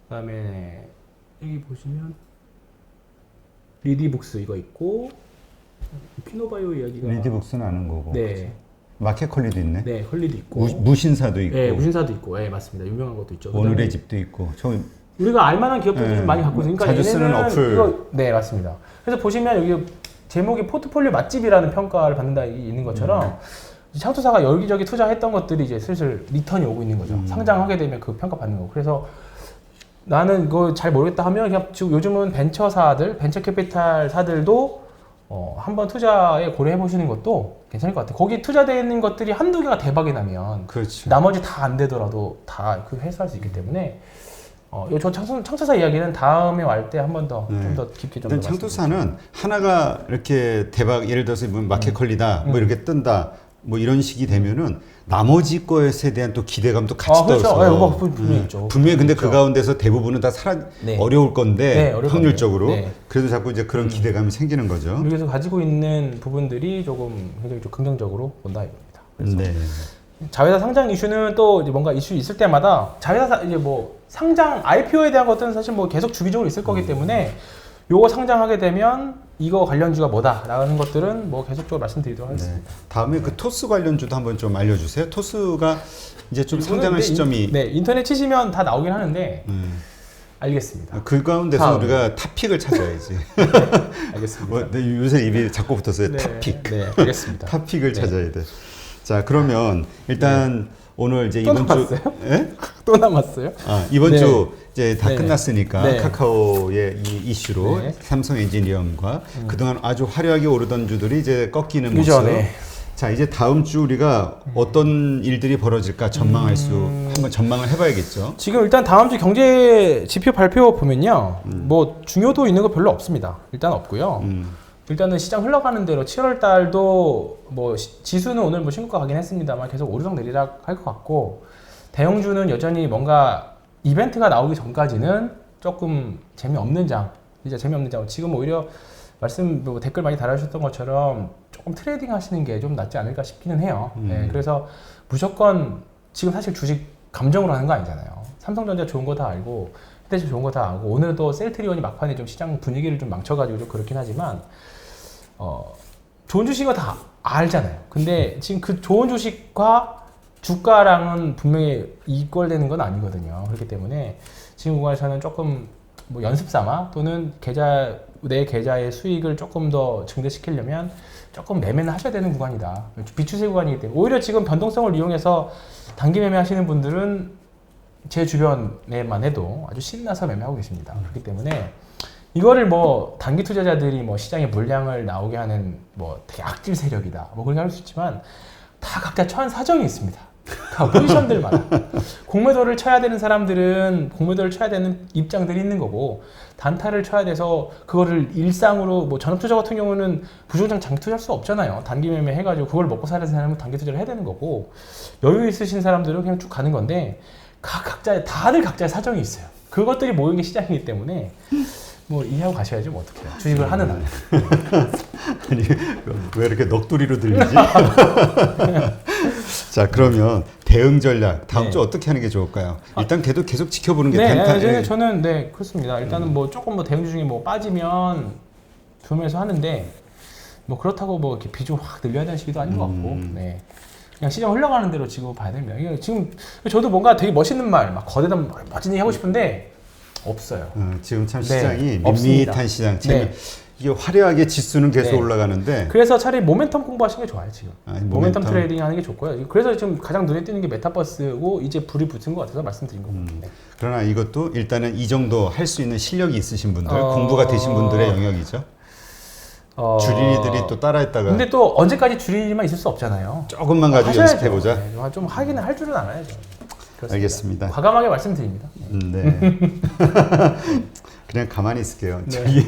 그 다음에 여기 보시면 리디북스 이거 있고, 피노바이오 이야기가 리디북스는 아는 거고. 네. 마켓컬리도 있네. 네, 컬리도 있고. 무신사도 있고. 네, 무신사도 있고. 네, 맞습니다. 유명한 것도 있죠. 오늘의 집도 있고. 저 우리가 알만한 기업들도 네. 좀 많이 갖고 있으니까 자주 쓰는 얘네는 어플. 네, 맞습니다. 그래서 보시면 여기 제목이 포트폴리오 맛집이라는 평가를 받는다 있는 것처럼 창투사가 여기저기 투자했던 것들이 이제 슬슬 리턴이 오고 있는 거죠. 상장하게 되면 그 평가 받는 거고. 그래서 나는 이거 잘 모르겠다 하면 그냥 지금 요즘은 벤처사들, 벤처 캐피탈사들도 한번 투자에 고려해 보시는 것도 괜찮을 것 같아요. 거기 투자되어 있는 것들이 한두 개가 대박이 나면 그렇죠. 나머지 다 안 되더라도 다 그 회수할 수 있기 때문에 저 창투사 이야기는 다음에 할 때 한 번 더 좀 더 깊게 좀 일단 더 창투사는 하나가 이렇게 대박, 예를 들어서 뭐 마켓컬리다, 뭐 이렇게 뜬다, 뭐 이런 식이 되면은 나머지 것에 대한 또 기대감도 같이 그렇죠. 떠서 네, 그거 분명히 있죠. 분명히 근데 그 있죠. 가운데서 대부분은 다 네. 어려울 건데 네, 어려울 확률적으로 건데. 네. 그래도 자꾸 이제 그런 기대감이 생기는 거죠. 여기서 가지고 있는 부분들이 조금 굉장히 좀 긍정적으로 본다 이겁니다. 그래서 네. 자회사 상장 이슈는 또 이제 뭔가 이슈 있을 때마다 자회사 이제 뭐 상장 IPO에 대한 것들은 사실 뭐 계속 주기적으로 있을 거기 때문에 요거 상장하게 되면 이거 관련주가 뭐다라는 것들은 뭐 계속적으로 말씀드리도록 하겠습니다. 네. 다음에 그 토스 관련주도 한번 좀 알려주세요. 토스가 이제 좀 상장할 시점이 네, 인터넷 치시면 다 나오긴 하는데 알겠습니다. 그 가운데서 다음에. 우리가 탑픽을 찾아야지. 알겠습니다. 뭐, 네, 요새 입이 자꾸 붙었어요. 네, 탑픽. 네, 알겠습니다. 탑픽을 네. 찾아야 돼. 자, 그러면 일단 오늘 이제 또 이번 주 남았어요? 예? 또 남았어요? 이번 네. 주 이제 다 네. 끝났으니까 네. 카카오의 이 이슈로 네. 삼성 엔지니어링과 그동안 아주 화려하게 오르던 주들이 이제 꺾이는 그죠, 모습. 네. 자, 이제 다음 주 우리가 어떤 일들이 벌어질까 전망할 수 한번 전망을 해봐야겠죠. 지금 일단 다음 주 경제 지표 발표 보면요. 뭐 중요도 있는 거 별로 없습니다. 일단 없고요. 일단은 시장 흘러가는 대로 7월 달도 뭐 지수는 오늘 뭐 신고가 가긴 했습니다만 계속 오르락 내리락 할 것 같고 대형주는 여전히 뭔가 이벤트가 나오기 전까지는 조금 재미없는 장, 진짜 재미없는 장. 지금 오히려 뭐 댓글 많이 달아주셨던 것처럼 조금 트레이딩 하시는 게 좀 낫지 않을까 싶기는 해요. 네, 그래서 무조건 지금 사실 주식 감정으로 하는 거 아니잖아요. 삼성전자 좋은 거 다 알고 현대차 좋은 거 다 알고 오늘 또 셀트리온이 막판에 좀 시장 분위기를 좀 망쳐가지고 좀 그렇긴 하지만 좋은 주식은 다 알잖아요. 근데 지금 그 좋은 주식과 주가랑은 분명히 이꼴되는 건 아니거든요. 그렇기 때문에 지금 구간에서는 조금 뭐 연습 삼아 또는 내 계좌의 수익을 조금 더 증대시키려면 조금 매매는 하셔야 되는 구간이다. 비추세 구간이기 때문에 오히려 지금 변동성을 이용해서 단기 매매 하시는 분들은 제 주변에만 해도 아주 신나서 매매하고 계십니다. 그렇기 때문에 이거를 뭐 단기 투자자들이 뭐 시장에 물량을 나오게 하는 뭐 되게 악질 세력이다. 뭐 그렇게 할 수 있지만 다 각자 처한 사정이 있습니다. 다 포지션들마다. 공매도를 쳐야 되는 사람들은 공매도를 쳐야 되는 입장들이 있는 거고 단타를 쳐야 돼서 그거를 일상으로 뭐 전업투자 같은 경우는 부정장 장기 투자할 수 없잖아요. 단기 매매 해가지고 그걸 먹고 살아야 되는 사람은 단기 투자를 해야 되는 거고 여유 있으신 사람들은 그냥 쭉 가는 건데 다들 각자의 사정이 있어요. 그것들이 모인 게 시장이기 때문에 뭐 이해하고 가셔야지 뭐 어떡해요. 주식을 하는 한. 아니 왜 이렇게 넋두리로 들리지? 자, 그러면 대응 전략 다음 네. 주 어떻게 하는 게 좋을까요? 일단 계속 지켜보는 게 네, 단타. 저는 네 그렇습니다. 일단은 뭐 조금 뭐 대형주 중에 뭐 빠지면 조심해서 하는데 뭐 그렇다고 뭐 이렇게 비중 확 늘려야 되는 시기도 아닌 것 같고, 네 그냥 시장 흘러가는 대로 지금 봐야 됩니다. 이게 지금 저도 뭔가 되게 멋있는 말, 막 거대한 멋진 얘기 하고 싶은데 없어요. 지금 참 네, 시장이 없습니다. 밋밋한 시장. 네. 이게 화려하게 지수는 계속 네. 올라가는데 그래서 차라리 모멘텀 공부하시는 게 좋아요 지금. 아니, 모멘텀 트레이딩 하는 게 좋고요. 그래서 지금 가장 눈에 띄는 게 메타버스고 이제 불이 붙은 것 같아서 말씀드린 겁니다. 네. 그러나 이것도 일단은 이 정도 할 수 있는 실력이 있으신 분들, 공부가 되신 분들의 영역이죠. 주린이들이 또 따라했다가 근데 또 언제까지 주린이만 있을 수 없잖아요. 조금만 가지고 하셔야죠. 연습해보자. 네, 좀 하기는 할 줄은 알아야죠. 그렇습니다. 알겠습니다. 과감하게 말씀드립니다. 네. 그냥 가만히 있을게요. 네. 저기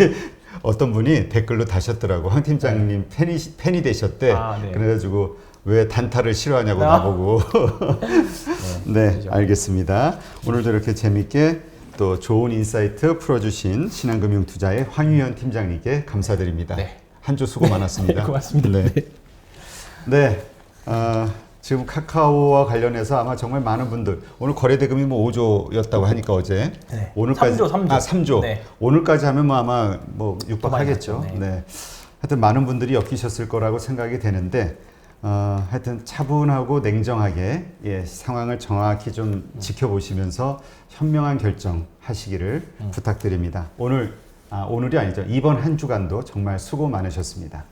어떤 분이 댓글로 다셨더라고. 황 팀장님 팬이 되셨대. 네. 그래가지고 왜 단타를 싫어하냐고 아. 나보고. 네, 그죠. 알겠습니다. 오늘도 이렇게 재밌게 또 좋은 인사이트 풀어주신 신한금융투자의 황유현 팀장님께 감사드립니다. 네. 한 주 수고 많았습니다. 네, 고맙습니다. 네. 네. 지금 카카오와 관련해서 아마 정말 많은 분들 오늘 거래대금이 뭐 5조였다고 하니까 어제 네. 오늘까지 3조. 3조. 네. 오늘까지 하면 뭐 아마 뭐 더 많이 육박하겠죠. 났죠. 네. 네. 하여튼 많은 분들이 엮이셨을 거라고 생각이 되는데 하여튼 차분하고 냉정하게 예, 상황을 정확히 좀 지켜보시면서 현명한 결정 하시기를 부탁드립니다. 오늘이 아니죠. 이번 한 주간도 정말 수고 많으셨습니다.